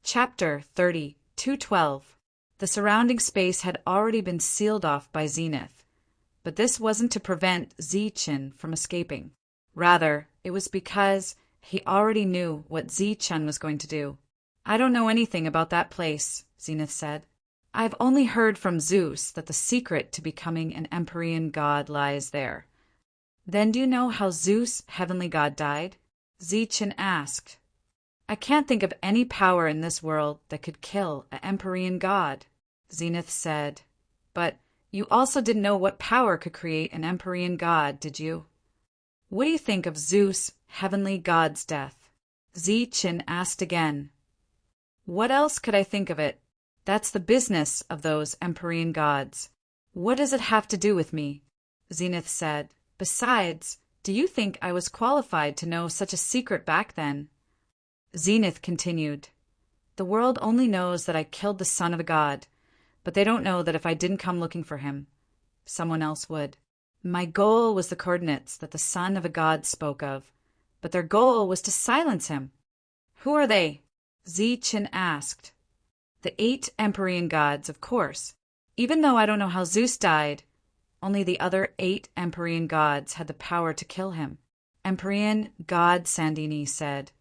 Chapter 30, 212. The surrounding space had already been sealed off by Zenith, but this wasn't to prevent Zi-Chen from escaping. Rather, it was because he already knew what Zi-Chen was going to do. "I don't know anything about that place," Zenith said. "I've only heard from Zeus that the secret to becoming an Empyrean god lies there." "Then do you know how Zeus, heavenly god, died?" Zi-Chen asked. "I can't think of any power in this world that could kill an Empyrean god," Zenith said. "But you also didn't know what power could create an Empyrean god, did you?" "What do you think of Zeus, heavenly god's death?" Zi-Chen asked again. "What else could I think of it? That's the business of those Empyrean gods. What does it have to do with me?" Zenith said. "Besides, do you think I was qualified to know such a secret back then?" Zenith continued. "The world only knows that I killed the son of a god, but they don't know that if I didn't come looking for him, someone else would. My goal was the coordinates that the son of a god spoke of, but their goal was to silence him." "Who are they?" Zi-Chen asked. "The 8 Empyrean gods, of course. Even though I don't know how Zeus died, only the other 8 Empyrean gods had the power to kill him." Empyrean god Sandini said.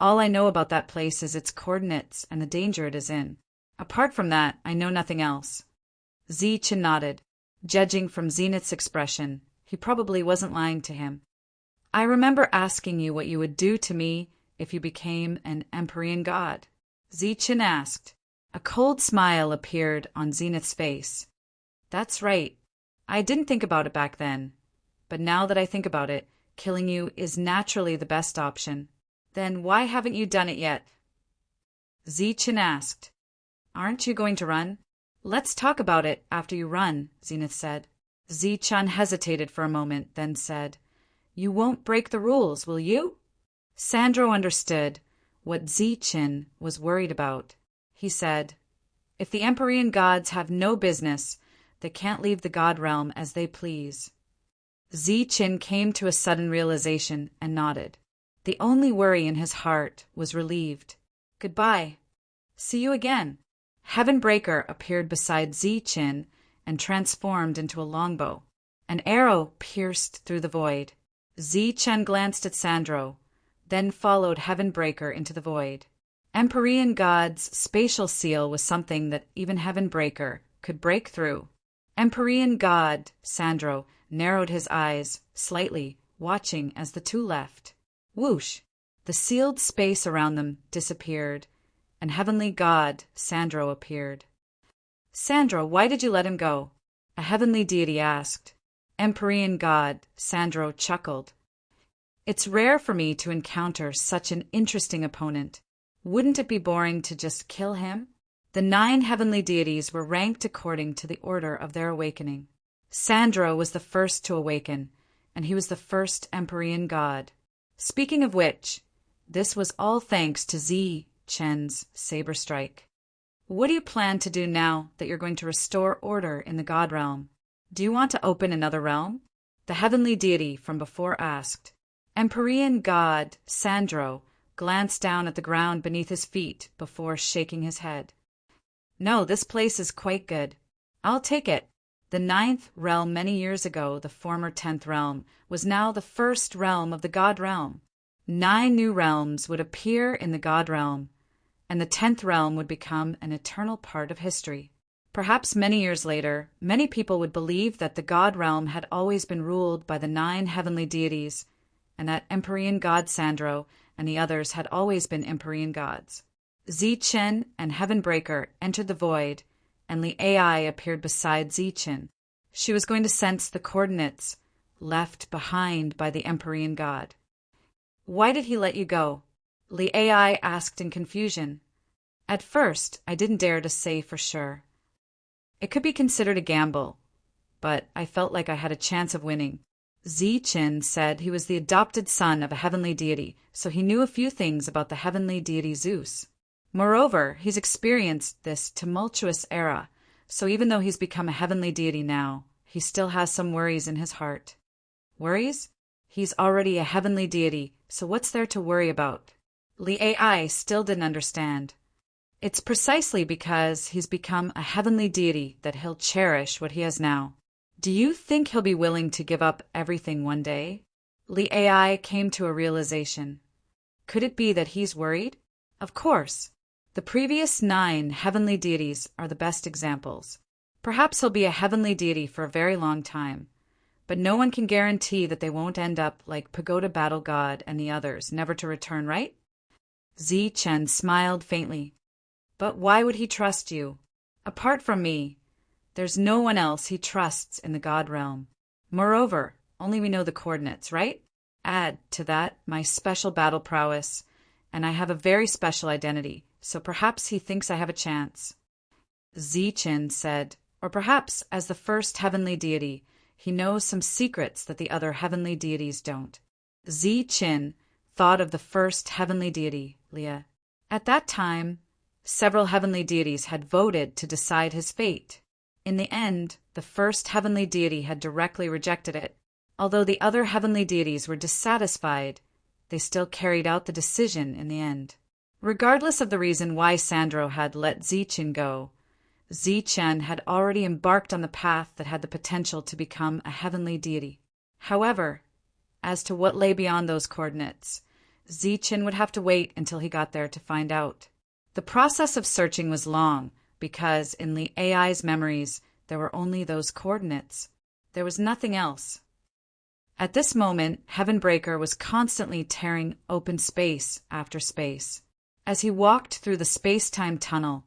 "All I know about that place is its coordinates and the danger it is in. Apart from that, I know nothing else." Zi-Chen nodded. Judging from Zenith's expression, he probably wasn't lying to him. "I remember asking you what you would do to me if you became an Empyrean god," Zi-Chen asked. A cold smile appeared on Zenith's face. "That's right. I didn't think about it back then. But now that I think about it, killing you is naturally the best option. Then why haven't you done it yet?" Zi-Chen asked. "Aren't you going to run?" "Let's talk about it after you run," Zenith said. Zi-Chen hesitated for a moment, then said, "You won't break the rules, will you?" Sandro understood what Zi-Chen was worried about. He said, "If the Empyrean gods have no business, they can't leave the god realm as they please." Zi-Chen came to a sudden realization and nodded. The only worry in his heart was relieved. "Goodbye. See you again." Heaven Breaker appeared beside Zi-Chen and transformed into a longbow. An arrow pierced through the void. Zi-Chen glanced at Sandro, then followed Heaven Breaker into the void. Empyrean God's spatial seal was something that even Heaven Breaker could break through. Empyrean God, Sandro, narrowed his eyes slightly, watching as the two left. Whoosh! The sealed space around them disappeared, and Heavenly God, Sandro, appeared. "Sandro, why did you let him go?" a heavenly deity asked. Empyrean God, Sandro, chuckled. "It's rare for me to encounter such an interesting opponent. Wouldn't it be boring to just kill him?" The 9 heavenly deities were ranked according to the order of their awakening. Sandro was the first to awaken, and he was the first Empyrean God. Speaking of which, this was all thanks to Zi-Chen's saber strike. "What do you plan to do now that you're going to restore order in the god realm? Do you want to open another realm?" the heavenly deity from before asked. Empyrean God, Sandro, glanced down at the ground beneath his feet before shaking his head. "No, this place is quite good. I'll take it." The 9th realm many years ago, the former 10th realm, was now the first realm of the god realm. 9 new realms would appear in the god realm, and the 10th realm would become an eternal part of history. Perhaps many years later, many people would believe that the god realm had always been ruled by the 9 heavenly deities, and that Empyrean God Sandro and the others had always been Empyrean gods. Zi-Chen and Heaven Breaker entered the void, and Li Ai appeared beside Zi-Chen. She was going to sense the coordinates left behind by the Empyrean God. "Why did he let you go?" Li Ai asked in confusion. "At first, I didn't dare to say for sure. It could be considered a gamble, but I felt like I had a chance of winning." Zi-Chen said he was the adopted son of a heavenly deity, so he knew a few things about the heavenly deity Zeus. Moreover, he's experienced this tumultuous era, so even though he's become a heavenly deity now, he still has some worries in his heart. Worries? He's already a heavenly deity, so what's there to worry about? Li Ai still didn't understand. It's precisely because he's become a heavenly deity that he'll cherish what he has now. Do you think he'll be willing to give up everything one day? Li Ai came to a realization. Could it be that he's worried? Of course. The previous 9 heavenly deities are the best examples. Perhaps he'll be a heavenly deity for a very long time, but no one can guarantee that they won't end up like Pagoda Battle God and the others, never to return, right? Zichen smiled faintly. But why would he trust you? Apart from me, there's no one else he trusts in the God realm. Moreover, only we know the coordinates, right? Add to that my special battle prowess, and I have a very special identity, so perhaps he thinks I have a chance. Zichen said, or perhaps as the first heavenly deity, he knows some secrets that the other heavenly deities don't. Zichen thought of the first heavenly deity, Leah. At that time, several heavenly deities had voted to decide his fate. In the end, the first heavenly deity had directly rejected it. Although the other heavenly deities were dissatisfied, they still carried out the decision in the end. Regardless of the reason why Sandro had let Zichen go, Zichen had already embarked on the path that had the potential to become a heavenly deity. However, as to what lay beyond those coordinates, Zichen would have to wait until he got there to find out. The process of searching was long, because in Li Ai's memories there were only those coordinates. There was nothing else. At this moment, Heavenbreaker was constantly tearing open space after space. As he walked through the space-time tunnel,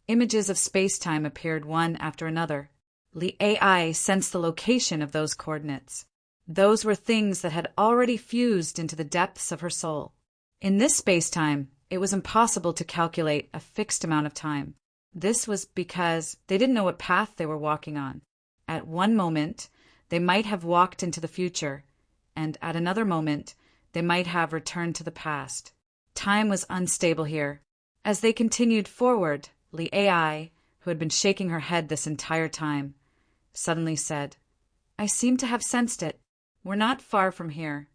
images of space-time appeared one after another. Li Ai sensed the location of those coordinates. Those were things that had already fused into the depths of her soul. In this space-time, it was impossible to calculate a fixed amount of time. This was because they didn't know what path they were walking on. At one moment, they might have walked into the future, and at another moment, they might have returned to the past. Time was unstable here. As they continued forward, Li Ai, who had been shaking her head this entire time, suddenly said, "I seem to have sensed it. We're not far from here."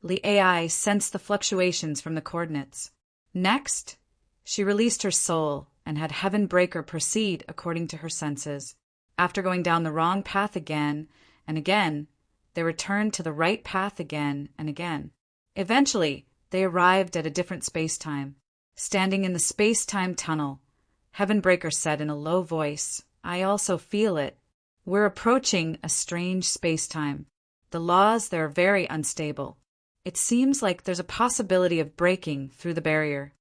Li Ai sensed the fluctuations from the coordinates. Next, she released her soul and had Heavenbreaker proceed according to her senses. After going down the wrong path again and again, they returned to the right path again and again. Eventually, they arrived at a different space-time. Standing in the space-time tunnel, Heavenbreaker said in a low voice, "I also feel it. We're approaching a strange space-time. The laws there are very unstable. It seems like there's a possibility of breaking through the barrier."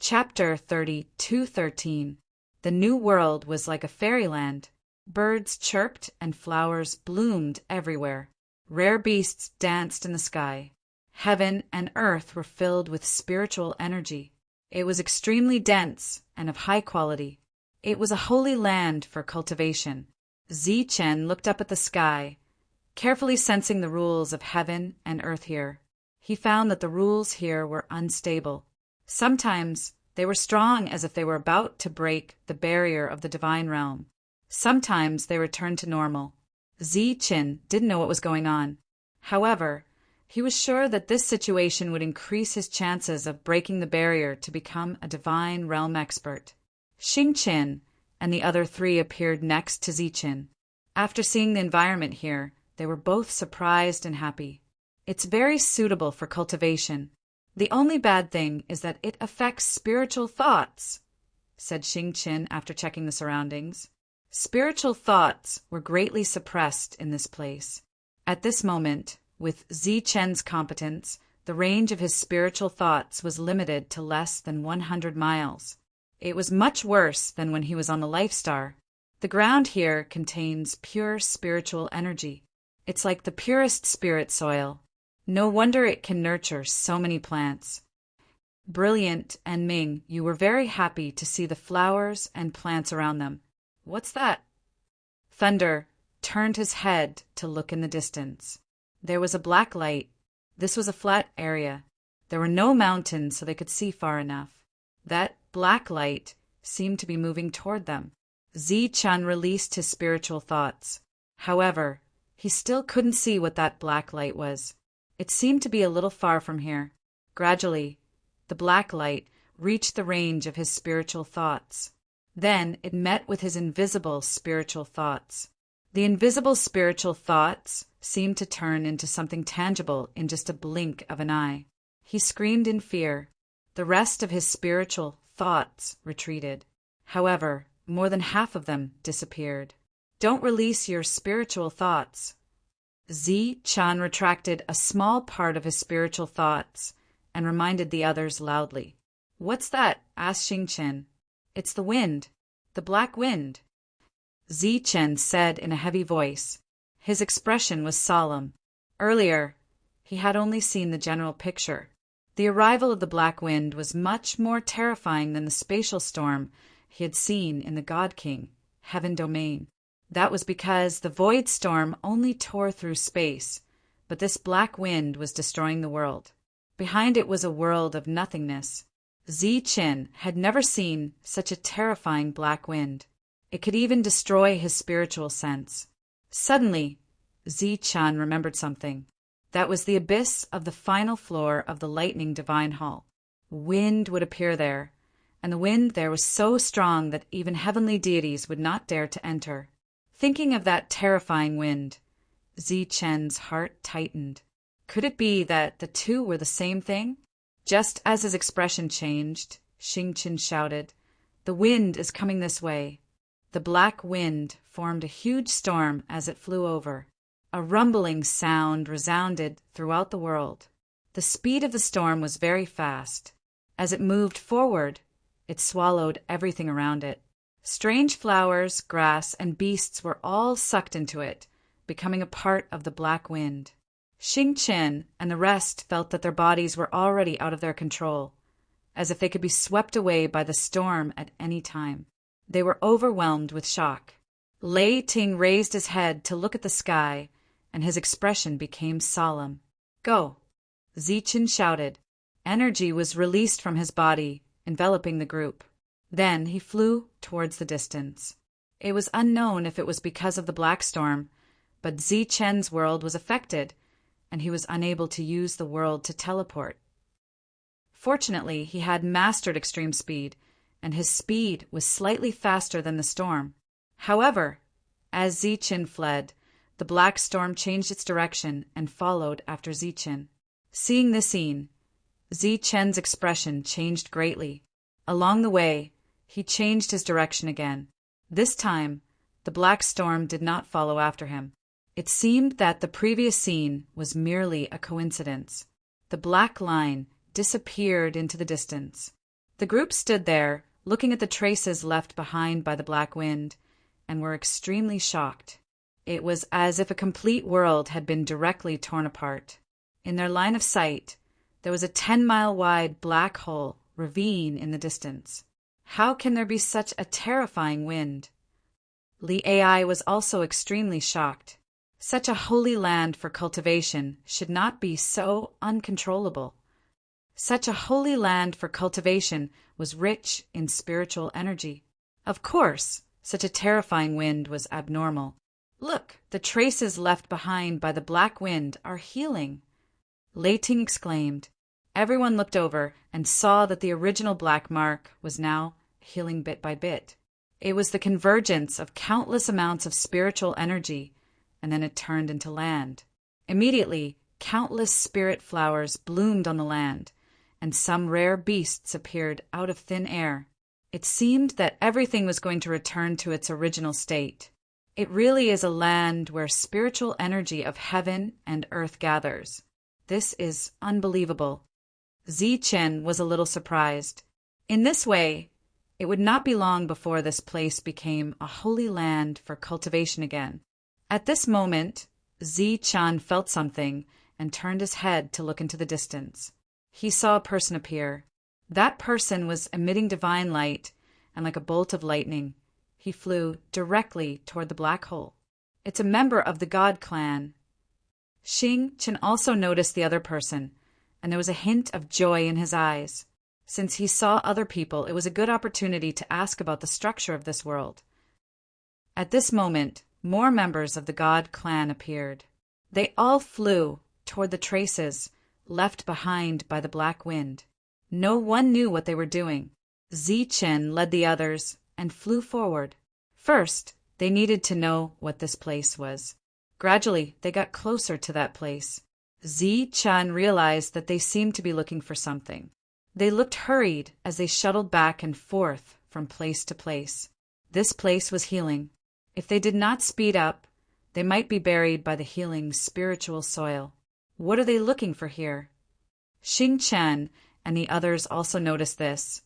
Chapter 32:13. The new world was like a fairyland. Birds chirped and flowers bloomed everywhere. Rare beasts danced in the sky. Heaven and earth were filled with spiritual energy. It was extremely dense and of high quality. It was a holy land for cultivation. Zichen looked up at the sky, carefully sensing the rules of heaven and earth here. He found that the rules here were unstable. Sometimes they were strong as if they were about to break the barrier of the divine realm. Sometimes they returned to normal. Zichen didn't know what was going on. However, he was sure that this situation would increase his chances of breaking the barrier to become a divine realm expert. Xingqin and the other 3 appeared next to Zichen. After seeing the environment here, they were both surprised and happy. "It's very suitable for cultivation. The only bad thing is that it affects spiritual thoughts," said Xingqin after checking the surroundings. Spiritual thoughts were greatly suppressed in this place. At this moment, with Zichen's competence, the range of his spiritual thoughts was limited to less than 100 miles. It was much worse than when he was on the Life Star. The ground here contains pure spiritual energy. It's like the purest spirit soil. No wonder it can nurture so many plants. Brilliant and Ming, you were very happy to see the flowers and plants around them. What's that? Thunder turned his head to look in the distance. There was a black light. This was a flat area. There were no mountains, so they could see far enough. That black light seemed to be moving toward them. Zichen released his spiritual thoughts. However, he still couldn't see what that black light was. It seemed to be a little far from here. Gradually, the black light, reached the range of his spiritual thoughts. Then it met with his invisible spiritual thoughts. The invisible spiritual thoughts seemed to turn into something tangible in just a blink of an eye. He screamed in fear. The rest of his spiritual thoughts retreated. However, more than half of them disappeared. Don't release your spiritual thoughts. Zi-chan retracted a small part of his spiritual thoughts and reminded the others loudly. "What's that?" asked Xingqian. "It's the wind. The black wind." Zi-chen said in a heavy voice. His expression was solemn. Earlier, he had only seen the general picture. The arrival of the black wind was much more terrifying than the spatial storm he had seen in the God King, Heaven Domain. That was because the void storm only tore through space, but this black wind was destroying the world. Behind it was a world of nothingness. Zi-chen had never seen such a terrifying black wind. It could even destroy his spiritual sense. Suddenly, Zi-chan remembered something. That was the abyss of the final floor of the Lightning Divine Hall. Wind would appear there, and the wind there was so strong that even heavenly deities would not dare to enter. Thinking of that terrifying wind, Zi-chen's heart tightened. Could it be that the two were the same thing? Just as his expression changed, Xingqian shouted, "The wind is coming this way." The black wind formed a huge storm as it flew over. A rumbling sound resounded throughout the world. The speed of the storm was very fast. As it moved forward, it swallowed everything around it. Strange flowers, grass, and beasts were all sucked into it, becoming a part of the black wind. Xingqian and the rest felt that their bodies were already out of their control, as if they could be swept away by the storm at any time. They were overwhelmed with shock. Lei Ting raised his head to look at the sky, and his expression became solemn. "Go!" Zi-chen shouted. Energy was released from his body, enveloping the group. Then he flew towards the distance. It was unknown if it was because of the black storm, but Zi-chen's world was affected, and he was unable to use the world to teleport. Fortunately, he had mastered extreme speed, and his speed was slightly faster than the storm. However, as Zi-chen fled, the black storm changed its direction and followed after Zi-chen. Seeing this scene, Zi-chen's expression changed greatly. Along the way, he changed his direction again. This time, the black storm did not follow after him. It seemed that the previous scene was merely a coincidence. The black line disappeared into the distance. The group stood there, looking at the traces left behind by the black wind, and were extremely shocked. It was as if a complete world had been directly torn apart. In their line of sight, there was a 10-mile-wide black hole ravine in the distance. How can there be such a terrifying wind? Li Ai was also extremely shocked. Such a holy land for cultivation should not be so uncontrollable. Such a holy land for cultivation was rich in spiritual energy. Of course, such a terrifying wind was abnormal. "Look, the traces left behind by the black wind are healing," Lei Ting exclaimed. Everyone looked over and saw that the original black mark was now healing bit by bit. It was the convergence of countless amounts of spiritual energy, and then it turned into land. Immediately, countless spirit flowers bloomed on the land, and some rare beasts appeared out of thin air. It seemed that everything was going to return to its original state. It really is a land where spiritual energy of heaven and earth gathers. This is unbelievable. Zi-chen was a little surprised. In this way, it would not be long before this place became a holy land for cultivation again. At this moment, Zi-chan felt something and turned his head to look into the distance. He saw a person appear. That person was emitting divine light, and like a bolt of lightning, he flew directly toward the black hole. "It's a member of the God clan." Xingqian also noticed the other person, and there was a hint of joy in his eyes. Since he saw other people, it was a good opportunity to ask about the structure of this world. At this moment, more members of the God clan appeared. They all flew toward the traces left behind by the black wind. No one knew what they were doing. Zichen led the others and flew forward. First, they needed to know what this place was. Gradually, they got closer to that place. Zichen realized that they seemed to be looking for something. They looked hurried as they shuttled back and forth from place to place. This place was healing. If they did not speed up, they might be buried by the healing spiritual soil. What are they looking for here? Xing Chen and the others also noticed this,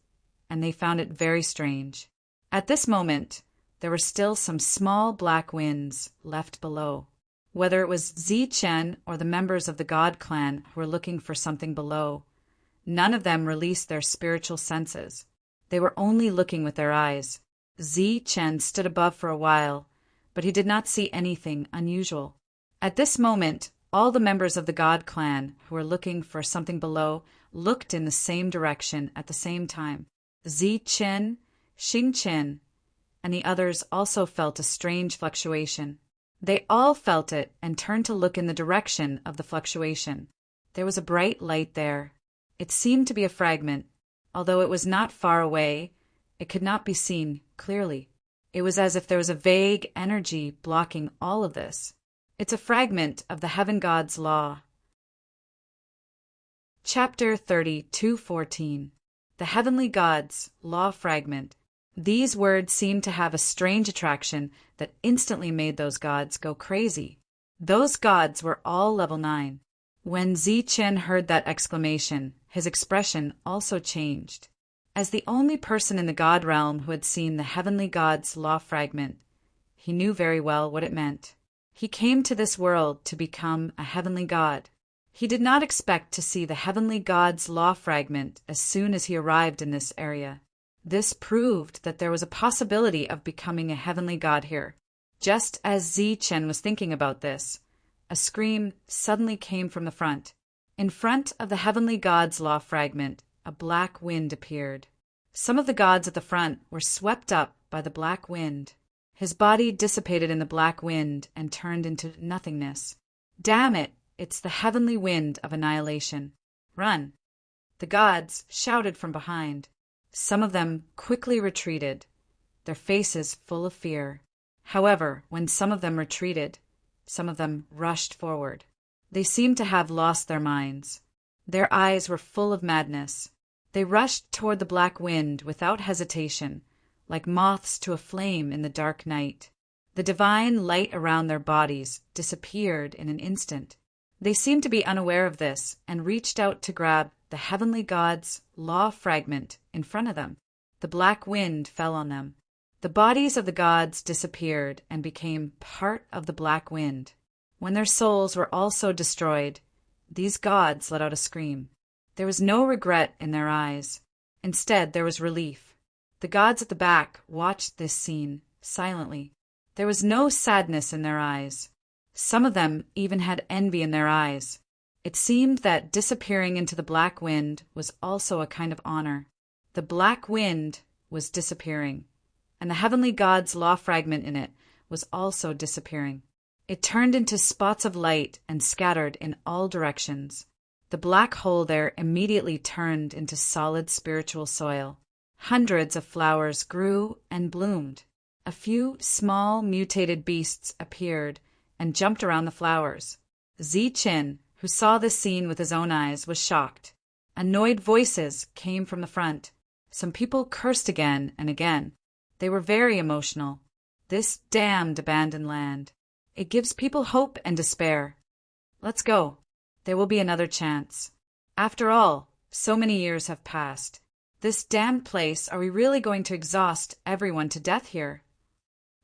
and they found it very strange. At this moment, there were still some small black winds left below. Whether it was Zichen or the members of the God clan who were looking for something below, none of them released their spiritual senses. They were only looking with their eyes. Zichen stood above for a while, but he did not see anything unusual. At this moment, all the members of the God clan who were looking for something below looked in the same direction at the same time. Zichen, Xingchen, and the others also felt a strange fluctuation. They all felt it and turned to look in the direction of the fluctuation. There was a bright light there. It seemed to be a fragment. Although it was not far away, it could not be seen clearly. It was as if there was a vague energy blocking all of this. It's a fragment of the Heaven God's Law. Chapter 32:14. The Heavenly Gods, Law Fragment. These words seemed to have a strange attraction that instantly made those gods go crazy. Those gods were all level 9. When Zichen heard that exclamation, his expression also changed. As the only person in the God realm who had seen the Heavenly God's Law Fragment, he knew very well what it meant. He came to this world to become a heavenly god. He did not expect to see the Heavenly God's Law Fragment as soon as he arrived in this area. This proved that there was a possibility of becoming a heavenly god here. Just as Zichen was thinking about this, a scream suddenly came from the front. In front of the Heavenly God's Law Fragment, a black wind appeared. Some of the gods at the front were swept up by the black wind. His body dissipated in the black wind and turned into nothingness. Damn it! It's the heavenly wind of annihilation. Run! The gods shouted from behind. Some of them quickly retreated, their faces full of fear. However, when some of them retreated, some of them rushed forward. They seemed to have lost their minds. Their eyes were full of madness. They rushed toward the black wind without hesitation, like moths to a flame in the dark night. The divine light around their bodies disappeared in an instant. They seemed to be unaware of this and reached out to grab the Heavenly God's Law Fragment in front of them. The black wind fell on them. The bodies of the gods disappeared and became part of the black wind. When their souls were also destroyed, these gods let out a scream. There was no regret in their eyes. Instead, there was relief. The gods at the back watched this scene silently. There was no sadness in their eyes. Some of them even had envy in their eyes. It seemed that disappearing into the black wind was also a kind of honor. The black wind was disappearing, and the Heavenly God's Law Fragment in it was also disappearing. It turned into spots of light and scattered in all directions. The black hole there immediately turned into solid spiritual soil. Hundreds of flowers grew and bloomed. A few small mutated beasts appeared and jumped around the flowers. Zichen, who saw this scene with his own eyes, was shocked. Annoyed voices came from the front. Some people cursed again and again. They were very emotional. This damned abandoned land. It gives people hope and despair. Let's go. There will be another chance. After all, so many years have passed. This damned place, are we really going to exhaust everyone to death here?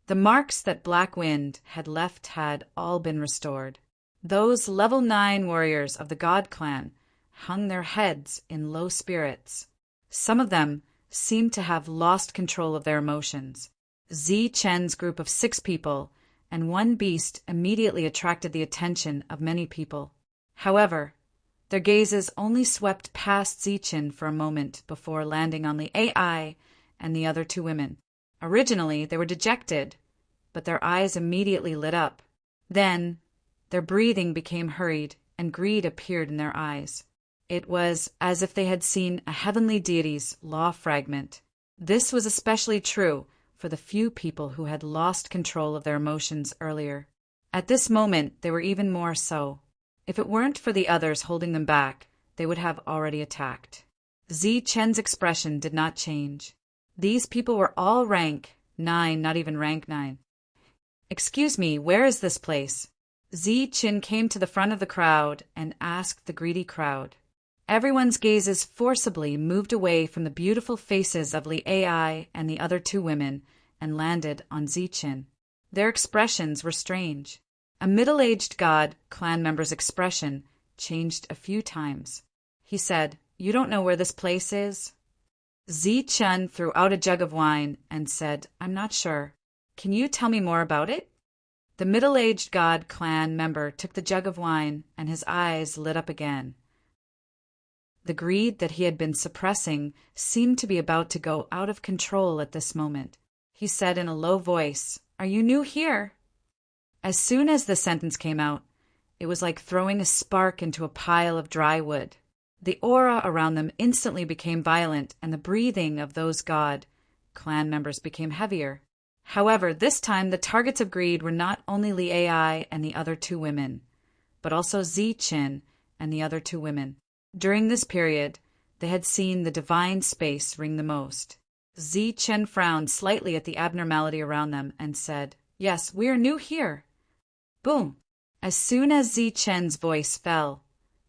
The marks that Black Wind had left had all been restored. Those level 9 warriors of the God clan hung their heads in low spirits. Some of them seemed to have lost control of their emotions. Zichen's group of 6 people and 1 beast immediately attracted the attention of many people. However, their gazes only swept past Zichen for a moment before landing on the AI and the other 2 women. Originally, they were dejected, but their eyes immediately lit up. Then, their breathing became hurried, and greed appeared in their eyes. It was as if they had seen a heavenly deity's law fragment. This was especially true for the few people who had lost control of their emotions earlier. At this moment, they were even more so. If it weren't for the others holding them back, they would have already attacked. Zi Chen's expression did not change. These people were all rank 9, not even rank 9. "Excuse me, where is this place?" Zi Chen came to the front of the crowd and asked the greedy crowd. Everyone's gazes forcibly moved away from the beautiful faces of Li Ai and the other two women and landed on Zi Chen. Their expressions were strange. A middle-aged god clan member's expression changed a few times. He said, "You don't know where this place is?" Zi Chen threw out a jug of wine and said, "I'm not sure. Can you tell me more about it?" The middle-aged god clan member took the jug of wine and his eyes lit up again. The greed that he had been suppressing seemed to be about to go out of control at this moment. He said in a low voice, "Are you new here?" As soon as the sentence came out, it was like throwing a spark into a pile of dry wood. The aura around them instantly became violent, and the breathing of those god clan members became heavier. However, this time the targets of greed were not only Li Ai and the other two women, but also Zi Chen and the other two women. During this period, they had seen the divine space ring the most. Zi Chen frowned slightly at the abnormality around them and said, "Yes, we are new here." Boom! As soon as Zi Chen's voice fell,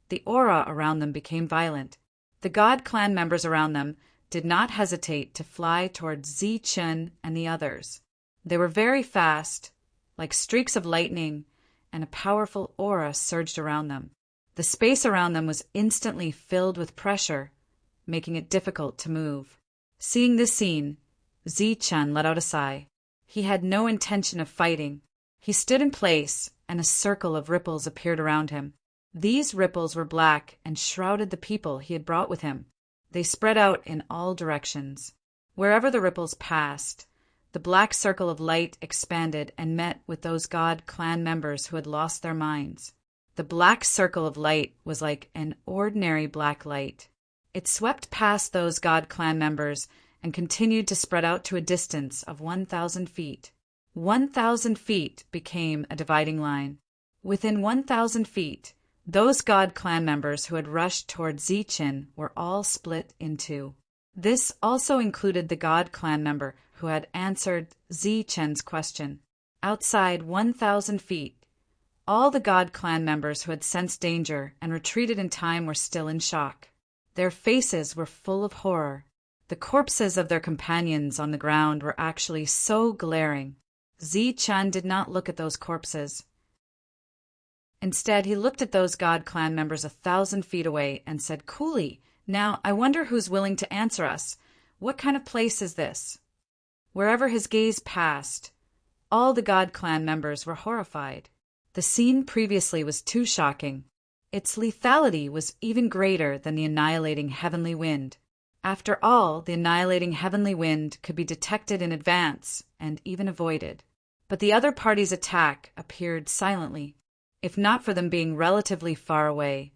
the aura around them became violent. The god clan members around them did not hesitate to fly towards Zi Chen and the others. They were very fast, like streaks of lightning, and a powerful aura surged around them. The space around them was instantly filled with pressure, making it difficult to move. Seeing this scene, Zi Chen let out a sigh. He had no intention of fighting. He stood in place, and a circle of ripples appeared around him. These ripples were black and shrouded the people he had brought with him. They spread out in all directions. Wherever the ripples passed, the black circle of light expanded and met with those god clan members who had lost their minds. The black circle of light was like an ordinary black light. It swept past those god clan members and continued to spread out to a distance of 1,000 feet. 1,000 feet became a dividing line. Within 1,000 feet, those god clan members who had rushed toward Zi Chen were all split in two. This also included the god clan member who had answered Zi Chen's question. Outside 1,000 feet, all the god clan members who had sensed danger and retreated in time were still in shock. Their faces were full of horror. The corpses of their companions on the ground were actually so glaring. Zi Chen did not look at those corpses. Instead, he looked at those god clan members 1,000 feet away and said coolly, "Now, I wonder who's willing to answer us. What kind of place is this?" Wherever his gaze passed, all the god clan members were horrified. The scene previously was too shocking. Its lethality was even greater than the annihilating heavenly wind. After all, the annihilating heavenly wind could be detected in advance and even avoided. But the other party's attack appeared silently. If not for them being relatively far away,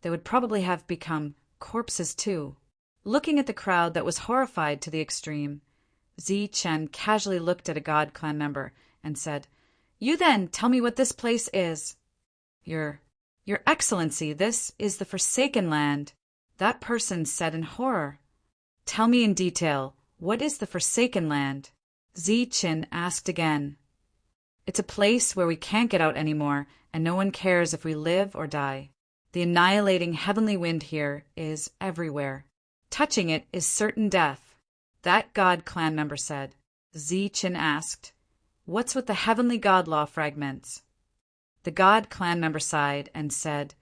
they would probably have become corpses too. Looking at the crowd that was horrified to the extreme, Zi Chen casually looked at a god clan member and said, "You then tell me what this place is." Your Excellency, this is the Forsaken Land," that person said in horror. "Tell me in detail, what is the Forsaken Land?" Zi Chen asked again. "It's a place where we can't get out anymore, and no one cares if we live or die. The annihilating heavenly wind here is everywhere. Touching it is certain death," that god clan member said. Zi Chen asked, "What's with the heavenly god law fragments?" The god clan member sighed and said,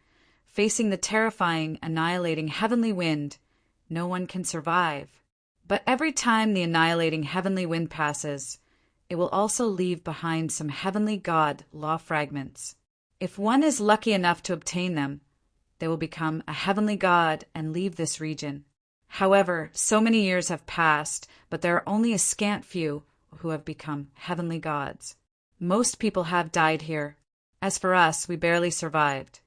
"Facing the terrifying, annihilating heavenly wind, no one can survive. But every time the annihilating heavenly wind passes, it will also leave behind some heavenly god law fragments. If one is lucky enough to obtain them, they will become a heavenly god and leave this region. However, so many years have passed, but there are only a scant few who have become heavenly gods. Most people have died here. As for us, we barely survived.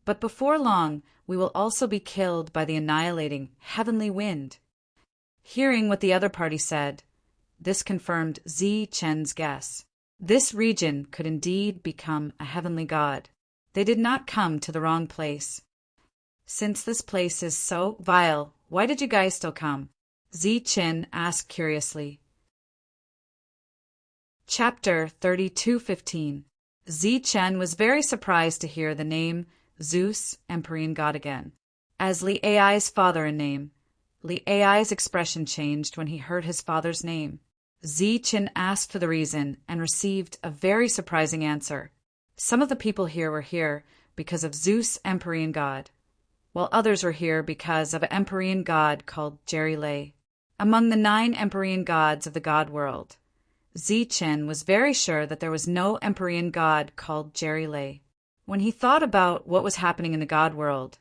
But before long, we will also be killed by the annihilating heavenly wind." Hearing what the other party said, this confirmed Zi Chen's guess. This region could indeed become a heavenly god. They did not come to the wrong place. "Since this place is so vile, why did you guys still come?" Zi Chen asked curiously. Chapter 32:15. Zi Chen was very surprised to hear the name Zeus, Empyrean God again. As Li Ai's father in name, Li Ai's expression changed when he heard his father's name. Zi Chen asked for the reason and received a very surprising answer. Some of the people here were here because of Zeus, Empyrean God, while others were here because of an Empyrean God called Jerry Lei. Among the 9 Empyrean gods of the god world, Zi Chen was very sure that there was no Empyrean god called Jerry Lei. When he thought about what was happening in the god world,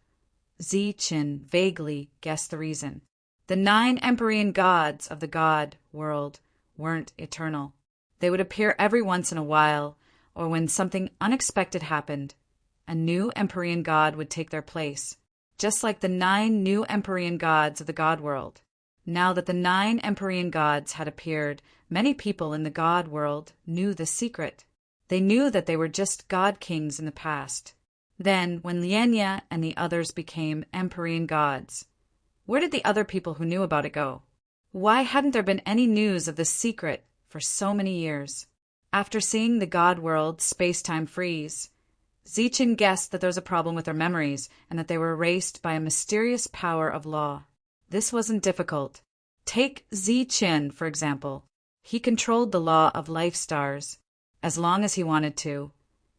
Zi Chen vaguely guessed the reason. The 9 Empyrean gods of the god world weren't eternal. They would appear every once in a while, or when something unexpected happened, a new Empyrean god would take their place, just like the 9 new Empyrean gods of the god world. Now that the 9 Empyrean gods had appeared, many people in the god world knew the secret. They knew that they were just god kings in the past. Then, when Lianya and the others became Empyrean gods, where did the other people who knew about it go? Why hadn't there been any news of this secret for so many years? After seeing the god world space-time freeze, Zi Chen guessed that there was a problem with their memories and that they were erased by a mysterious power of law. This wasn't difficult. Take Zi Chen, for example. He controlled the law of life stars. As long as he wanted to,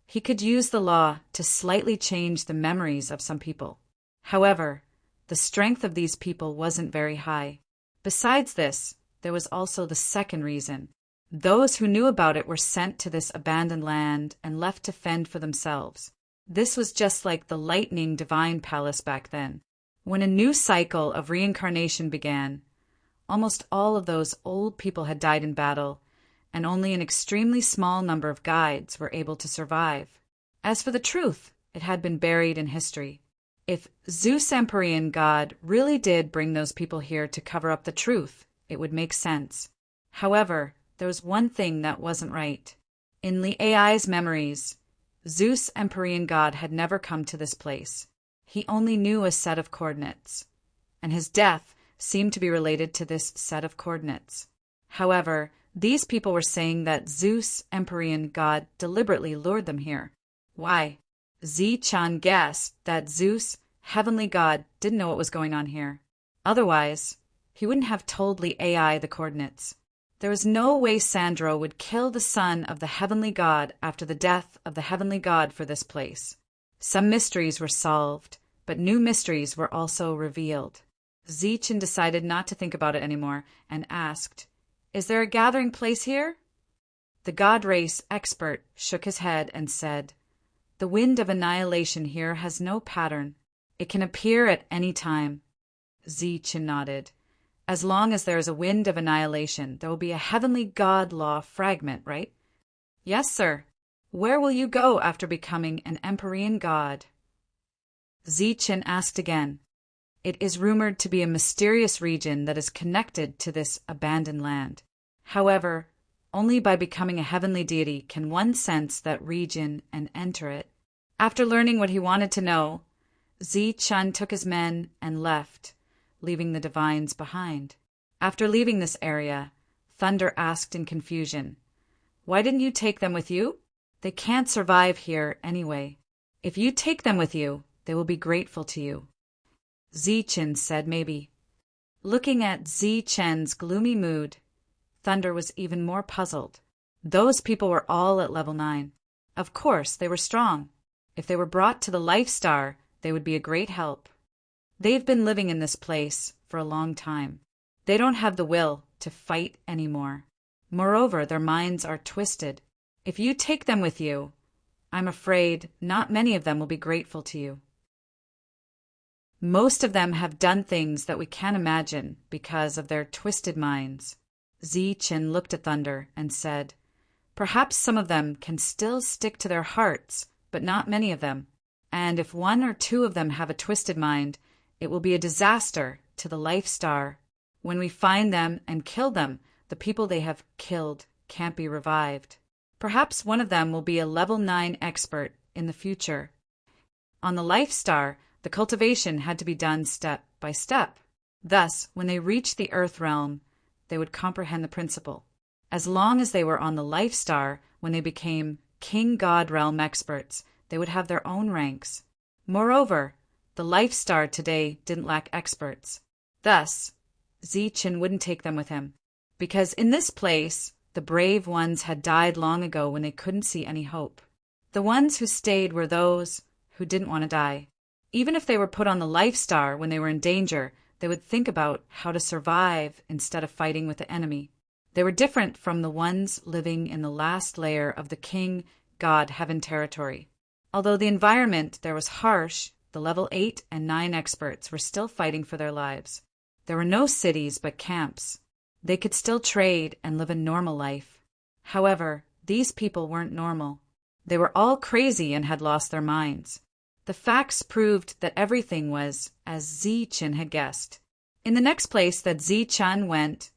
he could use the law to slightly change the memories of some people. However, the strength of these people wasn't very high. Besides this, there was also the second reason. Those who knew about it were sent to this abandoned land and left to fend for themselves. This was just like the lightning divine palace back then. When a new cycle of reincarnation began, almost all of those old people had died in battle, and only an extremely small number of guides were able to survive. As for the truth, it had been buried in history. If Zeus Empyrean God really did bring those people here to cover up the truth, it would make sense. However, there was one thing that wasn't right. In Li Ai's memories, Zeus Empyrean God had never come to this place. He only knew a set of coordinates, and his death seemed to be related to this set of coordinates. However, these people were saying that Zeus Empyrean God deliberately lured them here. Why? Zi Chen guessed that Zeus, heavenly God, didn't know what was going on here. Otherwise, he wouldn't have told Li Ai the coordinates. There was no way Sandro would kill the son of the heavenly God after the death of the heavenly God for this place. Some mysteries were solved, but new mysteries were also revealed. Zi Chen decided not to think about it anymore and asked, "Is there a gathering place here?" The God race expert shook his head and said, "The wind of annihilation here has no pattern. It can appear at any time." Zi Chen nodded. "As long as there is a wind of annihilation, there will be a heavenly God law fragment, right?" "Yes, sir." "Where will you go after becoming an Empyrean God?" Zi Chen asked again. "It is rumored to be a mysterious region that is connected to this abandoned land. However, only by becoming a heavenly deity can one sense that region and enter it." After learning what he wanted to know, Zi Chen took his men and left, leaving the divines behind. After leaving this area, Thunder asked in confusion, "Why didn't you take them with you? They can't survive here anyway. If you take them with you, they will be grateful to you." Zi Chen said maybe. Looking at Zi Chen's gloomy mood, Thunder was even more puzzled. Those people were all at level 9. Of course, they were strong. If they were brought to the Life Star, they would be a great help. They've been living in this place for a long time. They don't have the will to fight anymore. Moreover, their minds are twisted. If you take them with you, I'm afraid not many of them will be grateful to you. Most of them have done things that we can't imagine because of their twisted minds. Zi Chen looked at Thunder and said, "Perhaps some of them can still stick to their hearts, but not many of them. And if one or two of them have a twisted mind, it will be a disaster to the Life Star. When we find them and kill them, the people they have killed can't be revived. Perhaps one of them will be a level 9 expert in the future. On the Life Star, the cultivation had to be done step by step. Thus, when they reached the Earth realm, they would comprehend the principle. As long as they were on the Life Star, when they became King God realm experts, they would have their own ranks. Moreover, the Life Star today didn't lack experts. Thus, Zichen wouldn't take them with him, because in this place, the brave ones had died long ago when they couldn't see any hope. The ones who stayed were those who didn't want to die. Even if they were put on the Life Star when they were in danger, they would think about how to survive instead of fighting with the enemy. They were different from the ones living in the last layer of the King God Heaven territory. Although the environment there was harsh, the level 8 and 9 experts were still fighting for their lives. There were no cities but camps. They could still trade and live a normal life. However, these people weren't normal. They were all crazy and had lost their minds. The facts proved that everything was as Zichen had guessed. In the next place that Zichen went,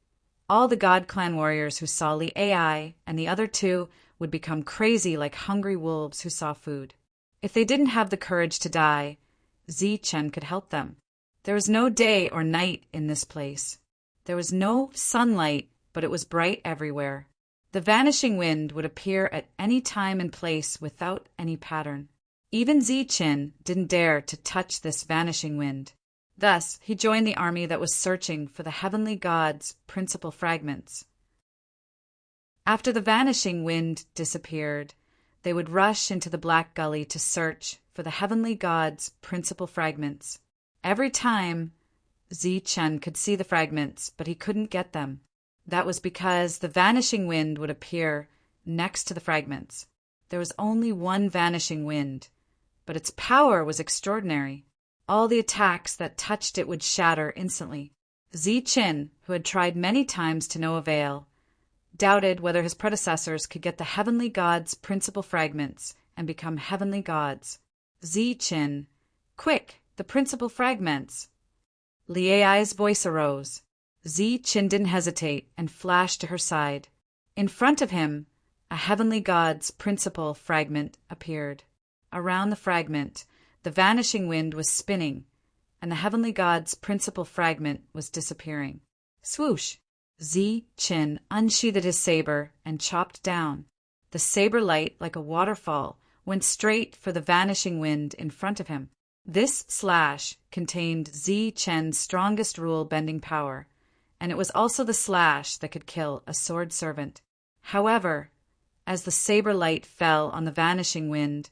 all the God Clan warriors who saw Li Ai and the other two would become crazy like hungry wolves who saw food. If they didn't have the courage to die, Zichen could help them. There was no day or night in this place. There was no sunlight, but it was bright everywhere. The vanishing wind would appear at any time and place without any pattern. Even Zichen didn't dare to touch this vanishing wind. Thus, he joined the army that was searching for the heavenly gods' principal fragments. After the vanishing wind disappeared, they would rush into the Black Gully to search for the heavenly gods' principal fragments. Every time, Zichen could see the fragments, but he couldn't get them. That was because the vanishing wind would appear next to the fragments. There was only one vanishing wind, but its power was extraordinary. All the attacks that touched it would shatter instantly. Zichen, who had tried many times to no avail, doubted whether his predecessors could get the heavenly gods' principal fragments and become heavenly gods. Zichen, quick, the principal fragments! Li Ai's voice arose. Zichen didn't hesitate and flashed to her side. In front of him, a heavenly god's principal fragment appeared. Around the fragment, the vanishing wind was spinning, and the heavenly god's principal fragment was disappearing. Swoosh! Zichen unsheathed his saber and chopped down. The saber light, like a waterfall, went straight for the vanishing wind in front of him. This slash contained Zichen's strongest rule-bending power, and it was also the slash that could kill a sword servant. However, as the saber light fell on the vanishing wind,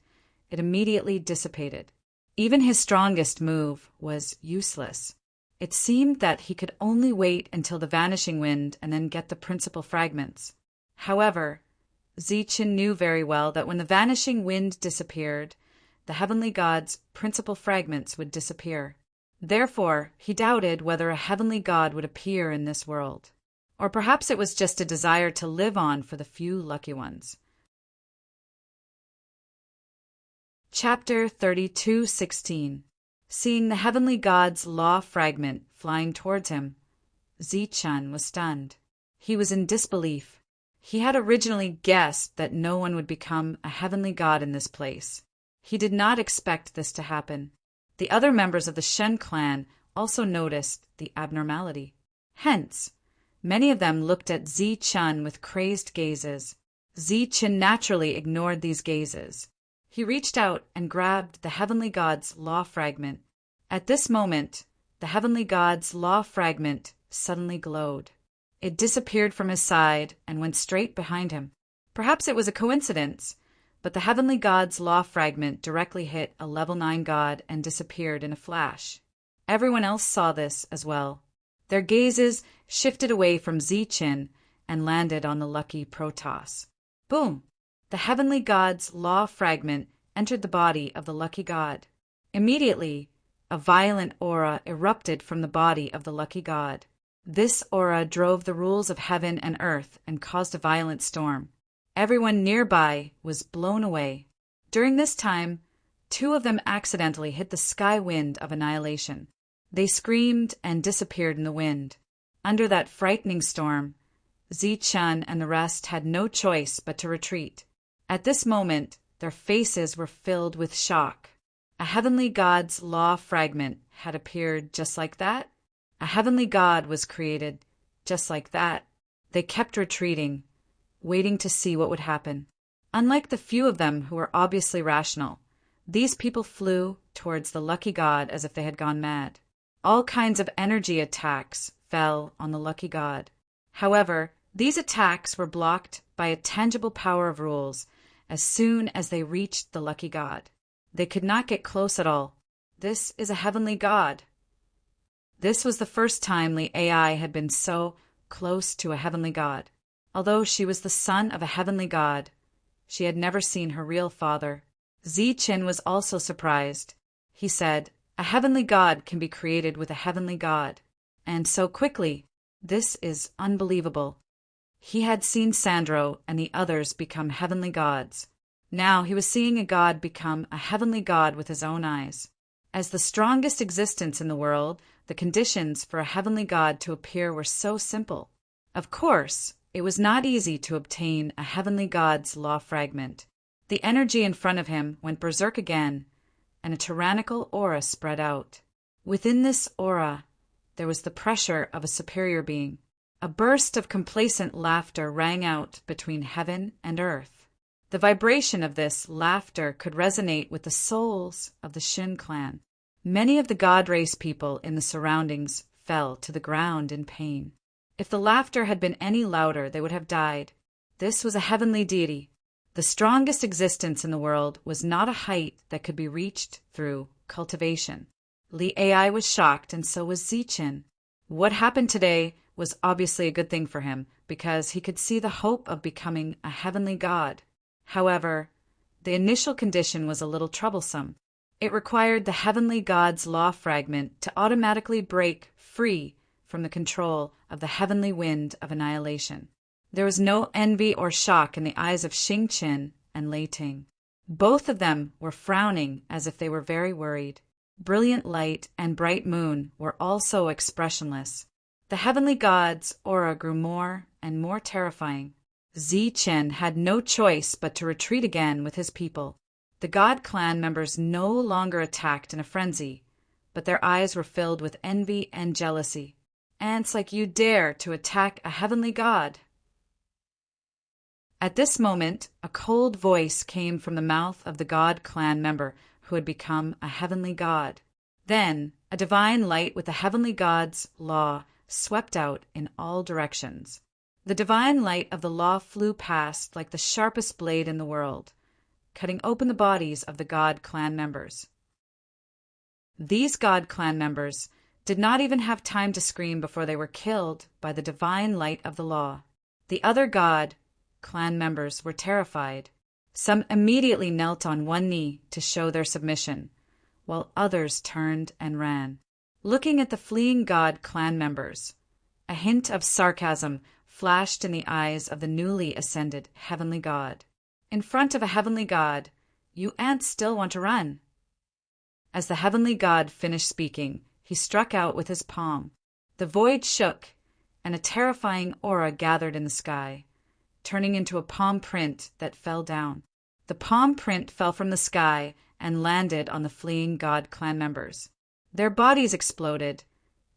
it immediately dissipated. Even his strongest move was useless. It seemed that he could only wait until the vanishing wind and then get the principal fragments. However, Zichen knew very well that when the vanishing wind disappeared, the heavenly god's principal fragments would disappear. Therefore, he doubted whether a heavenly god would appear in this world. Or perhaps it was just a desire to live on for the few lucky ones. Chapter 32:16. Seeing the heavenly god's law fragment flying towards him, Zichen was stunned. He was in disbelief. He had originally guessed that no one would become a heavenly god in this place. He did not expect this to happen. The other members of the Shen clan also noticed the abnormality. Hence, many of them looked at Zichen with crazed gazes. Zichen naturally ignored these gazes. He reached out and grabbed the heavenly god's law fragment. At this moment, the heavenly god's law fragment suddenly glowed. It disappeared from his side and went straight behind him. Perhaps it was a coincidence, but the heavenly god's law fragment directly hit a level 9 god and disappeared in a flash. Everyone else saw this as well. Their gazes shifted away from Zichen and landed on the lucky Protoss. Boom! The heavenly god's law fragment entered the body of the lucky god. Immediately, a violent aura erupted from the body of the lucky god. This aura drove the rules of heaven and earth and caused a violent storm. Everyone nearby was blown away. During this time, Two of them accidentally hit the sky wind of annihilation. They screamed and disappeared in the wind. Under that frightening storm, Zichun and the rest had no choice but to retreat. At this moment, their faces were filled with shock. A heavenly god's law fragment had appeared just like that. A heavenly god was created just like that. They kept retreating, waiting to see what would happen. Unlike the few of them who were obviously rational, these people flew towards the lucky god as if they had gone mad. All kinds of energy attacks fell on the lucky god. However, these attacks were blocked by a tangible power of rules as soon as they reached the lucky god. They could not get close at all. This is a heavenly god. This was the first time Li Ai had been so close to a heavenly god. Although she was the son of a heavenly god, she had never seen her real father. Zichun was also surprised. He said, "A heavenly god can be created with a heavenly god. And so quickly. This is unbelievable." He had seen Sandro and the others become heavenly gods. Now he was seeing a god become a heavenly god with his own eyes. As the strongest existence in the world, the conditions for a heavenly god to appear were so simple. Of course, it was not easy to obtain a heavenly god's law fragment. The energy in front of him went berserk again, and a tyrannical aura spread out. Within this aura, there was the pressure of a superior being. A burst of complacent laughter rang out between heaven and earth. The vibration of this laughter could resonate with the souls of the Shin clan. Many of the god race people in the surroundings fell to the ground in pain. If the laughter had been any louder, they would have died. This was a heavenly deity. The strongest existence in the world was not a height that could be reached through cultivation. Li Ai was shocked, and so was Zichun. What happened today was obviously a good thing for him, because he could see the hope of becoming a heavenly god. However, the initial condition was a little troublesome. It required the heavenly god's law fragment to automatically break free from the control of the heavenly wind of annihilation. There was no envy or shock in the eyes of Xingqian and Lei Ting. Both of them were frowning as if they were very worried. Brilliant light and bright moon were also expressionless. The heavenly god's aura grew more and more terrifying. Zichun had no choice but to retreat again with his people. The god clan members no longer attacked in a frenzy, but their eyes were filled with envy and jealousy. "Ants like you dare to attack a heavenly god!" At this moment, a cold voice came from the mouth of the god clan member who had become a heavenly god. Then, a divine light with the heavenly god's law swept out in all directions. The divine light of the law flew past like the sharpest blade in the world, cutting open the bodies of the god clan members. These god clan members did not even have time to scream before they were killed by the divine light of the law. The other god clan members were terrified. Some immediately knelt on one knee to show their submission, while others turned and ran. Looking at the fleeing god clan members, a hint of sarcasm flashed in the eyes of the newly ascended heavenly god. In front of a heavenly god, you ants still want to run. As the heavenly god finished speaking, he struck out with his palm. The void shook, and a terrifying aura gathered in the sky, turning into a palm print that fell down. The palm print fell from the sky and landed on the fleeing god clan members. Their bodies exploded,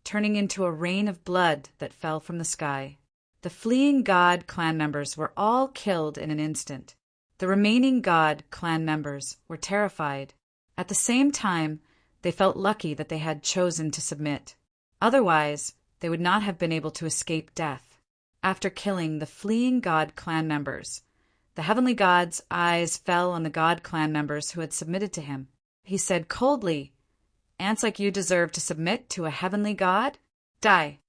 turning into a rain of blood that fell from the sky. The fleeing god clan members were all killed in an instant. The remaining god clan members were terrified. At the same time, they felt lucky that they had chosen to submit. Otherwise, they would not have been able to escape death. After killing the fleeing god clan members, the heavenly god's eyes fell on the god clan members who had submitted to him. He said coldly, "Ants like you deserve to submit to a heavenly god? Die."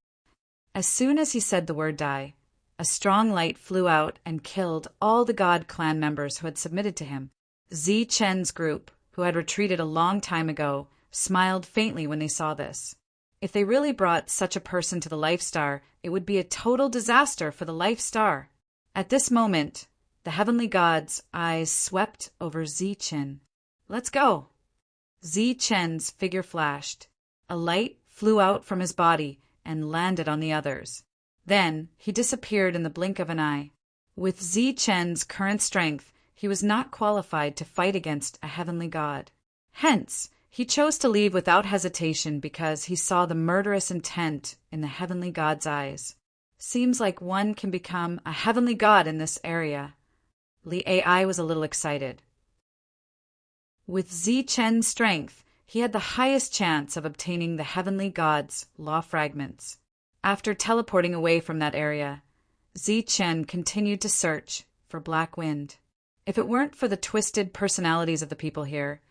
As soon as he said the word die, a strong light flew out and killed all the god clan members who had submitted to him. Zichun's group, who had retreated a long time ago, smiled faintly when they saw this. If they really brought such a person to the Life Star, it would be a total disaster for the Life Star. At this moment, the heavenly god's eyes swept over Zichun. "Let's go," Chen's figure flashed. A light flew out from his body and landed on the others. Then he disappeared in the blink of an eye. With Chen's current strength, he was not qualified to fight against a heavenly god. Hence, he chose to leave without hesitation because he saw the murderous intent in the heavenly god's eyes. Seems like one can become a heavenly god in this area. Li Ai was a little excited. With Chen's strength, he had the highest chance of obtaining the heavenly god's law fragments. After teleporting away from that area, Chen continued to search for Black Wind. If it weren't for the twisted personalities of the people here,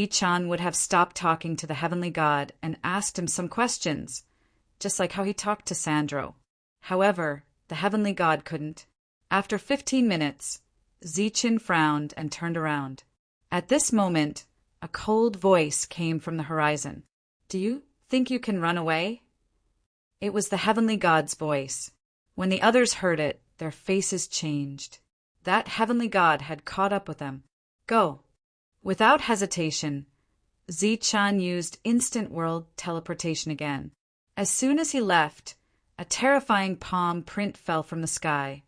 Chen would have stopped talking to the heavenly god and asked him some questions, just like how he talked to Sandro. However, the heavenly god couldn't. After 15 minutes, Chen frowned and turned around. At this moment, a cold voice came from the horizon. "Do you think you can run away?" It was the heavenly god's voice. When the others heard it, their faces changed. That heavenly god had caught up with them. "Go." Without hesitation, Chen used instant world teleportation again. As soon as he left, a terrifying palm print fell from the sky,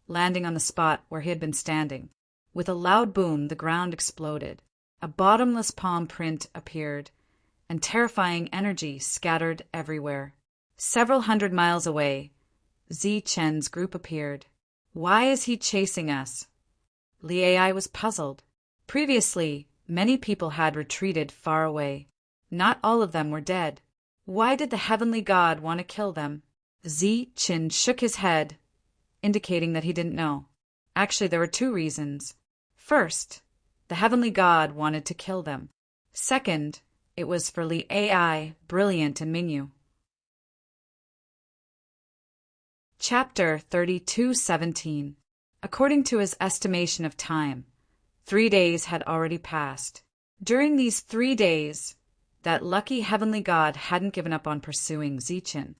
landing on the spot where he had been standing. With a loud boom, the ground exploded. A bottomless palm print appeared, and terrifying energy scattered everywhere. Several hundred miles away, Chen's group appeared. "Why is he chasing us?" Li Ai was puzzled. Previously, many people had retreated far away. Not all of them were dead. Why did the heavenly god want to kill them? Chen shook his head, indicating that he didn't know. Actually, there were two reasons. First, the heavenly god wanted to kill them. Second, it was for Li Ai, Brilliant, and Mingyu. Chapter 32:17. According to his estimation of time, 3 days had already passed. During these 3 days, that lucky heavenly god hadn't given up on pursuing Chen.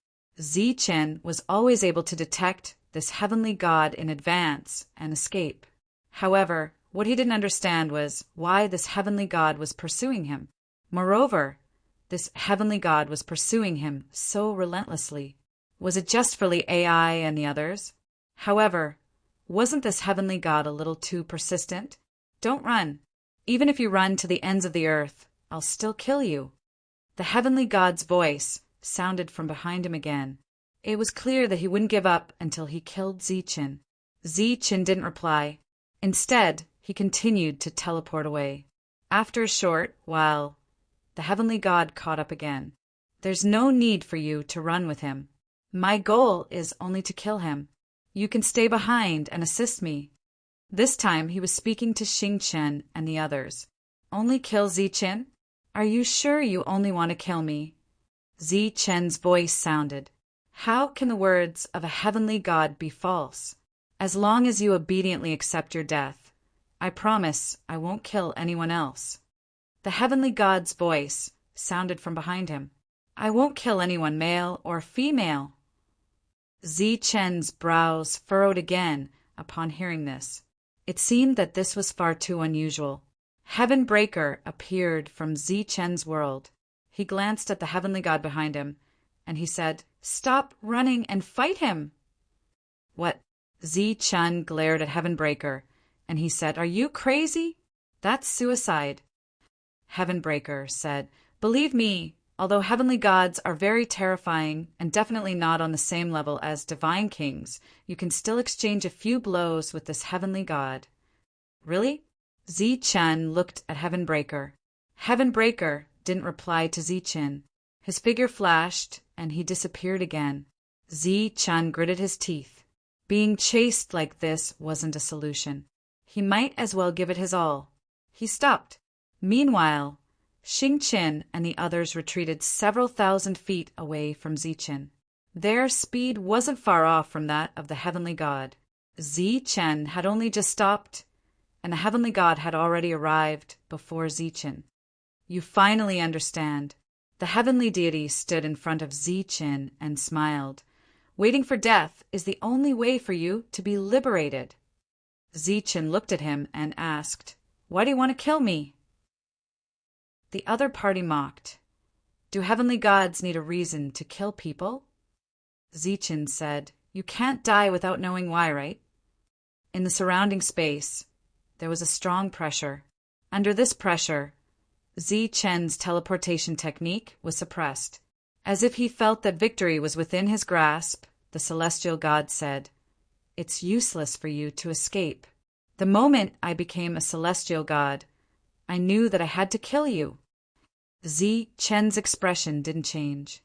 Chen was always able to detect this heavenly god in advance and escape. However, what he didn't understand was why this heavenly god was pursuing him. Moreover, this heavenly god was pursuing him so relentlessly. Was it just for Li Ai and the others? However, wasn't this heavenly god a little too persistent? "Don't run. Even if you run to the ends of the earth, I'll still kill you." The heavenly god's voice sounded from behind him again. It was clear that he wouldn't give up until he killed Chen. Chen didn't reply. Instead, he continued to teleport away. After a short while, the heavenly god caught up again. "There's no need for you to run with him. My goal is only to kill him. You can stay behind and assist me." This time he was speaking to Chen and the others. "Only kill Chen? Are you sure you only want to kill me?" Chen's voice sounded. "How can the words of a heavenly god be false? As long as you obediently accept your death, I promise I won't kill anyone else." The heavenly god's voice sounded from behind him. "I won't kill anyone, male or female." Chen's brows furrowed again upon hearing this. It seemed that this was far too unusual. Heaven Breaker appeared from Chen's world. He glanced at the heavenly god behind him, and he said, "Stop running and fight him." "What?" Chen glared at Heaven Breaker, and he said, "Are you crazy? That's suicide." Heaven Breaker said, "Believe me, although heavenly gods are very terrifying and definitely not on the same level as divine kings, you can still exchange a few blows with this heavenly god." "Really?" Chen looked at Heaven Breaker. Heaven Breaker didn't reply to Chen. His figure flashed, and he disappeared again. Chen gritted his teeth. Being chased like this wasn't a solution. He might as well give it his all. He stopped. Meanwhile, Chen and the others retreated several thousand feet away from Chen. Their speed wasn't far off from that of the heavenly god. Chen had only just stopped, and the heavenly god had already arrived before Chen. "You finally understand." The heavenly deity stood in front of Chen and smiled. "Waiting for death is the only way for you to be liberated." Chen looked at him and asked, "Why do you want to kill me?" The other party mocked. Do heavenly gods need a reason to kill people? Zichen said, You can't die without knowing why, right? In the surrounding space, there was a strong pressure. Under this pressure, Zichen's teleportation technique was suppressed. As if he felt that victory was within his grasp, the celestial god said, It's useless for you to escape. The moment I became a celestial god, I knew that I had to kill you. Zichen's expression didn't change.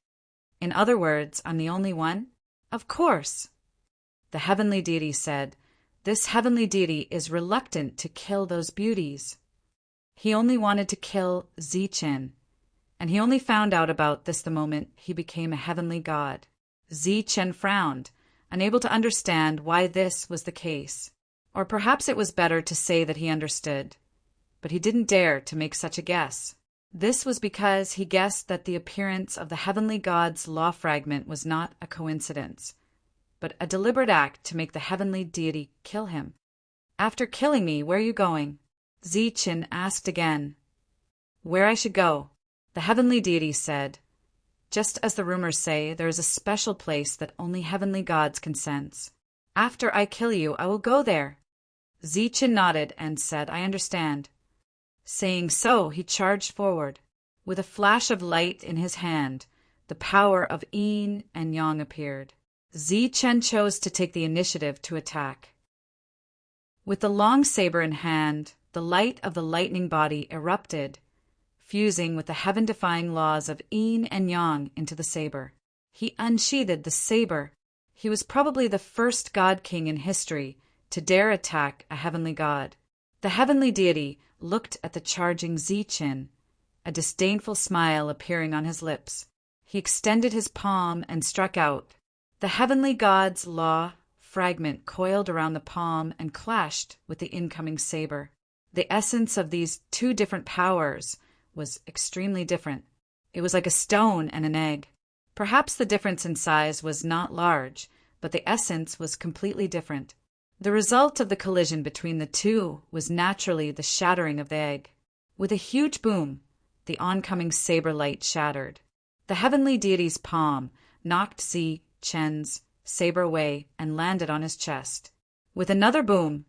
In other words, I'm the only one? Of course. The heavenly deity said, This heavenly deity is reluctant to kill those beauties. He only wanted to kill Zichen, and he only found out about this the moment he became a heavenly god. Zichen frowned, unable to understand why this was the case. Or perhaps it was better to say that he understood. But he didn't dare to make such a guess. This was because he guessed that the appearance of the heavenly god's law fragment was not a coincidence, but a deliberate act to make the heavenly deity kill him. After killing me, where are you going? Zichen asked again. Where I should go. The heavenly deity said, Just as the rumors say, there is a special place that only heavenly gods can sense. After I kill you, I will go there. Zichen nodded and said, I understand. Saying so, he charged forward. With a flash of light in his hand, the power of yin and yang appeared. Zichen chose to take the initiative to attack. With the long saber in hand, the light of the lightning body erupted, fusing with the heaven-defying laws of yin and yang into the saber. He unsheathed the saber. He was probably the first god king in history to dare attack a heavenly god. The heavenly deity looked at the charging Zichen, a disdainful smile appearing on his lips. He extended his palm and struck out. The heavenly god's law fragment coiled around the palm and clashed with the incoming saber. The essence of these two different powers was extremely different. It was like a stone and an egg. Perhaps the difference in size was not large, but the essence was completely different. The result of the collision between the two was naturally the shattering of the egg. With a huge boom, the oncoming saber light shattered. The heavenly deity's palm knocked Zichen's saber away and landed on his chest. With another boom,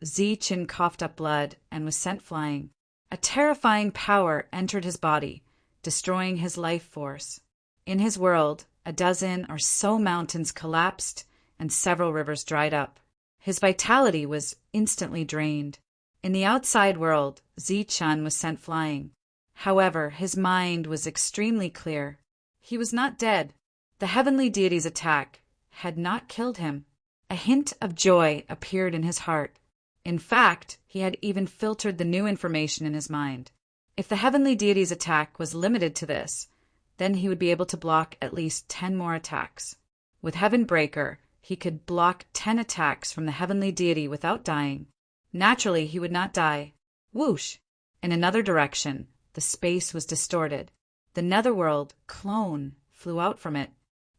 Zichen coughed up blood and was sent flying. A terrifying power entered his body, destroying his life force. In his world, a dozen or so mountains collapsed and several rivers dried up. His vitality was instantly drained. In the outside world, Zichen was sent flying. However, his mind was extremely clear. He was not dead. The heavenly deity's attack had not killed him. A hint of joy appeared in his heart. In fact, he had even filtered the new information in his mind. If the heavenly deity's attack was limited to this, then he would be able to block at least 10 more attacks. With Heaven Breaker, he could block 10 attacks from the heavenly deity without dying. Naturally, he would not die. Whoosh! In another direction, the space was distorted. The netherworld clone flew out from it.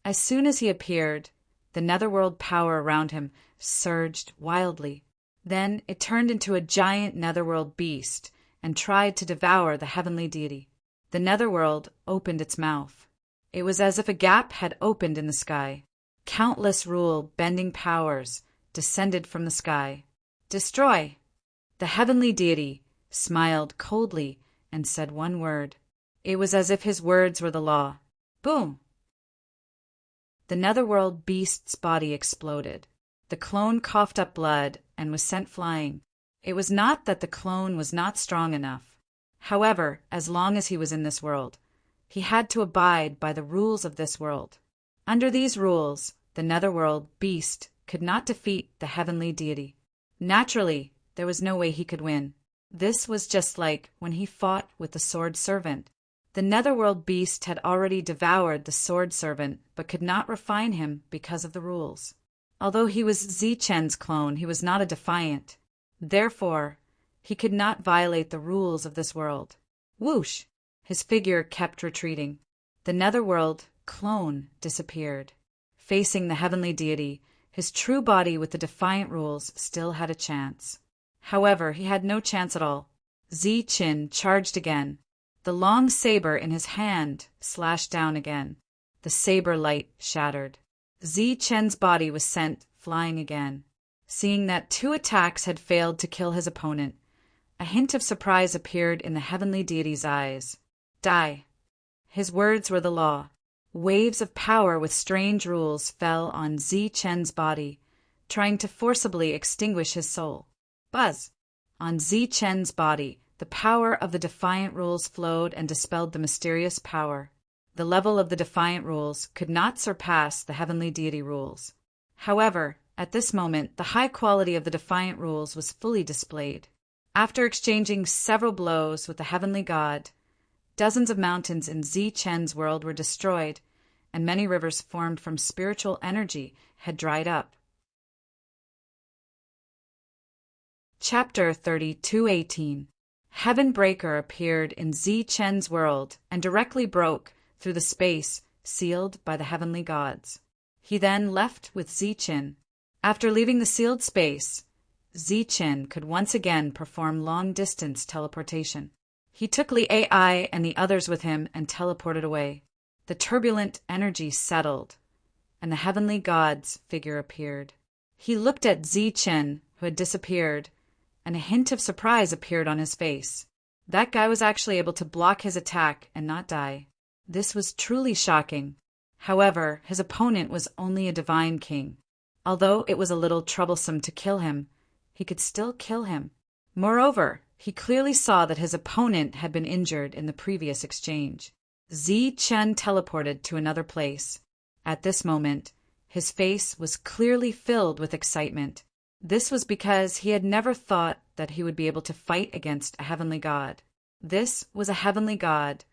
As soon as he appeared, the netherworld power around him surged wildly. Then it turned into a giant netherworld beast and tried to devour the heavenly deity. The netherworld opened its mouth. It was as if a gap had opened in the sky. Countless rule-bending powers descended from the sky. Destroy! The heavenly deity smiled coldly and said one word. It was as if his words were the law. Boom! The netherworld beast's body exploded. The clone coughed up blood and was sent flying. It was not that the clone was not strong enough. However, as long as he was in this world, he had to abide by the rules of this world. Under these rules, the netherworld beast could not defeat the heavenly deity. Naturally, there was no way he could win. This was just like when he fought with the sword servant. The netherworld beast had already devoured the sword servant, but could not refine him because of the rules. Although he was Zichen's clone, he was not a defiant. Therefore, he could not violate the rules of this world. Whoosh! His figure kept retreating. The netherworld clone disappeared. Facing the heavenly deity, his true body with the defiant rules still had a chance. However, he had no chance at all. Zichen charged again. The long saber in his hand slashed down again. The saber light shattered. Zichen's body was sent flying again. Seeing that 2 attacks had failed to kill his opponent, a hint of surprise appeared in the heavenly deity's eyes. Die. His words were the law. Waves of power with strange rules fell on Zichen's body, trying to forcibly extinguish his soul. Buzz! On Zichen's body, the power of the defiant rules flowed and dispelled the mysterious power. The level of the defiant rules could not surpass the heavenly deity rules. However, at this moment, the high quality of the defiant rules was fully displayed. After exchanging several blows with the heavenly god, dozens of mountains in Zichen's world were destroyed, and many rivers formed from spiritual energy had dried up. Chapter 32:18. Heaven Breaker appeared in Zichen's world and directly broke through the space sealed by the heavenly gods. He then left with Zichen. After leaving the sealed space, Zichen could once again perform long-distance teleportation. He took Li Ai and the others with him and teleported away. The turbulent energy settled, and the heavenly god's figure appeared. He looked at Zichen, who had disappeared, and a hint of surprise appeared on his face. That guy was actually able to block his attack and not die. This was truly shocking. However, his opponent was only a divine king. Although it was a little troublesome to kill him, he could still kill him. Moreover, he clearly saw that his opponent had been injured in the previous exchange. Zichen teleported to another place. At this moment, his face was clearly filled with excitement. This was because he had never thought that he would be able to fight against a heavenly god. This was a heavenly god,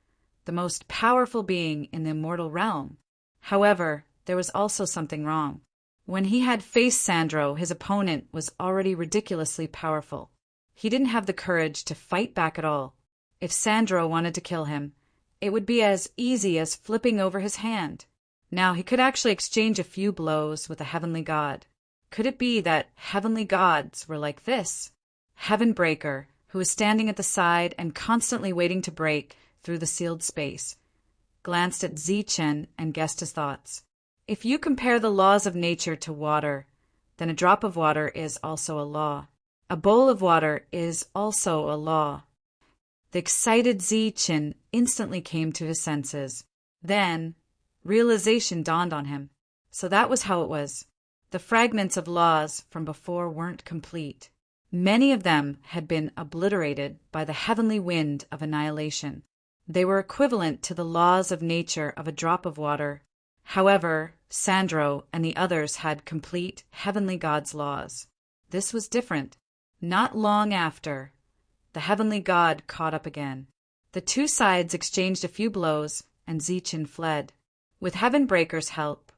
the most powerful being in the immortal realm. However, there was also something wrong. When he had faced Sandro, his opponent was already ridiculously powerful. He didn't have the courage to fight back at all. If Sandro wanted to kill him, it would be as easy as flipping over his hand. Now he could actually exchange a few blows with a heavenly god. Could it be that heavenly gods were like this? Heaven Breaker, who was standing at the side and constantly waiting to break through the sealed space, glanced at Zichen and guessed his thoughts. If you compare the laws of nature to water, then a drop of water is also a law. A bowl of water is also a law. The excited Zichen instantly came to his senses. Then, realization dawned on him. So that was how it was. The fragments of laws from before weren't complete. Many of them had been obliterated by the heavenly wind of annihilation. They were equivalent to the laws of nature of a drop of water. However, Sandro and the others had complete heavenly god's laws. This was different. Not long after, the heavenly god caught up again. The two sides exchanged a few blows, and Zichen fled. With Heaven Breaker's help,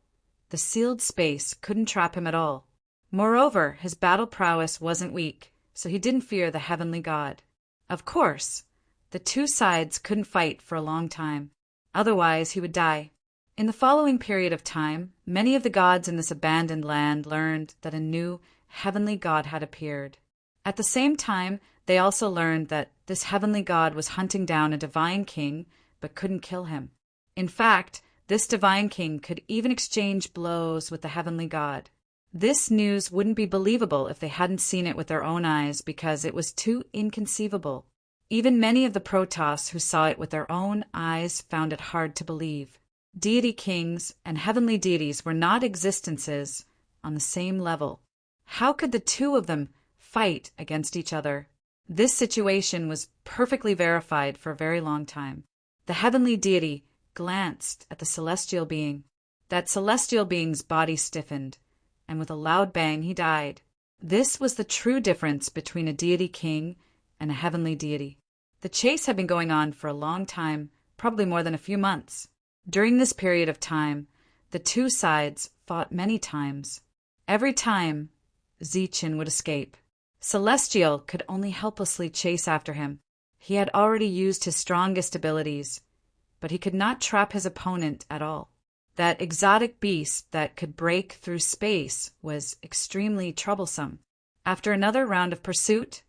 the sealed space couldn't trap him at all. Moreover, his battle prowess wasn't weak, so he didn't fear the heavenly god. Of course, the two sides couldn't fight for a long time. Otherwise, he would die. In the following period of time, many of the gods in this abandoned land learned that a new heavenly god had appeared. At the same time, they also learned that this heavenly god was hunting down a divine king, but couldn't kill him. In fact, this divine king could even exchange blows with the heavenly god. This news wouldn't be believable if they hadn't seen it with their own eyes because it was too inconceivable. Even many of the Protoss who saw it with their own eyes found it hard to believe. Deity kings and heavenly deities were not existences on the same level. How could the two of them fight against each other? This situation was perfectly verified for a very long time. The heavenly deity glanced at the celestial being. That celestial being's body stiffened, and with a loud bang he died. This was the true difference between a deity king and a heavenly deity. The chase had been going on for a long time, probably more than a few months. During this period of time, the two sides fought many times. Every time, Zichen would escape. Celestial could only helplessly chase after him. He had already used his strongest abilities, but he could not trap his opponent at all. That exotic beast that could break through space was extremely troublesome. After another round of pursuit,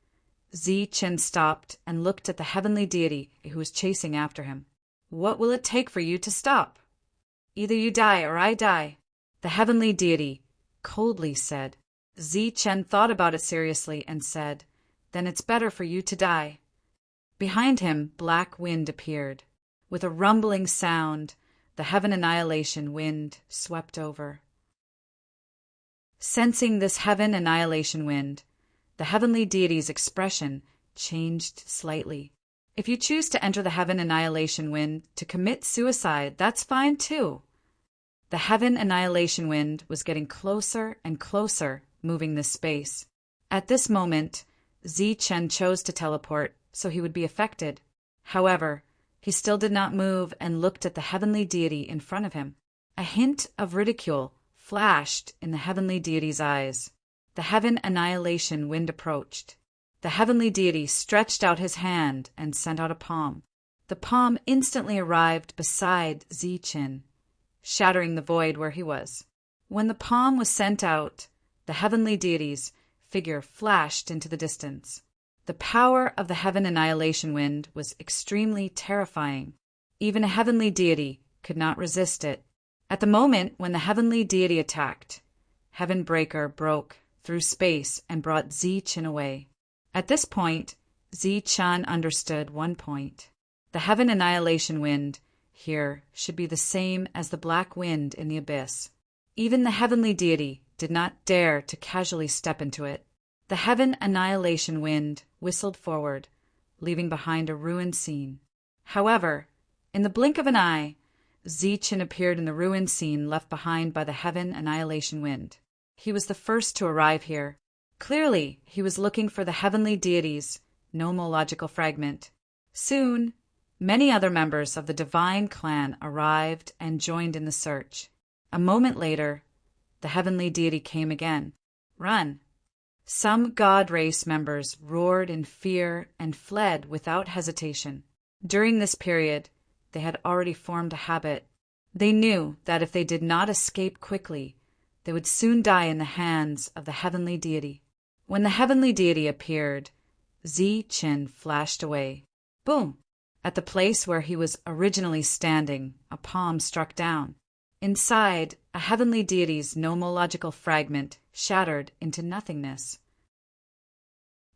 Zi-Chen stopped and looked at the heavenly deity who was chasing after him. "What will it take for you to stop?" "Either you die or I die," the heavenly deity coldly said. Zi-Chen thought about it seriously and said, "Then it's better for you to die." Behind him, black wind appeared. With a rumbling sound, the heaven annihilation wind swept over. Sensing this heaven annihilation wind, the heavenly deity's expression changed slightly. "If you choose to enter the heaven annihilation wind to commit suicide, that's fine too." The heaven annihilation wind was getting closer and closer, moving this space. At this moment, Zi-Chen chose to teleport so he would be affected. However, he still did not move and looked at the heavenly deity in front of him. A hint of ridicule flashed in the heavenly deity's eyes. The heaven annihilation wind approached. The heavenly deity stretched out his hand and sent out a palm. The palm instantly arrived beside Zi-Chen, shattering the void where he was. When the palm was sent out, the heavenly deity's figure flashed into the distance. The power of the heaven annihilation wind was extremely terrifying. Even a heavenly deity could not resist it. At the moment when the heavenly deity attacked, Heaven Breaker broke through space and brought Zi-Chen away. At this point, Zi-Chen understood one point. The heaven annihilation wind here should be the same as the black wind in the abyss. Even the heavenly deity did not dare to casually step into it. The heaven annihilation wind whistled forward, leaving behind a ruined scene. However, in the blink of an eye, Zi-Chen appeared in the ruined scene left behind by the heaven annihilation wind. He was the first to arrive here. Clearly, he was looking for the heavenly deity's nomological fragment. Soon, many other members of the divine clan arrived and joined in the search. A moment later, the heavenly deity came again. "Run!" Some god race members roared in fear and fled without hesitation. During this period, they had already formed a habit. They knew that if they did not escape quickly, they would soon die in the hands of the heavenly deity. When the heavenly deity appeared, Zi-Chen flashed away. Boom! At the place where he was originally standing, a palm struck down. Inside, a heavenly deity's nomological fragment shattered into nothingness.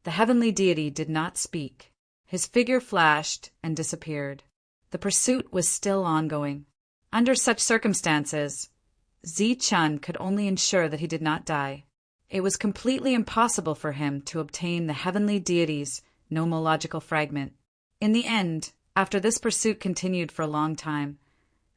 The heavenly deity did not speak. His figure flashed and disappeared. The pursuit was still ongoing. Under such circumstances, Zi-Chen could only ensure that he did not die. It was completely impossible for him to obtain the heavenly deity's nomological fragment. In the end, after this pursuit continued for a long time,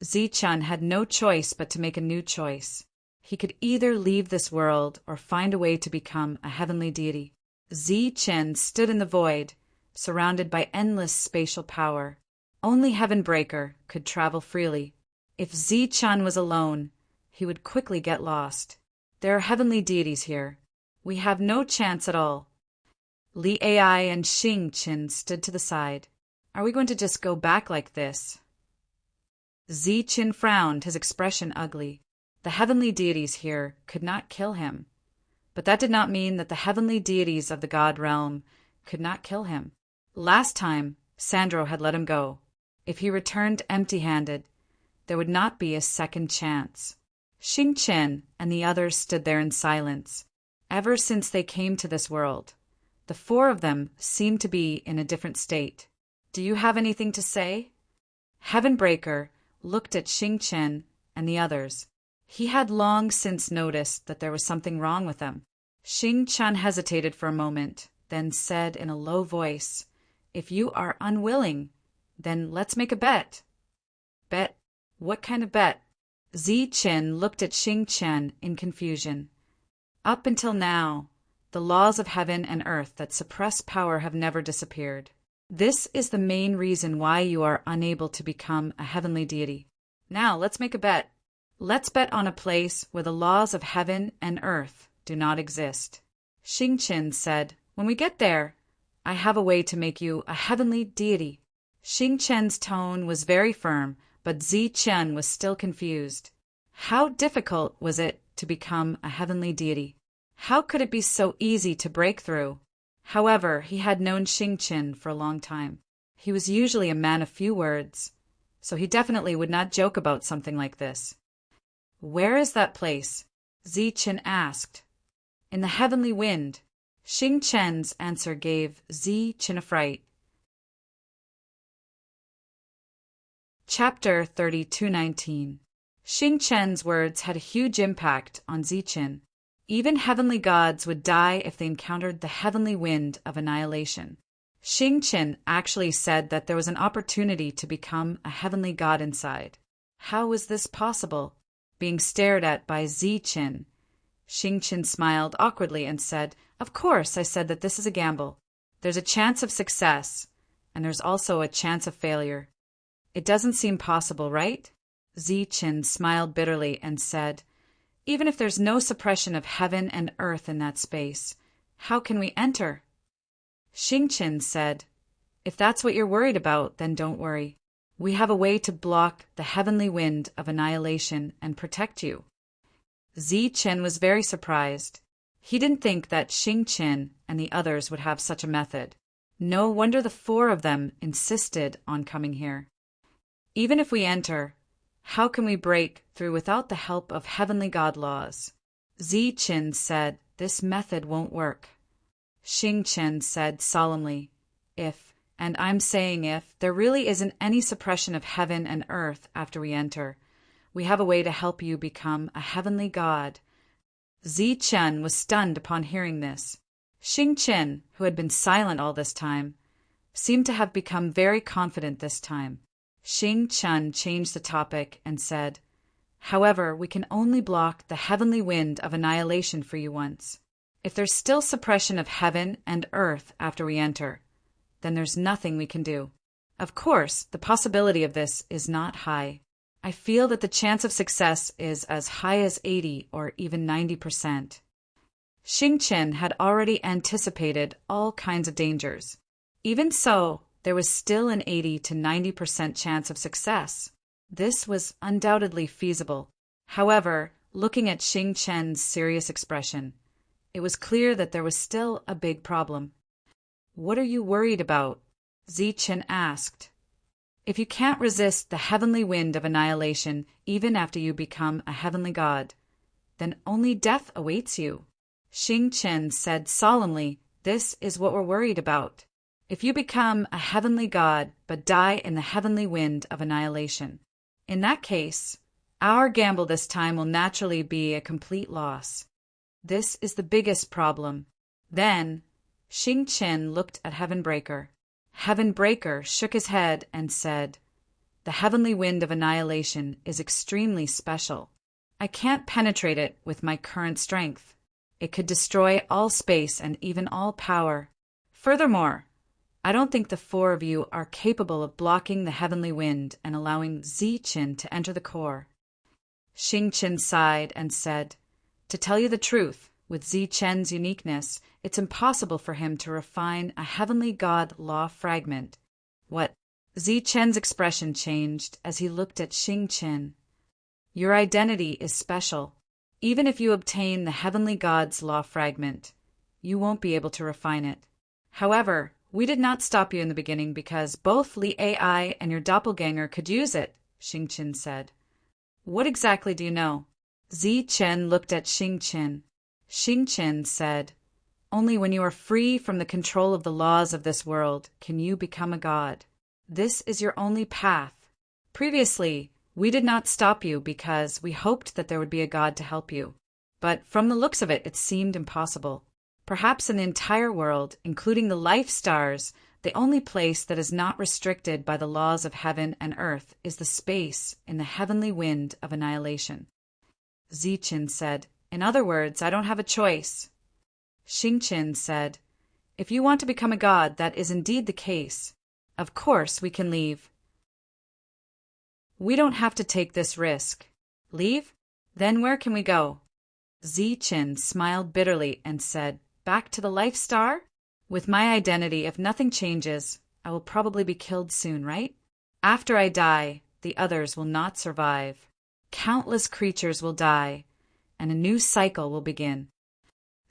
Zi-Chen had no choice but to make a new choice. He could either leave this world or find a way to become a heavenly deity. Zi-Chen stood in the void, surrounded by endless spatial power. Only Heaven Breaker could travel freely. If Zi-Chen was alone, he would quickly get lost. There are heavenly deities here. We have no chance at all. Li Ai and Xing Qin stood to the side. Are we going to just go back like this? Zi-Chen frowned, his expression ugly. The heavenly deities here could not kill him. But that did not mean that the heavenly deities of the god realm could not kill him. Last time, Sandro had let him go. If he returned empty-handed, there would not be a second chance. Xing Chen and the others stood there in silence. Ever since they came to this world, the four of them seemed to be in a different state. Do you have anything to say? Heaven Breaker looked at Xing Chen and the others. He had long since noticed that there was something wrong with them. Xing Chen hesitated for a moment, then said in a low voice, "If you are unwilling, then let's make a bet." Bet? What kind of bet? Zi-Chen looked at Xing Chen in confusion. Up until now, the laws of heaven and earth that suppress power have never disappeared. This is the main reason why you are unable to become a heavenly deity. Now, let's make a bet. Let's bet on a place where the laws of heaven and earth do not exist. Xing Chen said, "When we get there, I have a way to make you a heavenly deity." Xing Chen's tone was very firm, but Zi-Chen was still confused. How difficult was it to become a heavenly deity? How could it be so easy to break through? However, he had known Xingqian for a long time. He was usually a man of few words, so he definitely would not joke about something like this. "Where is that place?" Ziqian asked. "In the heavenly wind." Xingqian's answer gave Ziqian a fright. Chapter 32:19. Xingqian's words had a huge impact on Ziqian. Even heavenly gods would die if they encountered the heavenly wind of annihilation. Xingqian actually said that there was an opportunity to become a heavenly god inside. How was this possible? Being stared at by Ziqian, Xingqian smiled awkwardly and said, "Of course, I said that this is a gamble. There's a chance of success, and there's also a chance of failure. It doesn't seem possible, right?" Ziqian smiled bitterly and said, "Even if there's no suppression of heaven and earth in that space, how can we enter?" Xingqian said, "If that's what you're worried about, then don't worry. We have a way to block the heavenly wind of annihilation and protect you." Ziqian was very surprised. He didn't think that Xingqian and the others would have such a method. No wonder the four of them insisted on coming here. "Even if we enter, how can we break through without the help of heavenly god laws?" Ziqian said, "This method won't work." Xingqian said solemnly, "If, and I'm saying if, there really isn't any suppression of heaven and earth after we enter, we have a way to help you become a heavenly god." Ziqian was stunned upon hearing this. Xingqian, who had been silent all this time, seemed to have become very confident this time. Xingqian changed the topic and said, "However, we can only block the heavenly wind of annihilation for you once. If there's still suppression of heaven and earth after we enter, then there's nothing we can do. Of course, the possibility of this is not high. I feel that the chance of success is as high as 80 or even 90%. Xingqian had already anticipated all kinds of dangers. Even so, there was still an 80 to 90% chance of success. This was undoubtedly feasible. However, looking at Xingqian's serious expression, it was clear that there was still a big problem. "What are you worried about?" Ziqian asked. "If you can't resist the heavenly wind of annihilation even after you become a heavenly god, then only death awaits you." Xingqian said solemnly, "This is what we're worried about. If you become a heavenly god but die in the heavenly wind of annihilation, in that case, our gamble this time will naturally be a complete loss. This is the biggest problem." Then Xingqian looked at Heavenbreaker. Heavenbreaker shook his head and said, "The heavenly wind of annihilation is extremely special. I can't penetrate it with my current strength. It could destroy all space and even all power. Furthermore, I don't think the four of you are capable of blocking the heavenly wind and allowing Ziqian to enter the core." Xingqian sighed and said, "To tell you the truth, with Ziqian's uniqueness, it's impossible for him to refine a heavenly god law fragment." "What?" Ziqian's expression changed as he looked at Xingqian. "Your identity is special. Even if you obtain the heavenly god's law fragment, you won't be able to refine it. However, we did not stop you in the beginning because both Li AI and your doppelganger could use it," Xingqian said. "What exactly do you know?" Ziqian looked at Xingqian. Xingqian said, "Only when you are free from the control of the laws of this world can you become a god. This is your only path. Previously, we did not stop you because we hoped that there would be a god to help you. But from the looks of it, it seemed impossible. Perhaps in the entire world, including the life stars, the only place that is not restricted by the laws of heaven and earth is the space in the heavenly wind of annihilation." Ziqian said, "In other words, I don't have a choice." Xingqian said, "If you want to become a god, that is indeed the case. Of course, we can leave. We don't have to take this risk." "Leave? Then where can we go?" Ziqian smiled bitterly and said, "Back to the life star? With my identity, if nothing changes, I will probably be killed soon, right? After I die, the others will not survive. Countless creatures will die, and a new cycle will begin."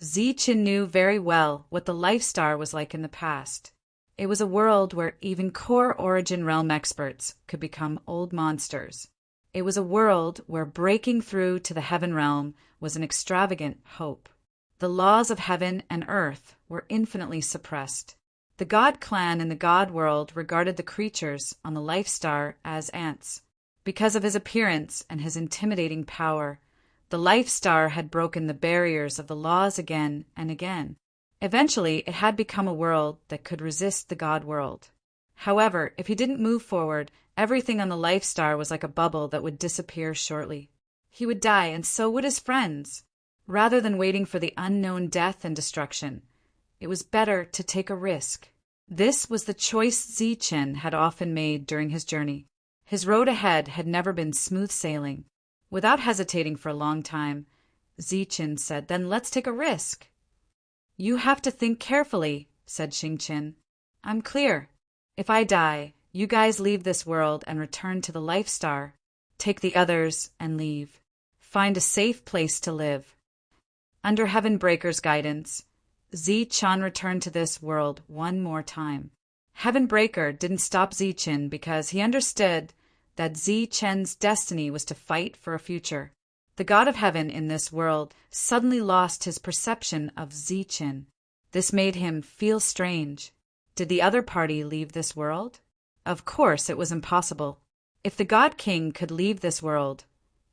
Zichen knew very well what the Life Star was like in the past. It was a world where even core origin realm experts could become old monsters. It was a world where breaking through to the heaven realm was an extravagant hope. The laws of heaven and earth were infinitely suppressed. The God clan in the God world regarded the creatures on the Life Star as ants. Because of his appearance and his intimidating power, the Life Star had broken the barriers of the laws again and again. Eventually, it had become a world that could resist the God world. However, if he didn't move forward, everything on the Life Star was like a bubble that would disappear shortly. He would die, and so would his friends. Rather than waiting for the unknown death and destruction, it was better to take a risk. This was the choice Zichen had often made during his journey. His road ahead had never been smooth sailing. Without hesitating for a long time, Zichen said, "Then let's take a risk." "You have to think carefully," said Xingqian. "I'm clear. If I die, you guys leave this world and return to the Life Star. Take the others and leave. Find a safe place to live." Under Heaven Breaker's guidance, Zichen returned to this world one more time. Heaven Breaker didn't stop Zichen because he understood that Zichen's destiny was to fight for a future. The God of Heaven in this world suddenly lost his perception of Zichen. This made him feel strange. Did the other party leave this world? Of course it was impossible. If the God King could leave this world,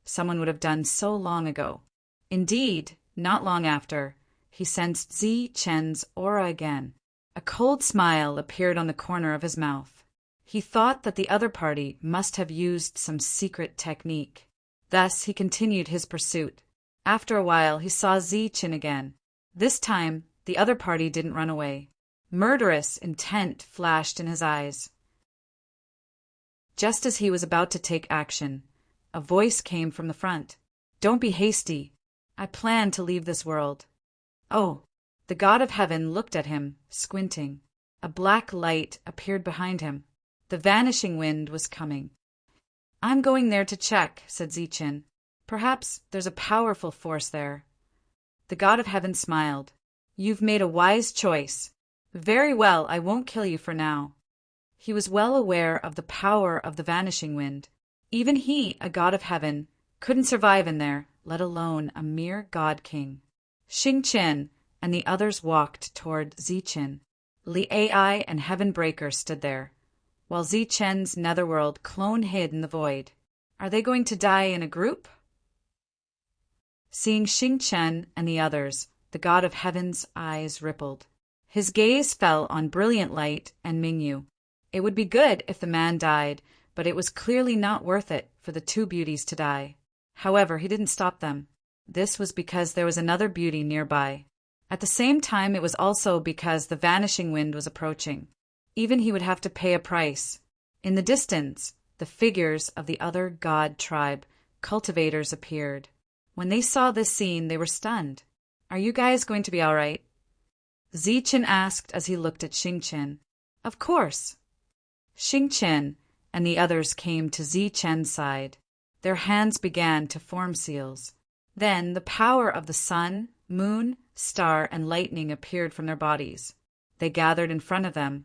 someone would have done so long ago. Indeed, not long after, he sensed Zichen's aura again. A cold smile appeared on the corner of his mouth. He thought that the other party must have used some secret technique. Thus he continued his pursuit. After a while he saw Zichen again. This time the other party didn't run away. Murderous intent flashed in his eyes. Just as he was about to take action, a voice came from the front. "Don't be hasty. I plan to leave this world." "Oh." The God of Heaven looked at him, squinting. A black light appeared behind him. The vanishing wind was coming. "I'm going there to check," said Zichen. "Perhaps there's a powerful force there." The God of Heaven smiled. "You've made a wise choice. Very well, I won't kill you for now." He was well aware of the power of the vanishing wind. Even he, a God of Heaven, couldn't survive in there, let alone a mere God King. Xingqian and the others walked toward Zichen. Li Ai and Heaven Breaker stood there, while Zichen's netherworld clone hid in the void. Are they going to die in a group? Seeing Xingqian and the others, the God of Heaven's eyes rippled. His gaze fell on Brilliant Light and Mingyu. It would be good if the man died, but it was clearly not worth it for the two beauties to die. However, he didn't stop them. This was because there was another beauty nearby. At the same time, it was also because the vanishing wind was approaching. Even he would have to pay a price. In the distance, the figures of the other god tribe, cultivators, appeared. When they saw this scene, they were stunned. "Are you guys going to be all right?" Zichen asked as he looked at Xingqian. "Of course." Xingqian and the others came to Zichen's side. Their hands began to form seals. Then the power of the sun, moon, star, and lightning appeared from their bodies. They gathered in front of them,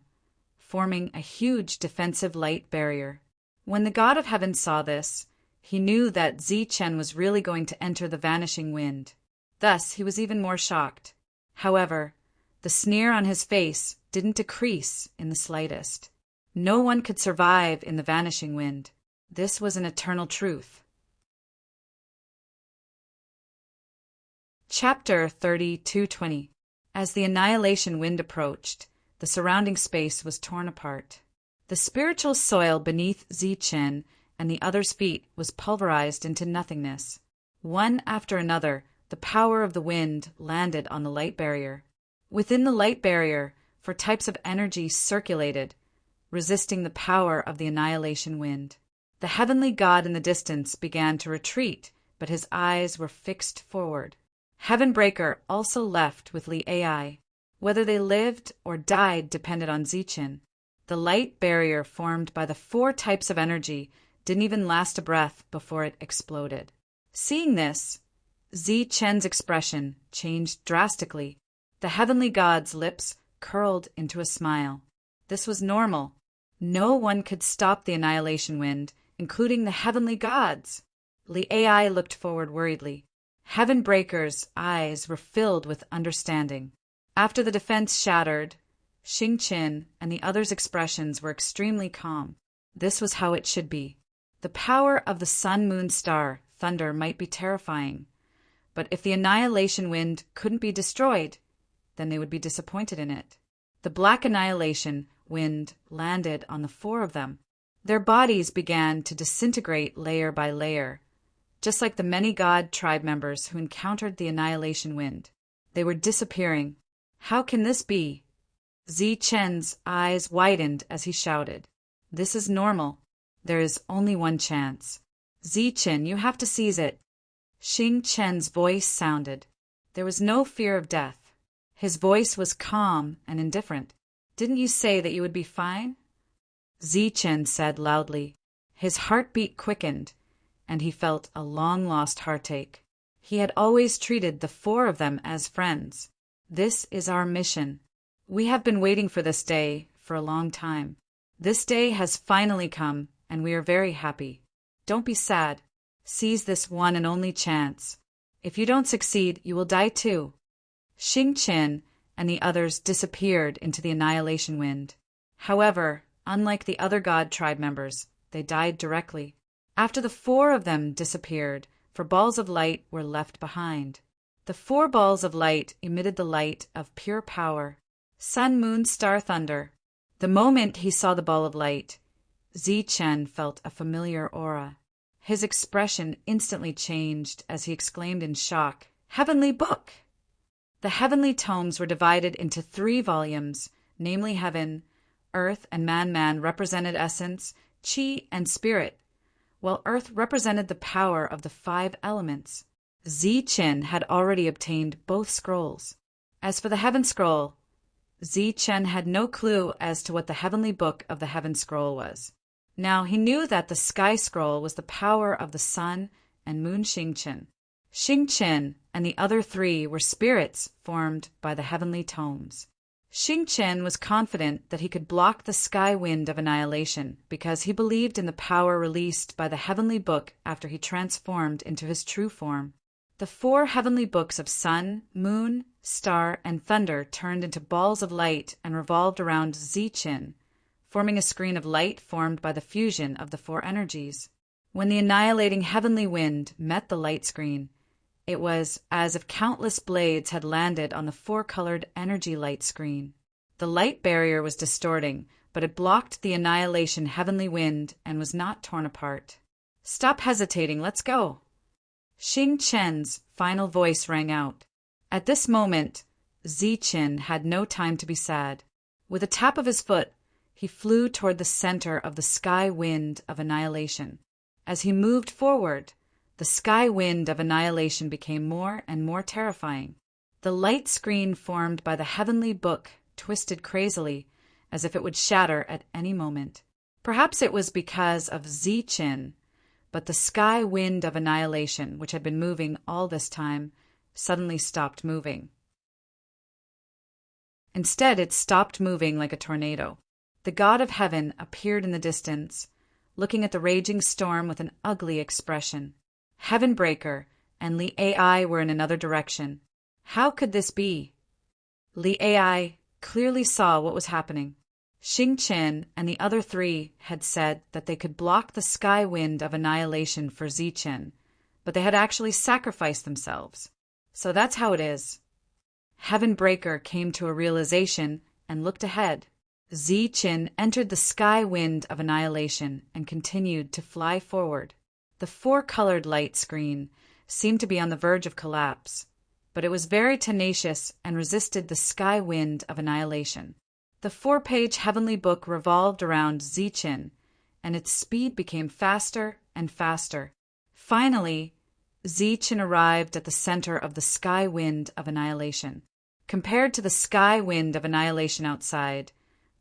forming a huge defensive light barrier. When the God of Heaven saw this, he knew that Zichen was really going to enter the vanishing wind. Thus, he was even more shocked. However, the sneer on his face didn't decrease in the slightest. No one could survive in the vanishing wind. This was an eternal truth. Chapter 32:20. As the annihilation wind approached, the surrounding space was torn apart. The spiritual soil beneath Zichen and the others' feet was pulverized into nothingness. One after another, the power of the wind landed on the light barrier. Within the light barrier, four types of energy circulated, resisting the power of the annihilation wind. The heavenly god in the distance began to retreat, but his eyes were fixed forward. Heaven Breaker also left with Li Ai. Whether they lived or died depended on Zichen. The light barrier formed by the four types of energy didn't even last a breath before it exploded. Seeing this, Zi Chen's expression changed drastically. The heavenly god's lips curled into a smile. This was normal. No one could stop the annihilation wind, including the heavenly gods. Li Ai looked forward worriedly. Heavenbreaker's eyes were filled with understanding. After the defense shattered, Xing Qin and the others' expressions were extremely calm. This was how it should be. The power of the sun, moon, star, thunder might be terrifying, but if the annihilation wind couldn't be destroyed, then they would be disappointed in it. The black annihilation wind landed on the four of them. Their bodies began to disintegrate layer by layer, just like the many god tribe members who encountered the annihilation wind. They were disappearing. How can this be? Zi Chen's eyes widened as he shouted. This is normal. There is only one chance. Zi Chen, you have to seize it. Xing Chen's voice sounded. There was no fear of death. His voice was calm and indifferent. Didn't you say that you would be fine? Zi Chen said loudly. His heartbeat quickened, and he felt a long-lost heartache. He had always treated the four of them as friends. This is our mission. We have been waiting for this day for a long time. This day has finally come, and we are very happy. Don't be sad. Seize this one and only chance. If you don't succeed, you will die too. Xing Qin and the others disappeared into the annihilation wind. However, unlike the other god tribe members, they died directly. After the four of them disappeared, 4 balls of light were left behind. The 4 balls of light emitted the light of pure power. Sun, moon, star, thunder. The moment he saw the ball of light, Zi Chen felt a familiar aura. His expression instantly changed as he exclaimed in shock, "Heavenly book!" The heavenly tomes were divided into 3 volumes, namely heaven, earth, and man represented essence, qi, and spirit, while earth represented the power of the 5 elements. Zi Chen had already obtained both scrolls. As for the heaven scroll, Zi Chen had no clue as to what the heavenly book of the heaven scroll was. Now he knew that the sky scroll was the power of the sun and moon Xing Qin. Xing Qin and the other 3 were spirits formed by the heavenly tomes. Xing Qin was confident that he could block the sky wind of annihilation because he believed in the power released by the heavenly book after he transformed into his true form. The 4 heavenly books of sun, moon, star, and thunder turned into balls of light and revolved around Zi Chen, forming a screen of light formed by the fusion of the 4 energies. When the annihilating heavenly wind met the light screen, it was as if countless blades had landed on the 4-colored energy light screen. The light barrier was distorting, but it blocked the annihilation heavenly wind and was not torn apart. "Stop hesitating, let's go!" Xing Chen's final voice rang out. At this moment, Zi Chen had no time to be sad. With a tap of his foot, he flew toward the center of the sky wind of annihilation. As he moved forward, the sky wind of annihilation became more and more terrifying. The light screen formed by the heavenly book twisted crazily, as if it would shatter at any moment. Perhaps it was because of Zi Chen, but the sky wind of annihilation, which had been moving all this time, suddenly stopped moving. Instead, it stopped moving like a tornado. The god of heaven appeared in the distance, looking at the raging storm with an ugly expression. Heavenbreaker and Li Ai were in another direction. How could this be? Li Ai clearly saw what was happening. Xing Qin and the other 3 had said that they could block the sky wind of annihilation for Zi Chen, but they had actually sacrificed themselves. So that's how it is. Heavenbreaker came to a realization and looked ahead. Zi Chen entered the sky wind of annihilation and continued to fly forward. The 4-colored light screen seemed to be on the verge of collapse, but it was very tenacious and resisted the sky wind of annihilation. The 4-page heavenly book revolved around Zi Chen, and its speed became faster and faster. Finally, Zi Chen arrived at the center of the sky wind of annihilation. Compared to the sky wind of annihilation outside,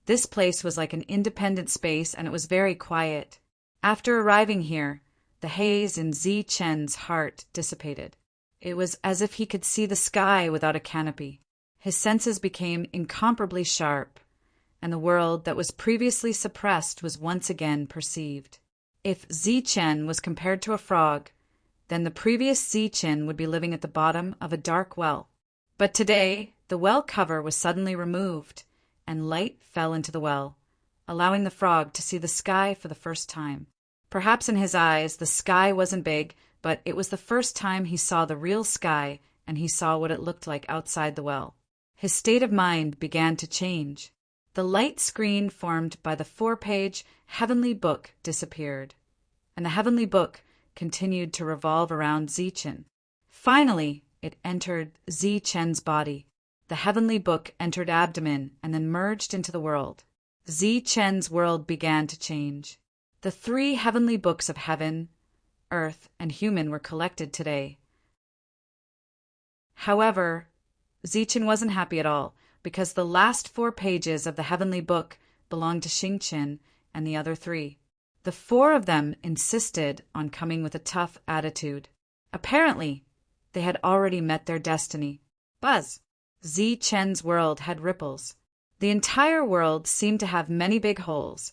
this place was like an independent space, and it was very quiet. After arriving here, the haze in Zi Chen's heart dissipated. It was as if he could see the sky without a canopy. His senses became incomparably sharp, and the world that was previously suppressed was once again perceived. If Zichen was compared to a frog, then the previous Zichen would be living at the bottom of a dark well. But today, the well cover was suddenly removed, and light fell into the well, allowing the frog to see the sky for the first time. Perhaps in his eyes the sky wasn't big, but it was the first time he saw the real sky, and he saw what it looked like outside the well. His state of mind began to change. The light screen formed by the 4-page heavenly book disappeared, and the heavenly book continued to revolve around Zichen. Finally, it entered Zichen's body. The heavenly book entered abdomen and then merged into the world. Zichen's world began to change. The 3 heavenly books of heaven, earth, and human were collected today. However, Zichen wasn't happy at all, because the last 4 pages of the heavenly book belonged to Xingqian and the other 3. The 4 of them insisted on coming with a tough attitude. Apparently, they had already met their destiny. Buzz! Zichen's world had ripples. The entire world seemed to have many big holes,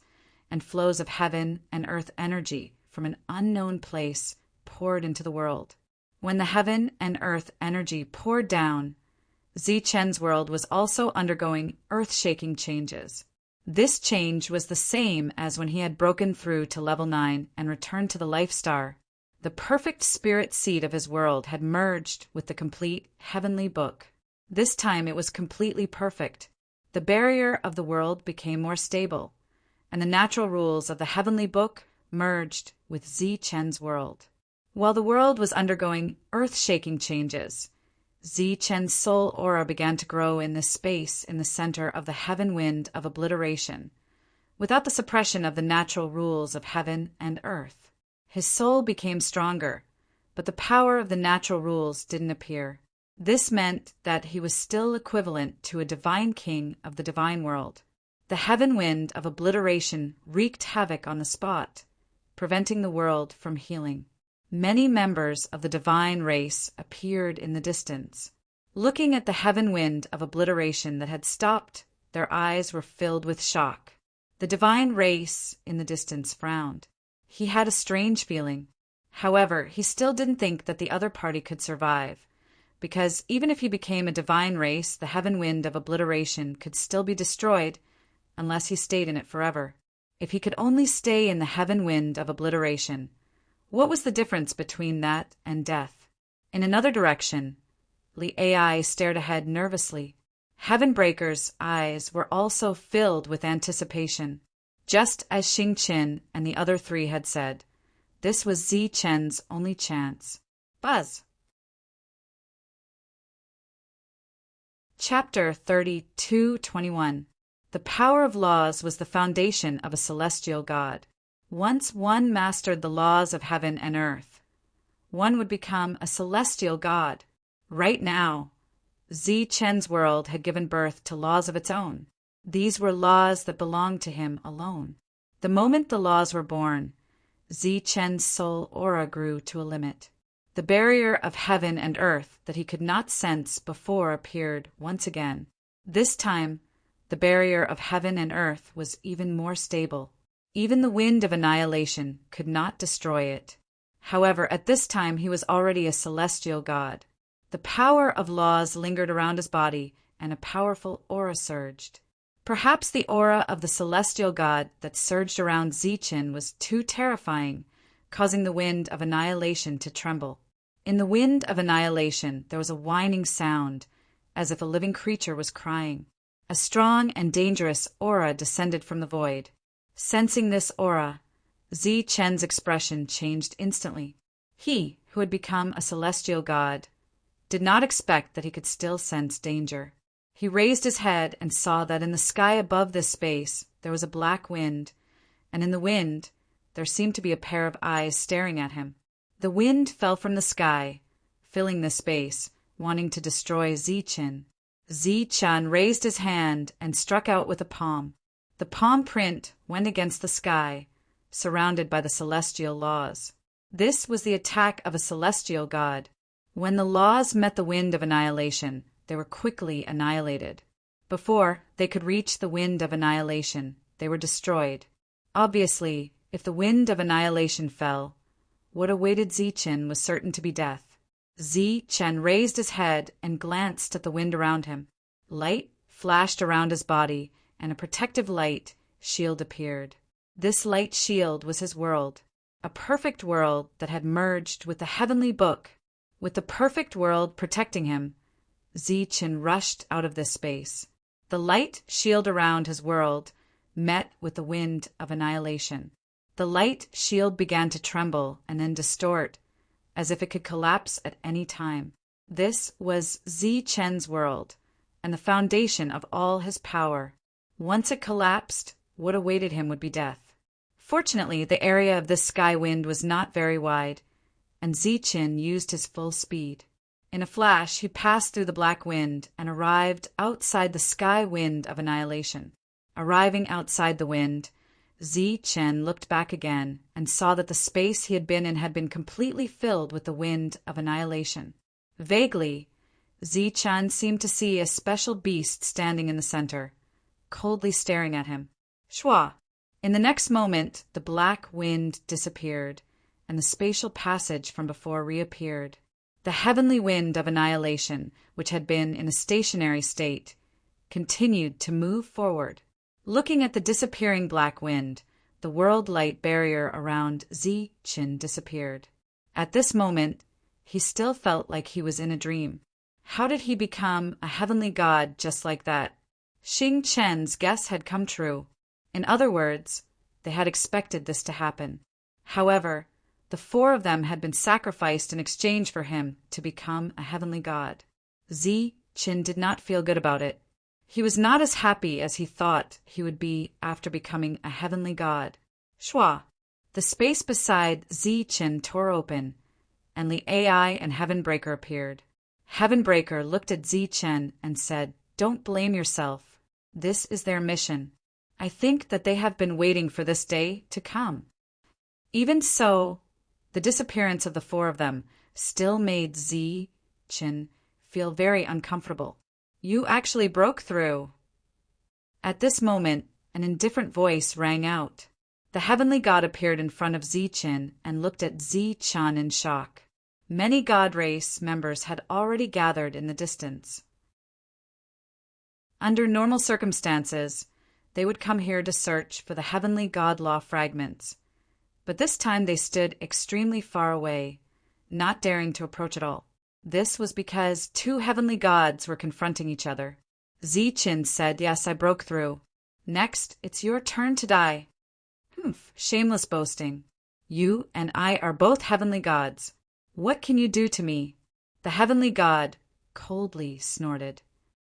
and flows of heaven and earth energy from an unknown place poured into the world. When the heaven and earth energy poured down, Zichen's world was also undergoing earth-shaking changes. This change was the same as when he had broken through to level 9 and returned to the Life Star. The perfect spirit seed of his world had merged with the complete heavenly book. This time it was completely perfect. The barrier of the world became more stable, and the natural rules of the heavenly book merged with Zichen's world. While the world was undergoing earth-shaking changes, Zichen's soul aura began to grow in this space in the center of the heaven wind of obliteration, without the suppression of the natural rules of heaven and earth. His soul became stronger, but the power of the natural rules didn't appear. This meant that he was still equivalent to a divine king of the divine world. The heaven wind of obliteration wreaked havoc on the spot, preventing the world from healing. Many members of the divine race appeared in the distance. Looking at the heaven wind of obliteration that had stopped, their eyes were filled with shock. The divine race in the distance frowned. He had a strange feeling. However, he still didn't think that the other party could survive, because even if he became a divine race, the heaven wind of obliteration could still be destroyed unless he stayed in it forever. If he could only stay in the heaven wind of obliteration, what was the difference between that and death? In another direction, Li Ai stared ahead nervously. Heavenbreaker's eyes were also filled with anticipation. Just as Xingqian and the other 3 had said, this was Zichen's only chance. Buzz! Chapter 32:21. The power of laws was the foundation of a celestial god. Once one mastered the laws of heaven and earth, one would become a celestial god. Right now, Zichen's world had given birth to laws of its own. These were laws that belonged to him alone. The moment the laws were born, Zichen's soul aura grew to a limit. The barrier of heaven and earth that he could not sense before appeared once again. This time, the barrier of heaven and earth was even more stable. Even the wind of annihilation could not destroy it. However, at this time he was already a celestial god. The power of laws lingered around his body, and a powerful aura surged. Perhaps the aura of the celestial god that surged around Zichen was too terrifying, causing the wind of annihilation to tremble. In the wind of annihilation there was a whining sound, as if a living creature was crying. A strong and dangerous aura descended from the void. Sensing this aura, Zichen's expression changed instantly. He, who had become a celestial god, did not expect that he could still sense danger. He raised his head and saw that in the sky above this space there was a black wind, and in the wind there seemed to be a pair of eyes staring at him. The wind fell from the sky, filling the space, wanting to destroy Zichen. Zichen raised his hand and struck out with a palm. The palm print went against the sky, surrounded by the celestial laws. This was the attack of a celestial god. When the laws met the wind of annihilation, they were quickly annihilated. Before they could reach the wind of annihilation, they were destroyed. Obviously, if the wind of annihilation fell, what awaited Zichen was certain to be death. Zichen raised his head and glanced at the wind around him. Light flashed around his body, and a protective light shield appeared. This light shield was his world, a perfect world that had merged with the heavenly book. With the perfect world protecting him, Zichen rushed out of this space. The light shield around his world met with the wind of annihilation. The light shield began to tremble and then distort, as if it could collapse at any time. This was Zichen's world, and the foundation of all his power. Once it collapsed, what awaited him would be death. Fortunately, the area of this sky wind was not very wide, and Zichen used his full speed. In a flash, he passed through the black wind and arrived outside the sky wind of annihilation. Arriving outside the wind, Zichen looked back again and saw that the space he had been in had been completely filled with the wind of annihilation. Vaguely, Zichen seemed to see a special beast standing in the center, coldly staring at him. Shua! In the next moment, the black wind disappeared, and the spatial passage from before reappeared. The heavenly wind of annihilation, which had been in a stationary state, continued to move forward. Looking at the disappearing black wind, the world light barrier around Zichen disappeared. At this moment, he still felt like he was in a dream. How did he become a heavenly god just like that? Xing Chen's guess had come true. In other words, they had expected this to happen. However, the four of them had been sacrificed in exchange for him to become a heavenly god. Zichen did not feel good about it. He was not as happy as he thought he would be after becoming a heavenly god. Shua! The space beside Zichen tore open, and the AI and Heavenbreaker appeared. Heavenbreaker looked at Zichen and said, "Don't blame yourself. This is their mission. I think that they have been waiting for this day to come." Even so, the disappearance of the four of them still made Zichen feel very uncomfortable. "You actually broke through." At this moment, an indifferent voice rang out. The heavenly god appeared in front of Zichen and looked at Zichen in shock. Many god race members had already gathered in the distance. Under normal circumstances, they would come here to search for the heavenly god law fragments. But this time they stood extremely far away, not daring to approach at all. This was because two heavenly gods were confronting each other. Zichen said, "Yes, I broke through. Next, it's your turn to die." "Humph, shameless boasting. You and I are both heavenly gods. What can you do to me?" The heavenly god coldly snorted.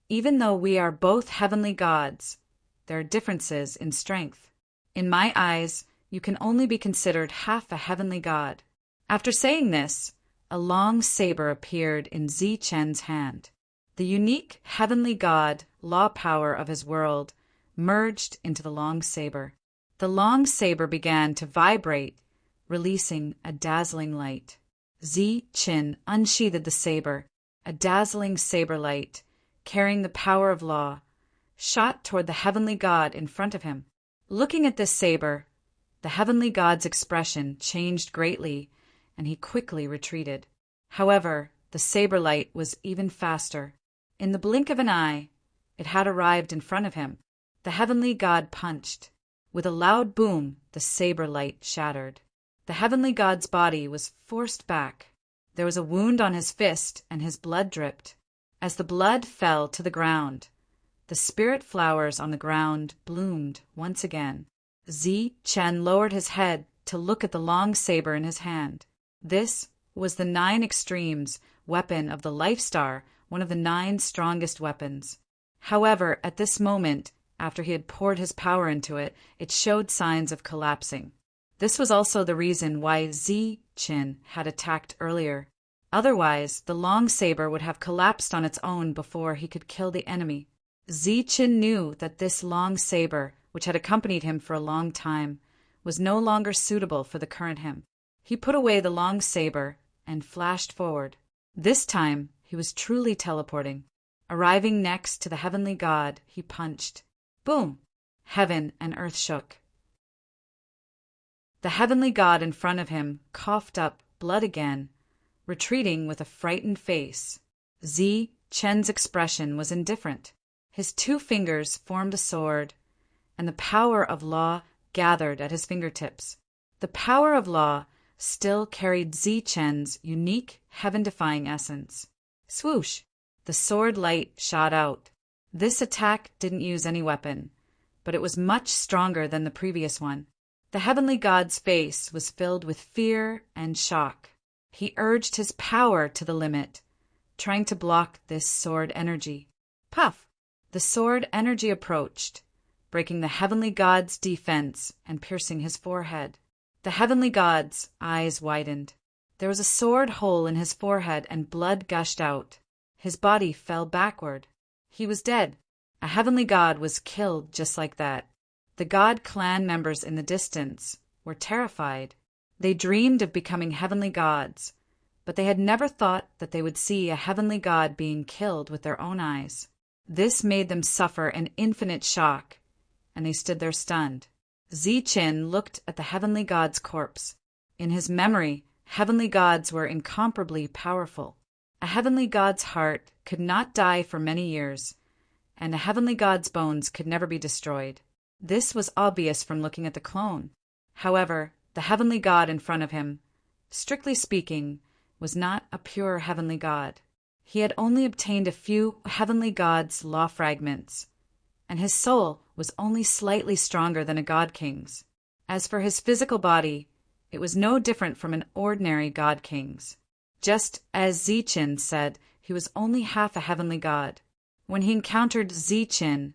"Even though we are both heavenly gods, there are differences in strength. In my eyes, you can only be considered half a heavenly god." After saying this, a long saber appeared in Zichen's hand. The unique heavenly god law power of his world merged into the long saber. The long saber began to vibrate, releasing a dazzling light. Zichen unsheathed the saber. A dazzling saber light, carrying the power of law, shot toward the heavenly god in front of him. Looking at this saber, the heavenly god's expression changed greatly, and he quickly retreated. However, the saber light was even faster. In the blink of an eye, it had arrived in front of him. The heavenly god punched. With a loud boom, the saber light shattered. The heavenly god's body was forced back. There was a wound on his fist, and his blood dripped. As the blood fell to the ground, the spirit flowers on the ground bloomed once again. Zichen lowered his head to look at the long saber in his hand. This was the 9 Extremes weapon of the Life Star, one of the 9 strongest weapons. However, at this moment, after he had poured his power into it, it showed signs of collapsing. This was also the reason why Zichen had attacked earlier. Otherwise, the long saber would have collapsed on its own before he could kill the enemy. Zichen knew that this long saber, which had accompanied him for a long time, was no longer suitable for the current him. He put away the long saber and flashed forward. This time, he was truly teleporting. Arriving next to the heavenly god, he punched. Boom! Heaven and earth shook. The heavenly god in front of him coughed up blood again, retreating with a frightened face. Zi Chen's expression was indifferent. His 2 fingers formed a sword, and the power of law gathered at his fingertips. The power of law still carried Zi Chen's unique, heaven-defying essence. Swoosh! The sword light shot out. This attack didn't use any weapon, but it was much stronger than the previous one. The heavenly god's face was filled with fear and shock. He urged his power to the limit, trying to block this sword energy. Puff! The sword energy approached, breaking the heavenly god's defense and piercing his forehead. The heavenly god's eyes widened. There was a sword hole in his forehead and blood gushed out. His body fell backward. He was dead. A heavenly god was killed just like that. The god clan members in the distance were terrified. They dreamed of becoming heavenly gods, but they had never thought that they would see a heavenly god being killed with their own eyes. This made them suffer an infinite shock, and they stood there stunned. Zi Chen looked at the heavenly god's corpse. In his memory, heavenly gods were incomparably powerful. A heavenly god's heart could not die for many years, and a heavenly god's bones could never be destroyed. This was obvious from looking at the clone. However, the heavenly god in front of him, strictly speaking, was not a pure heavenly god. He had only obtained a few heavenly god's law fragments, and his soul was only slightly stronger than a god king's. As for his physical body, it was no different from an ordinary god king's. Just as Zi Chen said, he was only half a heavenly god. When he encountered Zi Chen,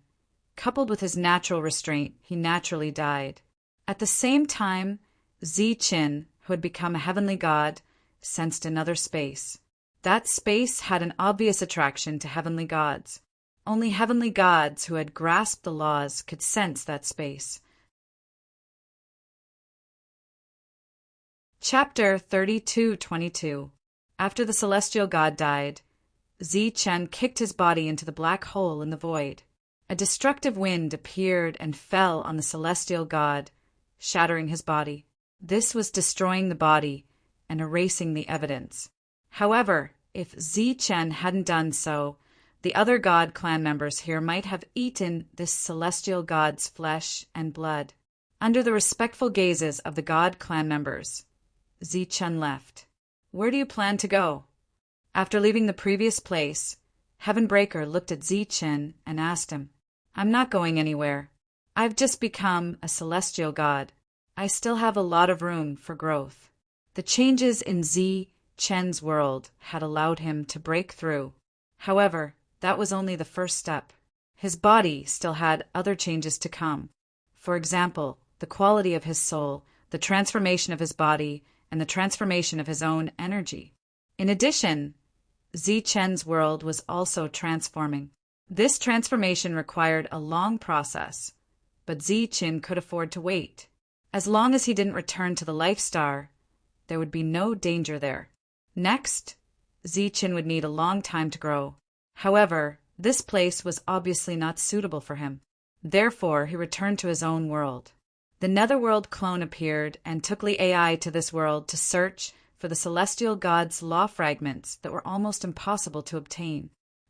coupled with his natural restraint, he naturally died. At the same time, Zi Chen, who had become a heavenly god, sensed another space. That space had an obvious attraction to heavenly gods. Only heavenly gods who had grasped the laws could sense that space. Chapter 32:22. After the celestial god died, Zi Chen kicked his body into the black hole in the void. A destructive wind appeared and fell on the celestial god, shattering his body. This was destroying the body and erasing the evidence. However, if Zi Chen hadn't done so, the other god clan members here might have eaten this celestial god's flesh and blood. Under the respectful gazes of the god clan members, Zi Chen left. Where do you plan to go? After leaving the previous place, Heavenbreaker looked at Zi Chen and asked him, I'm not going anywhere. I've just become a celestial god. I still have a lot of room for growth. The changes in Zi Chen's world had allowed him to break through. However, that was only the first step. His body still had other changes to come. For example, the quality of his soul, the transformation of his body, and the transformation of his own energy. In addition, Zi Chen's world was also transforming. This transformation required a long process, but Zi Chen could afford to wait. As long as he didn't return to the Life Star, there would be no danger there. Next, Zi Chen would need a long time to grow. However, this place was obviously not suitable for him. Therefore, he returned to his own world. The Netherworld clone appeared and took the AI to this world to search for the celestial god's law fragments that were almost impossible to obtain.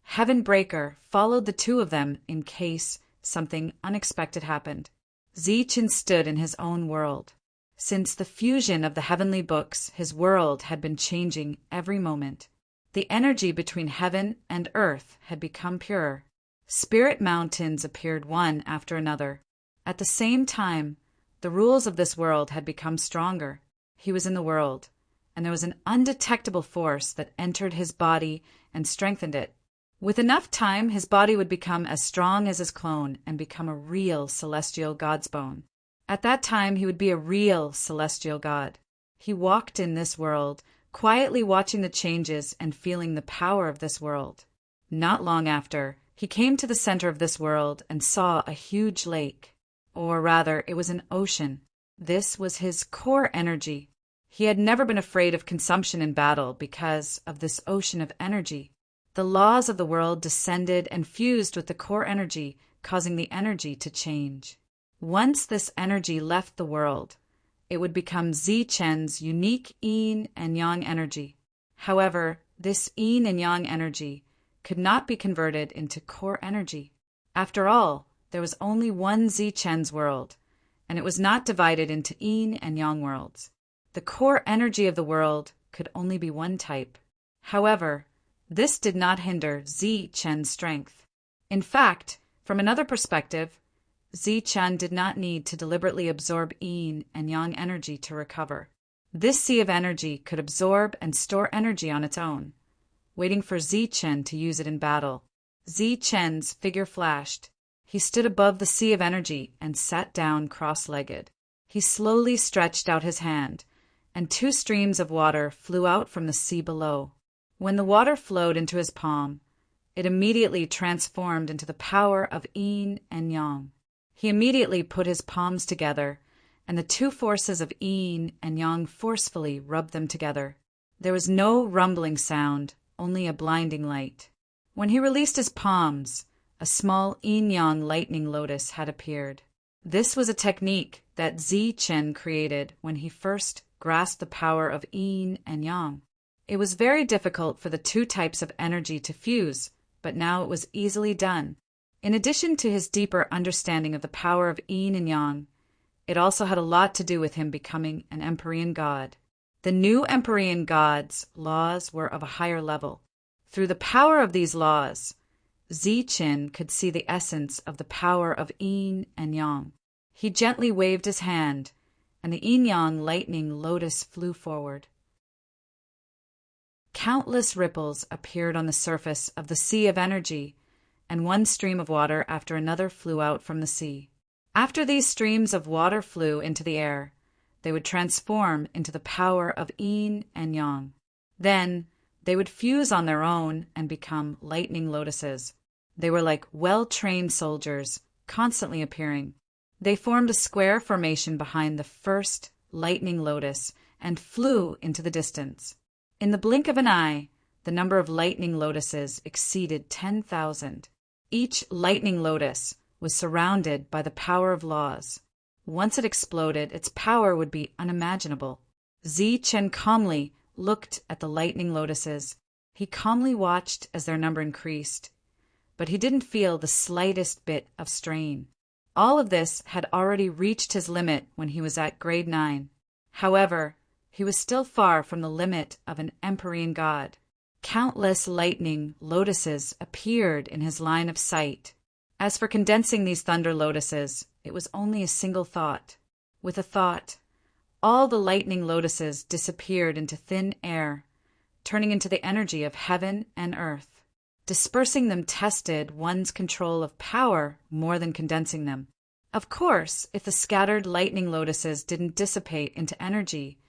Heavenbreaker followed the two of them in case something unexpected happened. Zi Chen stood in his own world. Since the fusion of the heavenly books, his world had been changing every moment. The energy between heaven and earth had become purer. Spirit mountains appeared one after another. At the same time, the rules of this world had become stronger. He was in the world, and there was an undetectable force that entered his body and strengthened it. With enough time, his body would become as strong as his clone and become a real celestial god's bone. At that time, he would be a real celestial god. He walked in this world, quietly watching the changes and feeling the power of this world. Not long after, he came to the center of this world and saw a huge lake. Or rather, it was an ocean. This was his core energy. He had never been afraid of consumption in battle because of this ocean of energy. The laws of the world descended and fused with the core energy, causing the energy to change. Once this energy left the world, it would become Zichen's unique yin and yang energy. However, this yin and yang energy could not be converted into core energy. After all, there was only one Zichen's world, and it was not divided into yin and yang worlds. The core energy of the world could only be one type. However, this did not hinder Zichen's strength. In fact, from another perspective, Zichen did not need to deliberately absorb yin and yang energy to recover. This sea of energy could absorb and store energy on its own, waiting for Zichen to use it in battle. Zichen's figure flashed. He stood above the sea of energy and sat down cross-legged. He slowly stretched out his hand, and 2 streams of water flew out from the sea below. When the water flowed into his palm, it immediately transformed into the power of yin and yang. He immediately put his palms together, and the 2 forces of yin and yang forcefully rubbed them together. There was no rumbling sound, only a blinding light. When he released his palms, a small yin-yang lightning lotus had appeared. This was a technique that Zichen created when he first grasped the power of yin and yang. It was very difficult for the 2 types of energy to fuse, but now it was easily done. In addition to his deeper understanding of the power of yin and yang, it also had a lot to do with him becoming an Empyrean god. The new Empyrean god's laws were of a higher level. Through the power of these laws, Zichen could see the essence of the power of yin and yang. He gently waved his hand, and the yin-yang lightning lotus flew forward. Countless ripples appeared on the surface of the sea of energy, and one stream of water after another flew out from the sea. After these streams of water flew into the air, they would transform into the power of yin and yang. Then they would fuse on their own and become lightning lotuses. They were like well-trained soldiers, constantly appearing. They formed a square formation behind the first lightning lotus and flew into the distance. In the blink of an eye, the number of lightning lotuses exceeded 10,000. Each lightning lotus was surrounded by the power of laws. Once it exploded, its power would be unimaginable. Zichen calmly looked at the lightning lotuses. He calmly watched as their number increased, but he didn't feel the slightest bit of strain. All of this had already reached his limit when he was at grade 9. However, he was still far from the limit of an Empyrean god. Countless lightning lotuses appeared in his line of sight. As for condensing these thunder lotuses, it was only a single thought. With a thought, all the lightning lotuses disappeared into thin air, turning into the energy of heaven and earth. Dispersing them tested one's control of power more than condensing them. Of course, if the scattered lightning lotuses didn't dissipate into energy,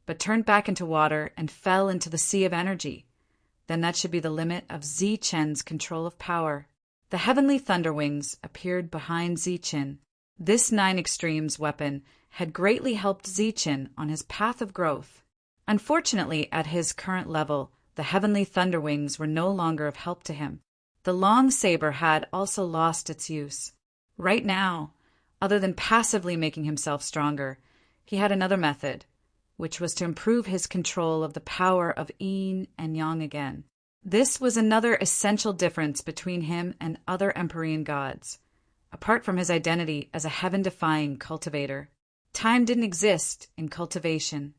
but turned back into water and fell into the sea of energy, then that should be the limit of Zichen's control of power. The heavenly thunder wings appeared behind Zichen. This 9 extremes weapon had greatly helped Zichen on his path of growth. Unfortunately, at his current level, the heavenly thunder wings were no longer of help to him. The long saber had also lost its use. Right now, other than passively making himself stronger, he had another method, which was to improve his control of the power of yin and yang again. This was another essential difference between him and other Empyrean gods. Apart from his identity as a heaven-defying cultivator, time didn't exist in cultivation.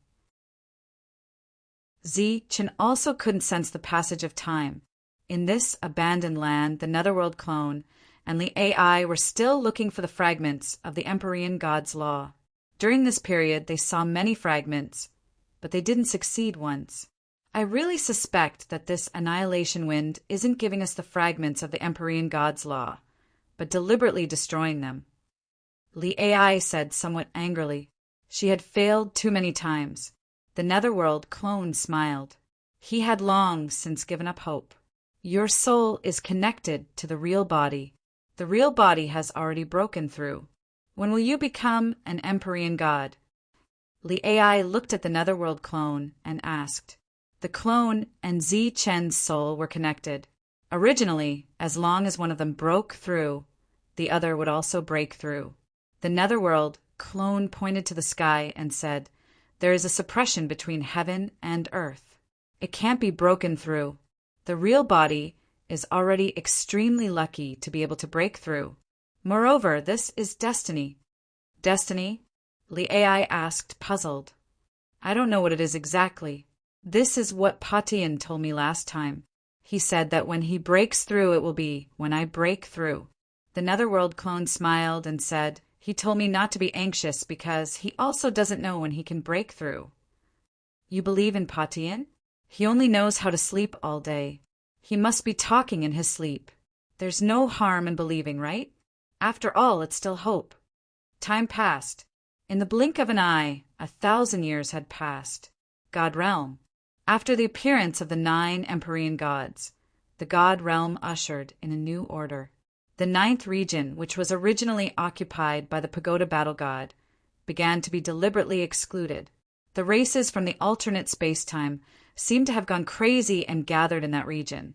Zichen also couldn't sense the passage of time. In this abandoned land, the Netherworld clone and the AI were still looking for the fragments of the Empyrean god's law. During this period, they saw many fragments, but they didn't succeed once. I really suspect that this annihilation wind isn't giving us the fragments of the Empyrean god's law, but deliberately destroying them. Li AI said somewhat angrily. She had failed too many times. The Netherworld clone smiled. He had long since given up hope. Your soul is connected to the real body. The real body has already broken through. When will you become an Empyrean god? Li Ai looked at the Netherworld clone and asked. The clone and Zi Chen's soul were connected. Originally, as long as one of them broke through, the other would also break through. The Netherworld clone pointed to the sky and said, "There is a suppression between heaven and earth. It can't be broken through. The real body is already extremely lucky to be able to break through. Moreover, this is destiny." Destiny? Li Ai asked, puzzled. I don't know what it is exactly. This is what Patian told me last time. He said that when he breaks through, it will be when I break through. The Netherworld clone smiled and said, he told me not to be anxious because he also doesn't know when he can break through. You believe in Patian? He only knows how to sleep all day. He must be talking in his sleep. There's no harm in believing, right? After all, it's still hope. Time passed. In the blink of an eye, 1,000 years had passed. God Realm. After the appearance of the 9 Empyrean gods, the God Realm ushered in a new order. The 9th region, which was originally occupied by the Pagoda Battle God, began to be deliberately excluded. The races from the alternate space-time seemed to have gone crazy and gathered in that region,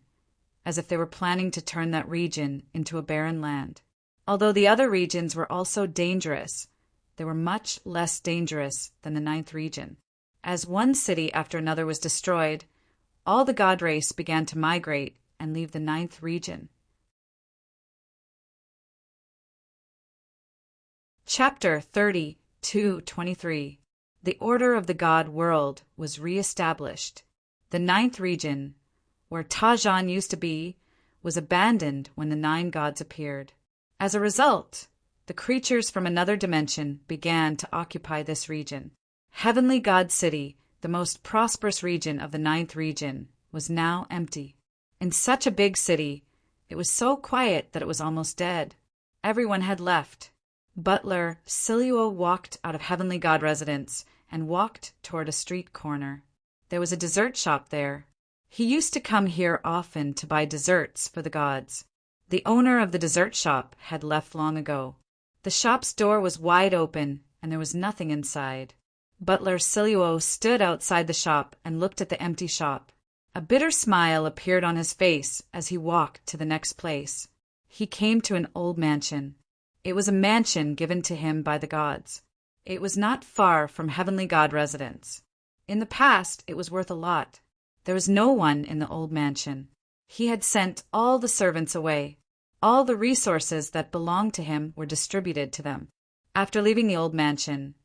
as if they were planning to turn that region into a barren land. Although the other regions were also dangerous, they were much less dangerous than the 9th region. As one city after another was destroyed, all the god race began to migrate and leave the 9th region. Chapter 30-23. The order of the god world was re-established. The 9th region, where Tajan used to be, was abandoned when the 9 gods appeared. As a result, the creatures from another dimension began to occupy this region. Heavenly God City, the most prosperous region of the 9th region, was now empty. In such a big city, it was so quiet that it was almost dead. Everyone had left. Butler Siluo walked out of Heavenly God residence and walked toward a street corner. There was a dessert shop there. He used to come here often to buy desserts for the gods. The owner of the dessert shop had left long ago. The shop's door was wide open, and there was nothing inside. Butler Siluo stood outside the shop and looked at the empty shop. A bitter smile appeared on his face as he walked to the next place. He came to an old mansion. It was a mansion given to him by the gods. It was not far from Heavenly God residence. In the past, it was worth a lot. There was no one in the old mansion. He had sent all the servants away. All the resources that belonged to him were distributed to them. After leaving the old mansion,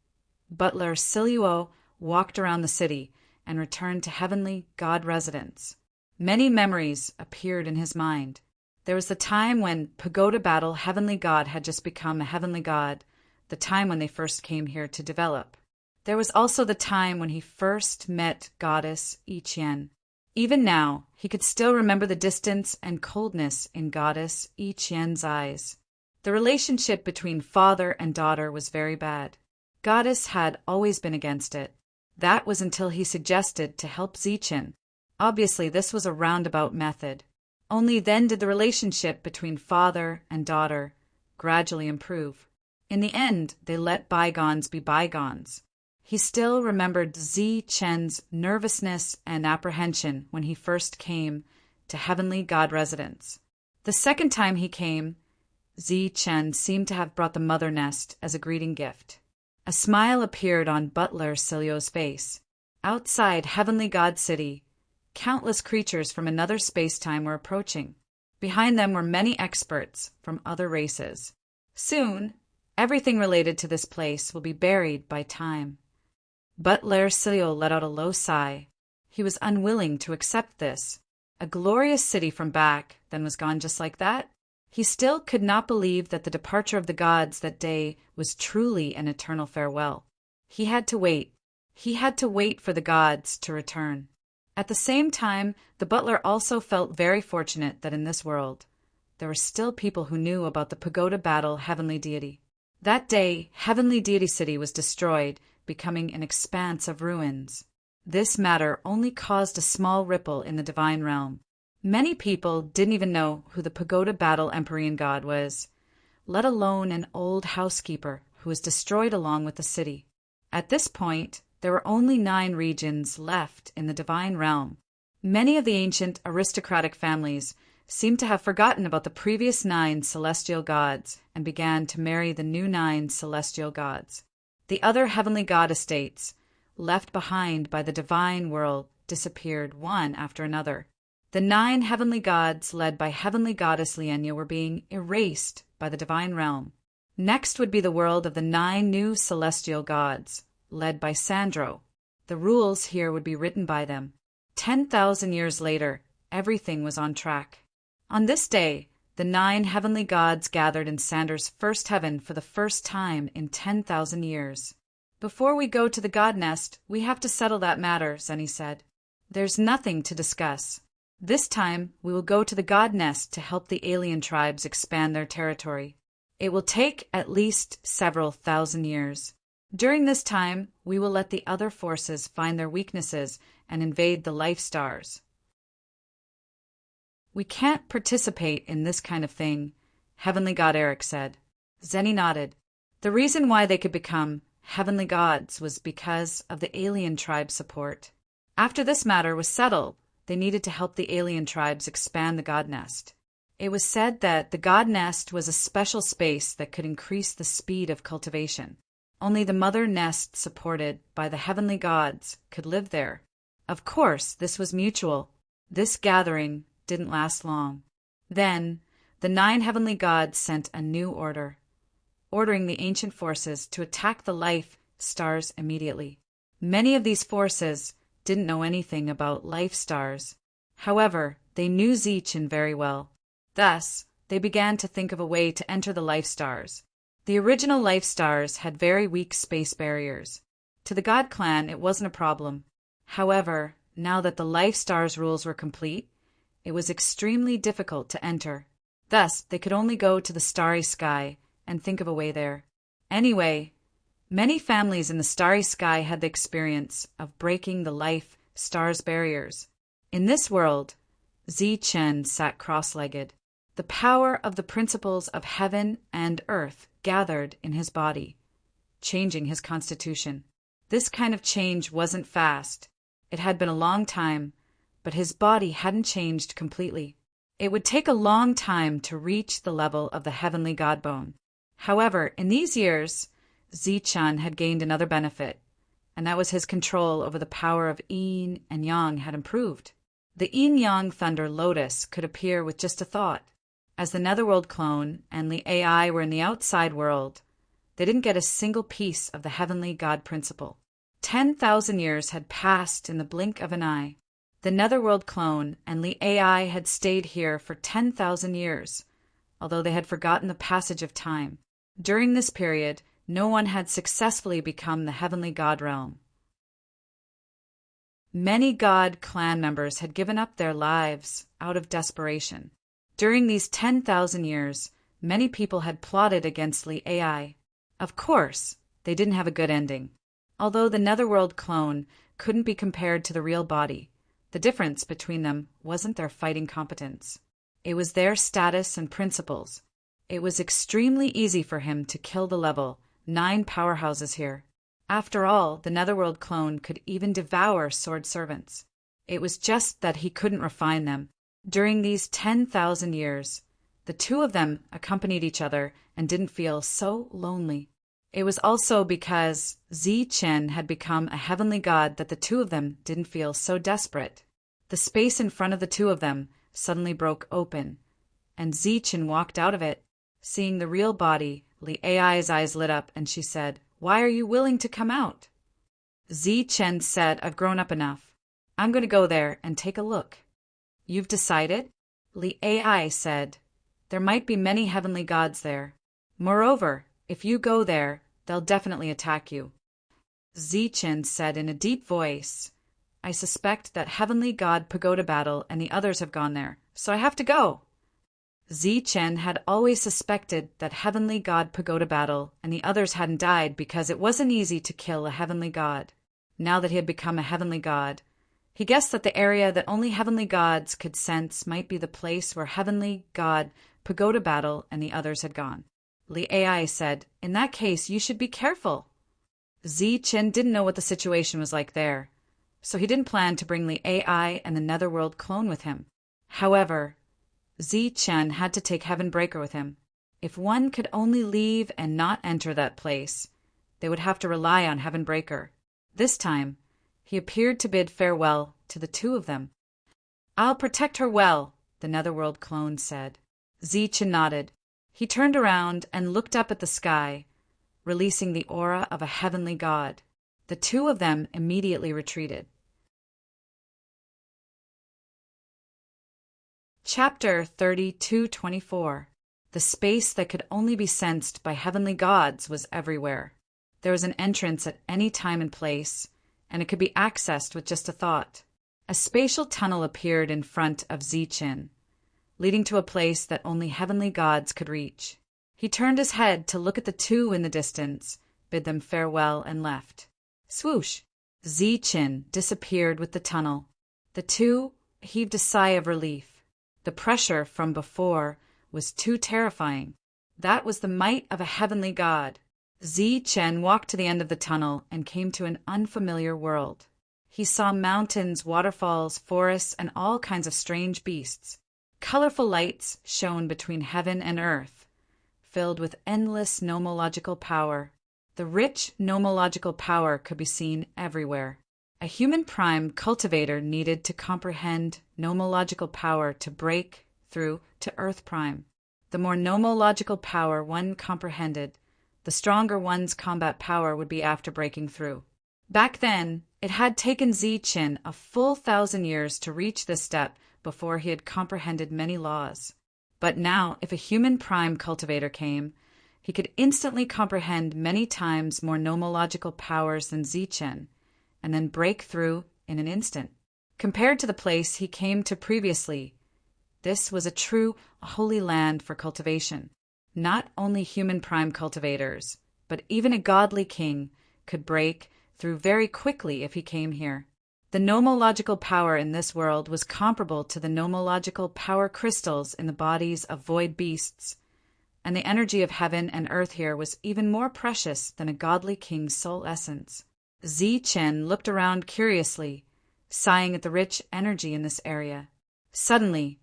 Butler Siluo walked around the city and returned to Heavenly God residence. Many memories appeared in his mind. There was the time when Pagoda Battle Heavenly God had just become a Heavenly God, the time when they first came here to develop. There was also the time when he first met Goddess I Chien. Even now, he could still remember the distance and coldness in Goddess I Chien's eyes. The relationship between father and daughter was very bad. Goddess had always been against it. That was until he suggested to help Zichen. Obviously, this was a roundabout method. Only then did the relationship between father and daughter gradually improve. In the end, they let bygones be bygones. He still remembered Zi Chen's nervousness and apprehension when he first came to Heavenly God residence. The second time he came, Zi Chen seemed to have brought the mother nest as a greeting gift. A smile appeared on Butler Siluo's face. Outside Heavenly God City, countless creatures from another space-time were approaching. Behind them were many experts from other races. Soon, everything related to this place will be buried by time. Butler Siluo let out a low sigh. He was unwilling to accept this. A glorious city from back, then was gone just like that? He still could not believe that the departure of the gods that day was truly an eternal farewell. He had to wait. He had to wait for the gods to return. At the same time, the butler also felt very fortunate that in this world, there were still people who knew about the Pagoda Battle Heavenly Deity. That day, Heavenly Deity City was destroyed, becoming an expanse of ruins. This matter only caused a small ripple in the divine realm. Many people didn't even know who the Pagoda Battle Empyrean God was, let alone an old housekeeper who was destroyed along with the city. At this point, there were only 9 regions left in the divine realm. Many of the ancient aristocratic families seemed to have forgotten about the previous 9 celestial gods and began to marry the new 9 celestial gods. The other heavenly god estates, left behind by the divine world, disappeared one after another. The 9 heavenly gods led by heavenly goddess Lienya were being erased by the divine realm. Next would be the world of the 9 new celestial gods, led by Sandro. The rules here would be written by them. 10,000 years later, everything was on track. On this day, the 9 heavenly gods gathered in Sandro's first heaven for the first time in 10,000 years. Before we go to the god nest, we have to settle that matter, Zenny said. There's nothing to discuss. This time, we will go to the god nest to help the alien tribes expand their territory. It will take at least several thousand years. During this time, we will let the other forces find their weaknesses and invade the life stars. We can't participate in this kind of thing, Heavenly God Eric said. Zenny nodded. The reason why they could become heavenly gods was because of the alien tribe support. After this matter was settled, they needed to help the alien tribes expand the god nest. It was said that the god nest was a special space that could increase the speed of cultivation. Only the mother nest supported by the heavenly gods could live there. Of course, this was mutual. This gathering didn't last long. Then, the 9 heavenly gods sent a new order, ordering the ancient forces to attack the life stars immediately. Many of these forces didn't know anything about life stars. However, they knew Zichin very well. Thus, they began to think of a way to enter the life stars. The original life stars had very weak space barriers. To the god clan, it wasn't a problem. However, now that the life stars rules were complete, it was extremely difficult to enter. Thus, they could only go to the starry sky and think of a way there. Anyway, many families in the starry sky had the experience of breaking the life stars' barriers. In this world, Zichen sat cross-legged. The power of the principles of heaven and earth gathered in his body, changing his constitution. This kind of change wasn't fast. It had been a long time, but his body hadn't changed completely. It would take a long time to reach the level of the heavenly godbone. However, in these years, Zichan had gained another benefit, and that was his control over the power of yin and yang had improved. The yin-yang thunder lotus could appear with just a thought. As the Netherworld clone and the AI were in the outside world, they didn't get a single piece of the heavenly god principle. 10,000 years had passed in the blink of an eye. The Netherworld clone and the AI had stayed here for 10,000 years, although they had forgotten the passage of time. During this period, no one had successfully become the heavenly god realm. Many god clan members had given up their lives out of desperation. During these 10,000 years, many people had plotted against the AI. Of course, they didn't have a good ending. Although the Netherworld clone couldn't be compared to the real body, the difference between them wasn't their fighting competence. It was their status and principles. It was extremely easy for him to kill the level 9 powerhouses here. After all, the Netherworld clone could even devour sword servants. It was just that he couldn't refine them. During these 10,000 years, the two of them accompanied each other and didn't feel so lonely. It was also because Zichen had become a heavenly god that the two of them didn't feel so desperate. The space in front of the two of them suddenly broke open, and Zichen walked out of it. Seeing the real body, Li Ai's eyes lit up and she said, "Why are you willing to come out?" Zichen said, "I've grown up enough. I'm going to go there and take a look." "You've decided?" Li Ai said, "There might be many heavenly gods there. Moreover, if you go there, they'll definitely attack you." Zichen said in a deep voice, "I suspect that heavenly god Pagoda Battle and the others have gone there, so I have to go." Zichen had always suspected that heavenly god Pagoda Battle and the others hadn't died because it wasn't easy to kill a heavenly god. Now that he had become a heavenly god, he guessed that the area that only heavenly gods could sense might be the place where heavenly god Pagoda Battle and the others had gone. Li Ai said, "In that case, you should be careful." Chen didn't know what the situation was like there, so he didn't plan to bring the AI and the Netherworld clone with him. However, Chen had to take Heaven Breaker with him. If one could only leave and not enter that place, they would have to rely on Heaven Breaker. This time, he appeared to bid farewell to the two of them. "I'll protect her well," the Netherworld clone said. Chen nodded. He turned around and looked up at the sky, releasing the aura of a heavenly god. The two of them immediately retreated. Chapter 32-24. The space that could only be sensed by heavenly gods was everywhere. There was an entrance at any time and place, and it could be accessed with just a thought. A spatial tunnel appeared in front of Chen, leading to a place that only heavenly gods could reach. He turned his head to look at the two in the distance, bid them farewell, and left. Swoosh! Chen disappeared with the tunnel. The two heaved a sigh of relief. The pressure from before was too terrifying. That was the might of a heavenly god. Chen walked to the end of the tunnel and came to an unfamiliar world. He saw mountains, waterfalls, forests, and all kinds of strange beasts. Colorful lights shone between heaven and earth, filled with endless nomological power. The rich nomological power could be seen everywhere. A human prime cultivator needed to comprehend nomological power to break through to Earth Prime. The more nomological power one comprehended, the stronger one's combat power would be after breaking through. Back then, it had taken Chen a full 1,000 years to reach this step before he had comprehended many laws. But now, if a human prime cultivator came, he could instantly comprehend many times more nomological powers than Chen, and then break through in an instant. Compared to the place he came to previously, this was a true holy land for cultivation. Not only human prime cultivators, but even a godly king could break through very quickly if he came here. The nomological power in this world was comparable to the nomological power crystals in the bodies of void beasts, and the energy of heaven and earth here was even more precious than a godly king's soul essence. Chen looked around curiously, sighing at the rich energy in this area. Suddenly,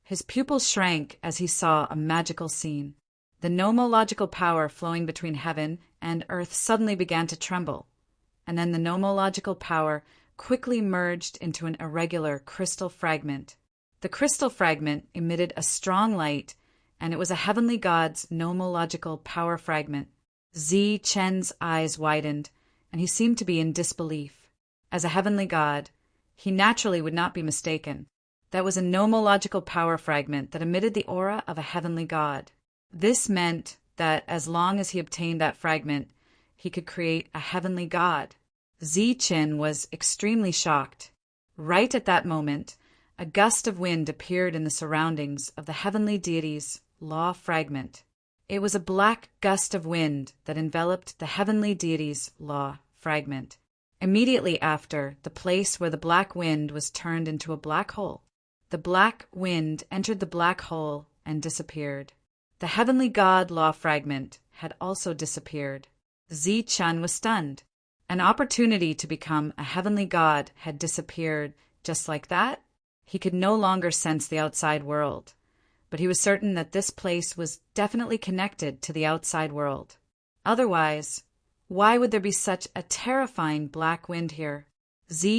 his pupils shrank as he saw a magical scene. The nomological power flowing between heaven and earth suddenly began to tremble, and then the nomological power quickly merged into an irregular crystal fragment. The crystal fragment emitted a strong light, and it was a heavenly god's nomological power fragment. Chen's eyes widened, and he seemed to be in disbelief. As a heavenly god, he naturally would not be mistaken. That was a nomological power fragment that emitted the aura of a heavenly god. This meant that as long as he obtained that fragment, he could create a heavenly god. Chen was extremely shocked. Right at that moment, a gust of wind appeared in the surroundings of the heavenly deity's law fragment. It was a black gust of wind that enveloped the heavenly deity's law fragment. Immediately after, the place where the black wind was turned into a black hole. The black wind entered the black hole and disappeared. The heavenly god law fragment had also disappeared. Chen was stunned. An opportunity to become a heavenly god had disappeared just like that. He could no longer sense the outside world, but he was certain that this place was definitely connected to the outside world. Otherwise, why would there be such a terrifying black wind here?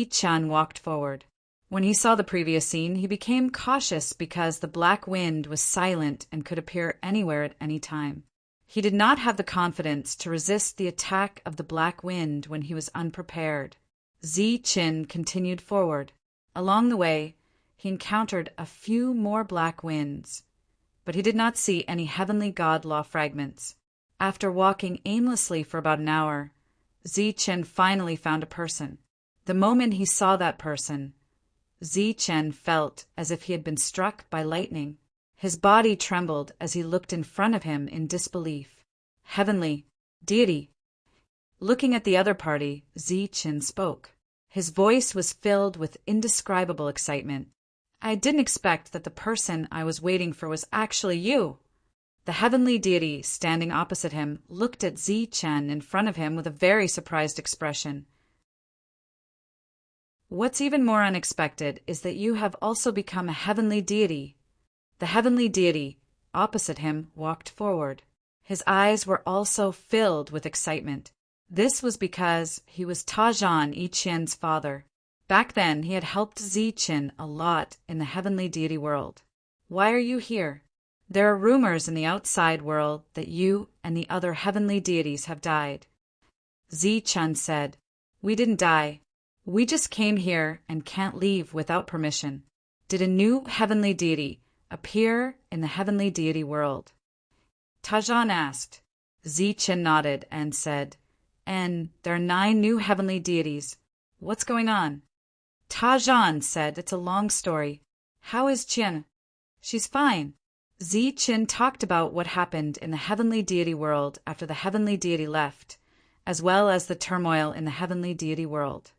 Chen walked forward. When he saw the previous scene, he became cautious because the black wind was silent and could appear anywhere at any time. He did not have the confidence to resist the attack of the black wind when he was unprepared. Chen continued forward. Along the way, he encountered a few more black winds, but he did not see any heavenly god law fragments. After walking aimlessly for about an hour, Chen finally found a person. The moment he saw that person, Chen felt as if he had been struck by lightning. His body trembled as he looked in front of him in disbelief. Heavenly deity. Looking at the other party, Chen spoke. His voice was filled with indescribable excitement. I didn't expect that the person I was waiting for was actually you. The heavenly deity standing opposite him looked at Zichen in front of him with a very surprised expression. What's even more unexpected is that you have also become a heavenly deity. The heavenly deity opposite him walked forward. His eyes were also filled with excitement. This was because he was Tajan Iqian's father. Back then, he had helped Zichen a lot in the heavenly deity world. Why are you here? There are rumors in the outside world that you and the other heavenly deities have died. Zichen said, We didn't die. We just came here and can't leave without permission. Did a new heavenly deity appear in the heavenly deity world? Tajan asked. Zichen nodded and said, And there are 9 new heavenly deities. What's going on? Tajan said, It's a long story. How is Qin? She's fine. Zichen talked about what happened in the heavenly deity world after the heavenly deity left, as well as the turmoil in the heavenly deity world.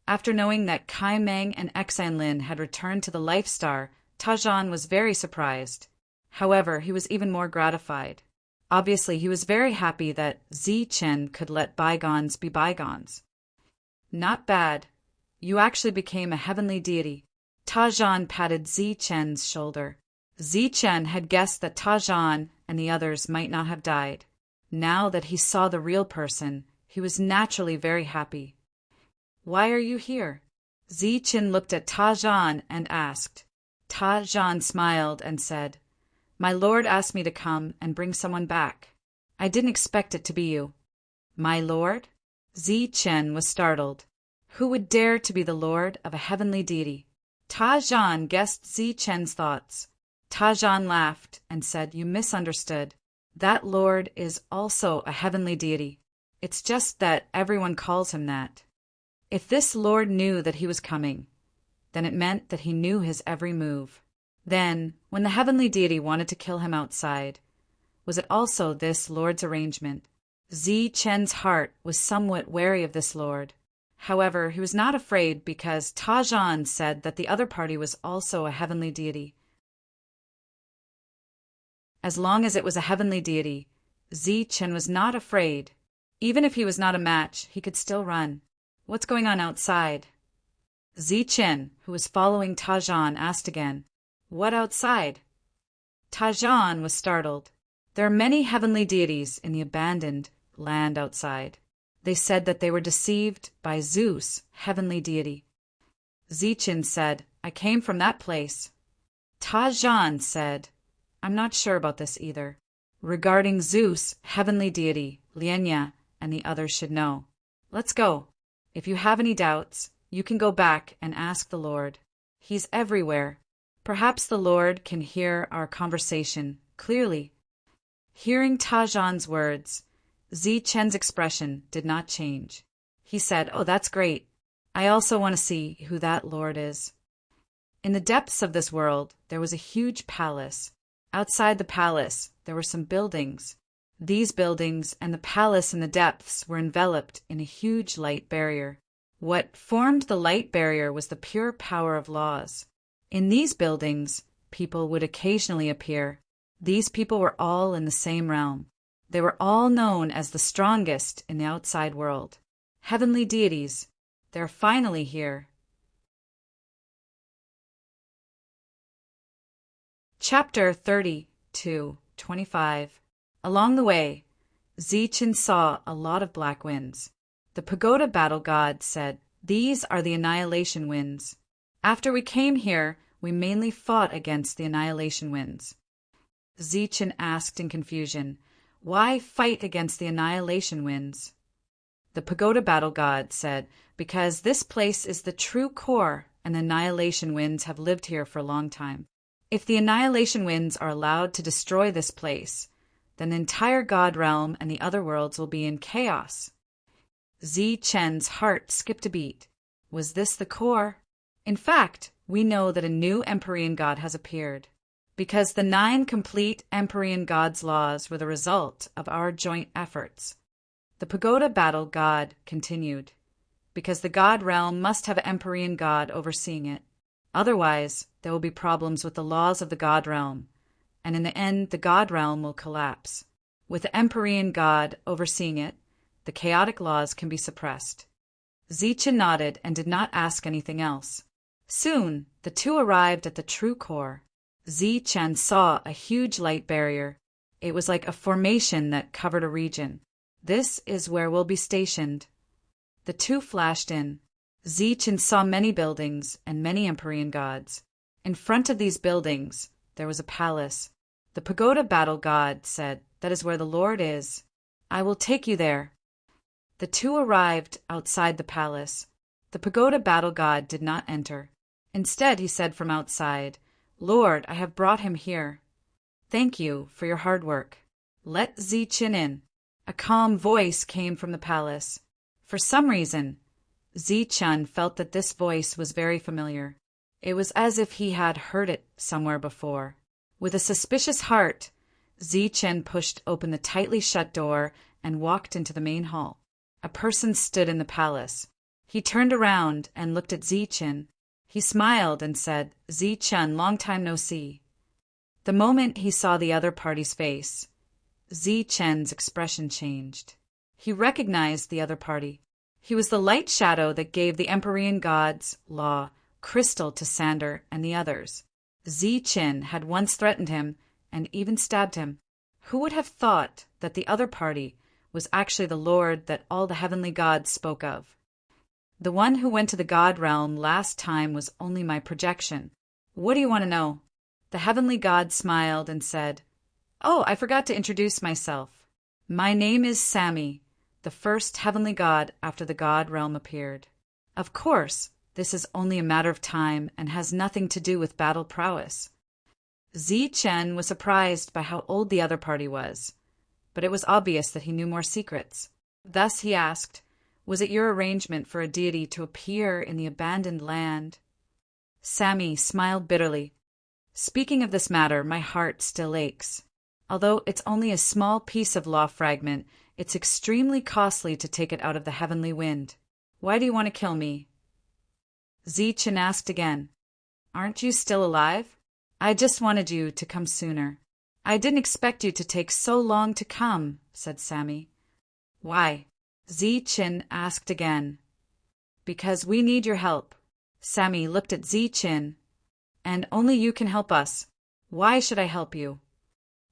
After knowing that Kai Meng and Exanlin had returned to the Life Star, Tajan was very surprised. However, he was even more gratified. Obviously, he was very happy that Zichen could let bygones be bygones. Not bad. You actually became a heavenly deity. Tajan patted Zichen's shoulder. Zichen had guessed that Tajan and the others might not have died. Now that he saw the real person, he was naturally very happy. Why are you here? Zichen looked at Tajan and asked. Tajan smiled and said, My lord asked me to come and bring someone back. I didn't expect it to be you. My lord? Zichen was startled. Who would dare to be the lord of a heavenly deity? Tajan guessed Zichen's thoughts. Tajan laughed and said, You misunderstood. That lord is also a heavenly deity. It's just that everyone calls him that. If this lord knew that he was coming, then it meant that he knew his every move. Then, when the heavenly deity wanted to kill him outside, was it also this lord's arrangement? Zichen's heart was somewhat wary of this lord. However, he was not afraid because Tajan said that the other party was also a heavenly deity. As long as it was a heavenly deity, Zichen was not afraid. Even if he was not a match, he could still run. What's going on outside? Zichen, who was following Tajan, asked again, What outside? Tajan was startled. There are many heavenly deities in the abandoned land outside. They said that they were deceived by Zeus, heavenly deity. Zichen said, I came from that place. Tajan said, I'm not sure about this either. Regarding Zeus, heavenly deity, Lienya and the others should know. Let's go. If you have any doubts, you can go back and ask the Lord. He's everywhere. Perhaps the Lord can hear our conversation clearly. Hearing Tajan's words, Zichen's expression did not change. He said, Oh, that's great. I also want to see who that Lord is. In the depths of this world, there was a huge palace. Outside the palace, there were some buildings. These buildings and the palace in the depths were enveloped in a huge light barrier. What formed the light barrier was the pure power of laws. In these buildings, people would occasionally appear. These people were all in the same realm. They were all known as the strongest in the outside world. Heavenly deities, they're finally here. Chapter 30-25. Along the way, Zichen saw a lot of black winds. The pagoda battle god said, These are the annihilation winds. After we came here, we mainly fought against the annihilation winds. Zichen asked in confusion, Why fight against the annihilation winds? The pagoda battle god said, Because this place is the true core and the annihilation winds have lived here for a long time. If the annihilation winds are allowed to destroy this place, then the entire god realm and the other worlds will be in chaos. Zichen's heart skipped a beat. Was this the core? In fact, we know that a new Empyrean god has appeared, because the 9 complete Empyrean gods' laws were the result of our joint efforts. The pagoda battle god continued, because the god realm must have an Empyrean god overseeing it. Otherwise, there will be problems with the laws of the god realm, and in the end the god realm will collapse. With the Empyrean God overseeing it, the chaotic laws can be suppressed. Zichen nodded and did not ask anything else. Soon, the two arrived at the true core. Zichen saw a huge light barrier. It was like a formation that covered a region. This is where we'll be stationed. The two flashed in. Zichen saw many buildings and many Empyrean gods. In front of these buildings, there was a palace. The pagoda battle god said, "That is where the Lord is. I will take you there." The two arrived outside the palace. The pagoda battle god did not enter. Instead, he said from outside, "Lord, I have brought him here. Thank you for your hard work. Let Zichen in." A calm voice came from the palace. For some reason, Zichen felt that this voice was very familiar. It was as if he had heard it somewhere before. With a suspicious heart, Zichen pushed open the tightly shut door and walked into the main hall. A person stood in the palace. He turned around and looked at Zichen. He smiled and said, "Zichen, long time no see." The moment he saw the other party's face, Zichen's expression changed. He recognized the other party. He was the light shadow that gave the Empyrean gods, Law, Crystal to Sander and the others. Zichen had once threatened him and even stabbed him. Who would have thought that the other party was actually the Lord that all the heavenly gods spoke of? The one who went to the god realm last time was only my projection. What do you want to know? The heavenly god smiled and said, "Oh, I forgot to introduce myself. My name is Sami, the first heavenly god after the god realm appeared. Of course, this is only a matter of time and has nothing to do with battle prowess." Zichen was surprised by how old the other party was, but it was obvious that he knew more secrets. Thus he asked, "Was it your arrangement for a deity to appear in the abandoned land?" Sami smiled bitterly. "Speaking of this matter, my heart still aches. Although it's only a small piece of law fragment, it's extremely costly to take it out of the heavenly wind. Why do you want to kill me?" Zichen asked again, "Aren't you still alive? I just wanted you to come sooner." "I didn't expect you to take so long to come," said Sami. "Why?" Zichen asked again. "Because we need your help." Sami looked at Zichen. "And only you can help us. Why should I help you?"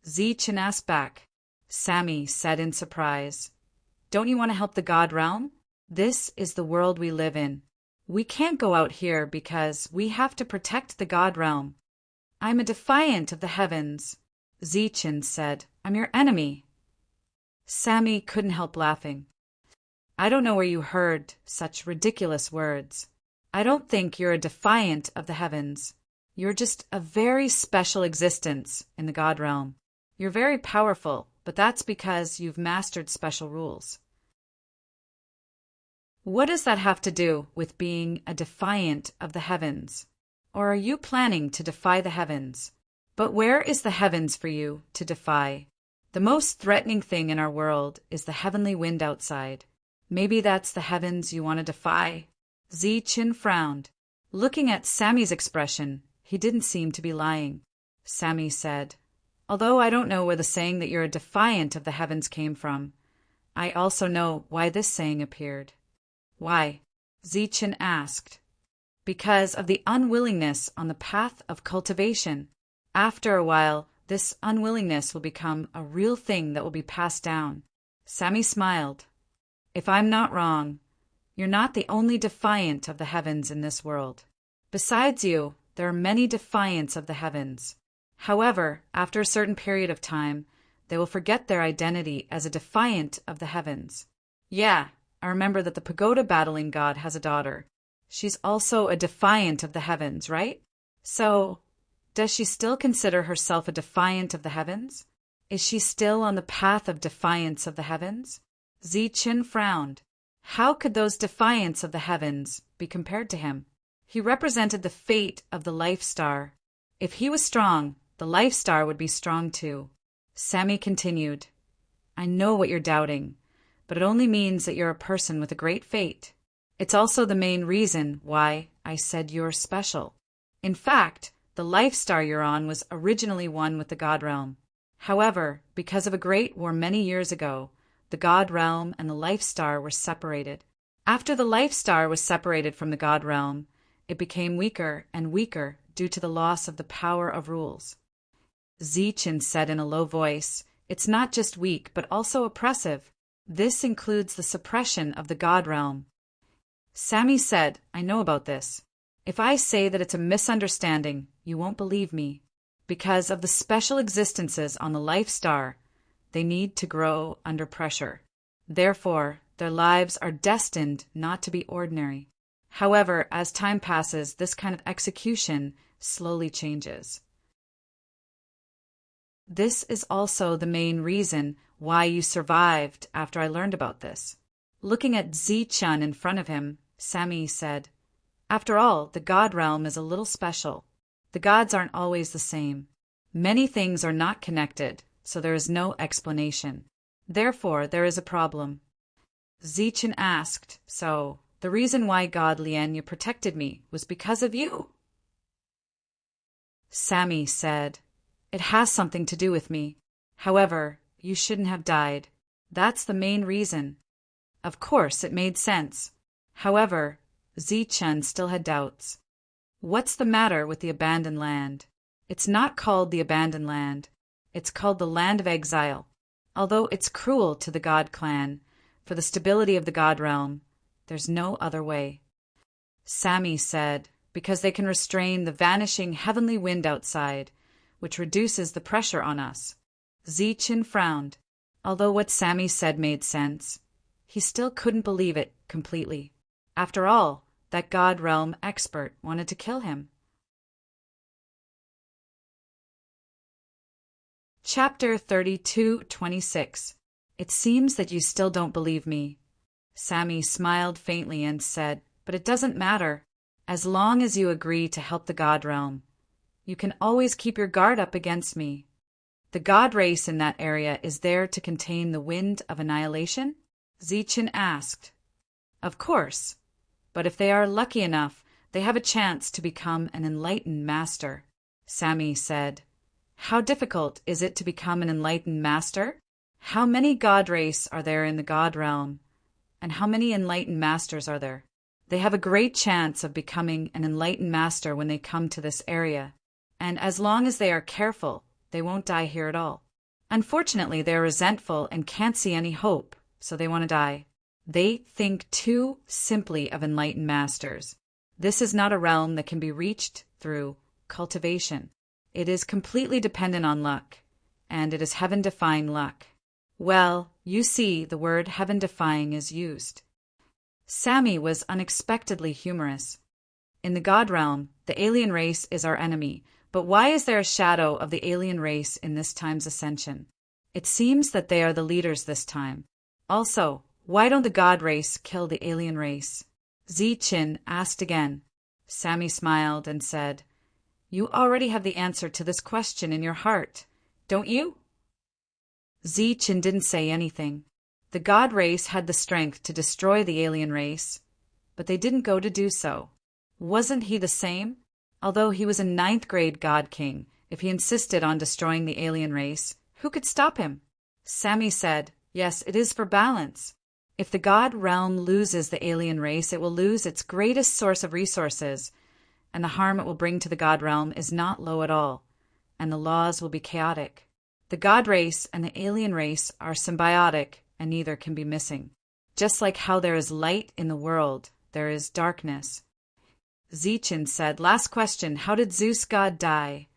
Zichen asked back. Sami said in surprise, "Don't you want to help the god realm? This is the world we live in. We can't go out here because we have to protect the god realm." "I'm a defiant of the heavens." Zichen said, "I'm your enemy." Sami couldn't help laughing. "I don't know where you heard such ridiculous words. I don't think you're a defiant of the heavens. You're just a very special existence in the god realm. You're very powerful, but that's because you've mastered special rules." What does that have to do with being a defiant of the heavens? Or are you planning to defy the heavens? But where is the heavens for you to defy? The most threatening thing in our world is the heavenly wind outside. Maybe that's the heavens you want to defy. Zichen frowned. Looking at Sami's expression, he didn't seem to be lying. Sami said, "Although I don't know where the saying that you're a defiant of the heavens came from, I also know why this saying appeared." "Why?" Zichen asked. "Because of the unwillingness on the path of cultivation. After a while, this unwillingness will become a real thing that will be passed down." Sami smiled. "If I'm not wrong, you're not the only defiant of the heavens in this world. Besides you, there are many defiants of the heavens. However, after a certain period of time, they will forget their identity as a defiant of the heavens. Yeah, I remember that the pagoda battling god has a daughter. She's also a defiant of the heavens, right? So, does she still consider herself a defiant of the heavens? Is she still on the path of defiance of the heavens?" Zichen frowned. How could those defiants of the heavens be compared to him? He represented the fate of the life star. If he was strong, the life star would be strong too. Sami continued, "I know what you're doubting, but it only means that you're a person with a great fate. It's also the main reason why I said you're special. In fact, The life star you're on was originally one with the God Realm. However, because of a great war many years ago, the God Realm and the life star were separated. After the life star was separated from the God Realm, it became weaker and weaker due to the loss of the power of rules. Zichen said in a low voice, "It's not just weak, but also oppressive. This includes the suppression of the God Realm." Sammy said, "I know about this. If I say that it's a misunderstanding, you won't believe me. Because of the special existences on the life star, they need to grow under pressure. Therefore, their lives are destined not to be ordinary. However, as time passes, this kind of execution slowly changes. This is also the main reason why you survived after I learned about this." Looking at Zichun in front of him, Sammy said, "After all, the God Realm is a little special. The gods aren't always the same. Many things are not connected, so there is no explanation. Therefore, there is a problem." Zichun asked, "So, the reason why God Lianya protected me was because of you?" Sammy said, "It has something to do with me. However, you shouldn't have died. That's the main reason." Of course, it made sense. However, Zichun still had doubts. "What's the matter with the abandoned land? It's not called the abandoned land. It's called the land of exile. Although it's cruel to the God clan, for the stability of the God realm, there's no other way." Sammy said, "Because they can restrain the vanishing heavenly wind outside, which reduces the pressure on us." Zichun frowned. Although what Sammy said made sense, he still couldn't believe it completely. After all, that God realm expert wanted to kill him. Chapter 32:26. It seems that you still don't believe me. Sammy smiled faintly and said, "But it doesn't matter. As long as you agree to help the God realm, you can always keep your guard up against me. The God race in that area is there to contain the wind of annihilation?" Zichun asked. "Of course. But if they are lucky enough, they have a chance to become an enlightened master." Sammy said, "How difficult is it to become an enlightened master? How many God race are there in the God realm? And how many enlightened masters are there?" "They have a great chance of becoming an enlightened master when they come to this area. And as long as they are careful, they won't die here at all. Unfortunately, they are resentful and can't see any hope, so they want to die. They think too simply of enlightened masters. This is not a realm that can be reached through cultivation. It is completely dependent on luck, and it is heaven-defying luck." "Well, you see, the word heaven-defying is used." Sammy was unexpectedly humorous. "In the God realm, the alien race is our enemy, but why is there a shadow of the alien race in this time's ascension? It seems that they are the leaders this time. Also, why don't the God race kill the alien race?" Zichun asked again. Sammy smiled and said, "You already have the answer to this question in your heart, don't you?" Zichun didn't say anything. The God race had the strength to destroy the alien race, but they didn't go to do so. Wasn't he the same? Although he was a 9th grade God King, if he insisted on destroying the alien race, who could stop him? Sammy said, "Yes, it is for balance. If the God realm loses the alien race, it will lose its greatest source of resources, and the harm it will bring to the God realm is not low at all, and the laws will be chaotic. The God race and the alien race are symbiotic, and neither can be missing. Just like how there is light in the world, there is darkness." Zichun said, "Last question, how did Zeus God die?"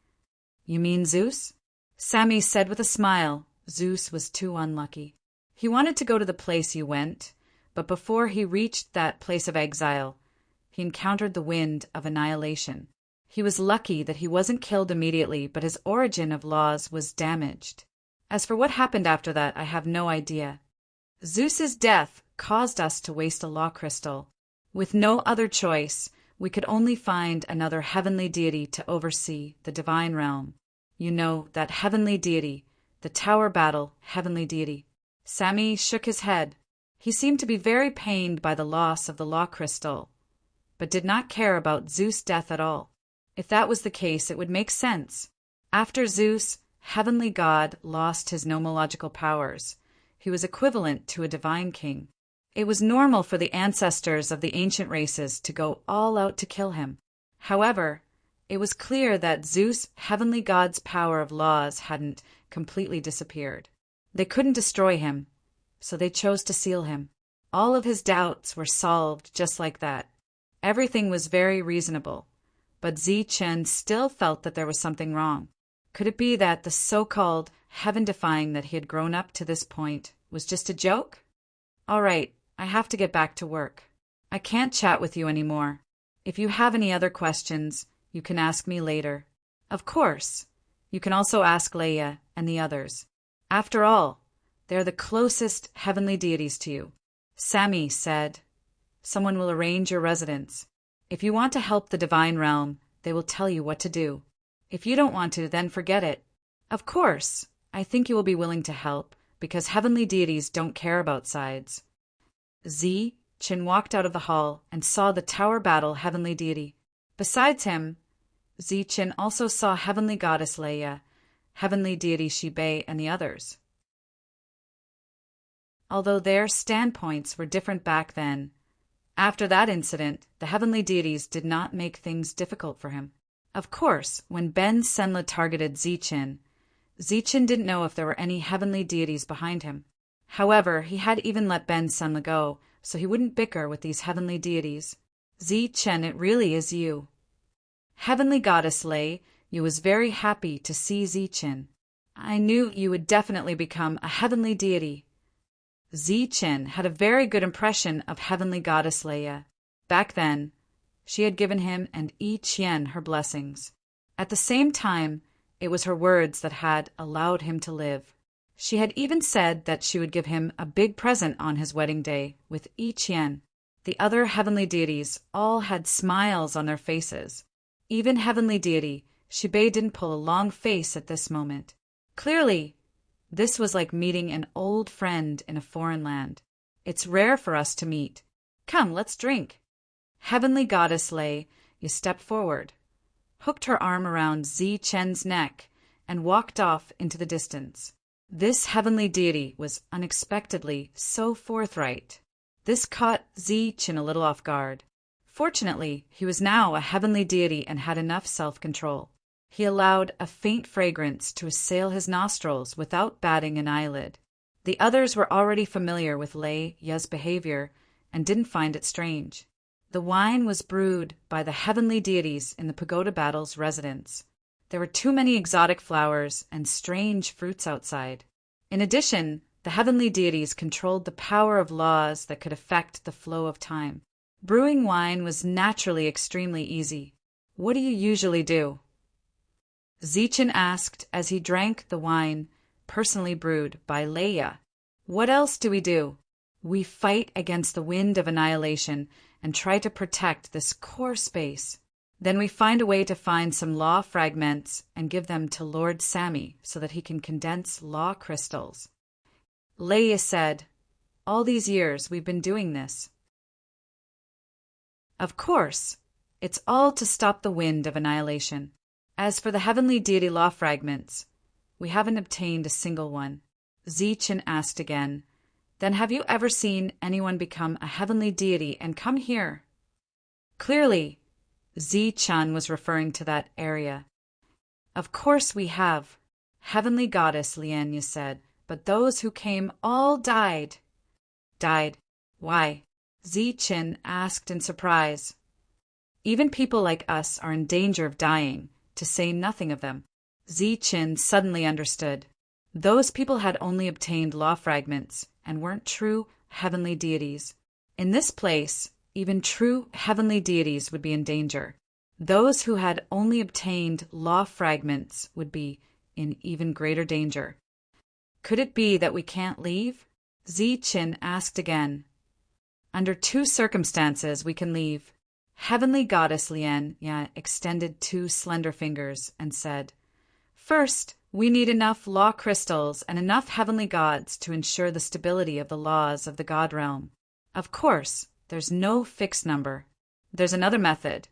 "You mean Zeus?" Sammy said with a smile, "Zeus was too unlucky. He wanted to go to the place you went, but before he reached that place of exile, he encountered the wind of annihilation. He was lucky that he wasn't killed immediately, but his origin of laws was damaged. As for what happened after that, I have no idea. Zeus's death caused us to waste a law crystal. With no other choice, we could only find another heavenly deity to oversee the divine realm. You know, that heavenly deity, the Tower Battle heavenly deity." Sammy shook his head. He seemed to be very pained by the loss of the law crystal, but did not care about Zeus' death at all. If that was the case, it would make sense. After Zeus, heavenly god, lost his nomological powers, he was equivalent to a divine king. It was normal for the ancestors of the ancient races to go all out to kill him. However, it was clear that Zeus, heavenly god's power of laws hadn't completely disappeared. They couldn't destroy him, so they chose to seal him. All of his doubts were solved just like that. Everything was very reasonable, but Chen still felt that there was something wrong. Could it be that the so-called heaven-defying that he had grown up to this point was just a joke? All right, I have to get back to work. I can't chat with you anymore. If you have any other questions, you can ask me later. Of course, you can also ask Leia and the others. After all, they're the closest heavenly deities to you. Sammy said, someone will arrange your residence. If you want to help the divine realm, they will tell you what to do. If you don't want to, then forget it. Of course, I think you will be willing to help, because heavenly deities don't care about sides. Chen walked out of the hall and saw the Tower Battle heavenly deity. Besides him, Chen also saw heavenly goddess Leia, heavenly deity Shibei, and the others. Although their standpoints were different back then, after that incident, the heavenly deities did not make things difficult for him. Of course, when Ben Senla targeted Chen didn't know if there were any heavenly deities behind him. However, he had even let Ben Senla go, so he wouldn't bicker with these heavenly deities. Chen, it really is you. Heavenly goddess Lei, you was very happy to see Chen. I knew you would definitely become a heavenly deity. Chen had a very good impression of heavenly goddess Leia. Back then, she had given him and Yi Qian her blessings. At the same time, it was her words that had allowed him to live. She had even said that she would give him a big present on his wedding day with Yi Qian. The other heavenly deities all had smiles on their faces. Even heavenly deity Shibei didn't pull a long face at this moment. Clearly, this was like meeting an old friend in a foreign land. It's rare for us to meet. Come, let's drink. Heavenly goddess Lei, you stepped forward, hooked her arm around Chen's neck, and walked off into the distance. This heavenly deity was unexpectedly so forthright. This caught Chen a little off guard. Fortunately, he was now a heavenly deity and had enough self-control. He allowed a faint fragrance to assail his nostrils without batting an eyelid. The others were already familiar with Leia's behavior and didn't find it strange. The wine was brewed by the heavenly deities in the Pagoda Battle's residence. There were too many exotic flowers and strange fruits outside. In addition, the heavenly deities controlled the power of laws that could affect the flow of time. Brewing wine was naturally extremely easy. What do you usually do? Chen asked as he drank the wine personally brewed by Leia. What else do we do? We fight against the wind of annihilation and try to protect this core space. Then we find a way to find some law fragments and give them to Lord Sammy so that he can condense law crystals. Leia said, all these years we've been doing this. Of course, it's all to stop the wind of annihilation. As for the heavenly deity law fragments, we haven't obtained a single one. Chen asked again, then have you ever seen anyone become a heavenly deity and come here? Clearly, Chen was referring to that area. Of course we have. Heavenly goddess Lianya said, but those who came all died. Died? Why? Chen asked in surprise. Even people like us are in danger of dying, to say nothing of them. Chen suddenly understood. Those people had only obtained law fragments and weren't true heavenly deities. In this place, even true heavenly deities would be in danger. Those who had only obtained law fragments would be in even greater danger. Could it be that we can't leave? Chen asked again. Under two circumstances we can leave. Heavenly goddess Lianya extended two slender fingers and said, first, we need enough law crystals and enough heavenly gods to ensure the stability of the laws of the god realm. Of course, there's no fixed number. There's another method,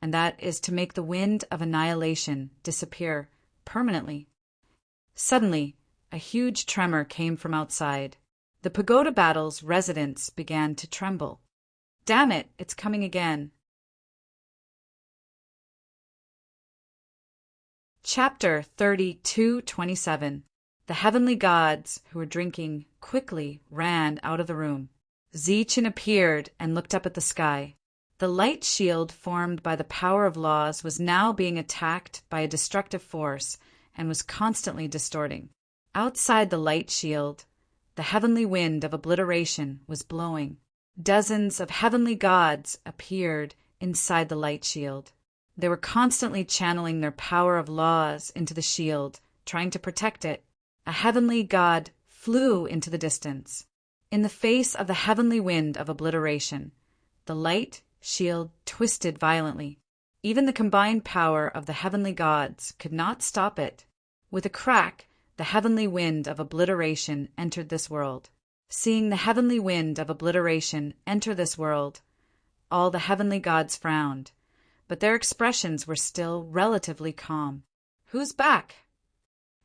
and that is to make the wind of annihilation disappear permanently. Suddenly, a huge tremor came from outside. The Pagoda Battle's residents began to tremble. Damn it, it's coming again. Chapter 32:27. The heavenly gods, who were drinking, quickly ran out of the room. Zichen appeared and looked up at the sky. The light shield formed by the power of laws was now being attacked by a destructive force and was constantly distorting. Outside the light shield, the heavenly wind of obliteration was blowing. Dozens of heavenly gods appeared inside the light shield. They were constantly channeling their power of laws into the shield, trying to protect it. A heavenly god flew into the distance. In the face of the heavenly wind of obliteration, the light shield twisted violently. Even the combined power of the heavenly gods could not stop it. With a crack, the heavenly wind of obliteration entered this world. Seeing the heavenly wind of obliteration enter this world, all the heavenly gods frowned, but their expressions were still relatively calm. "Who's back?"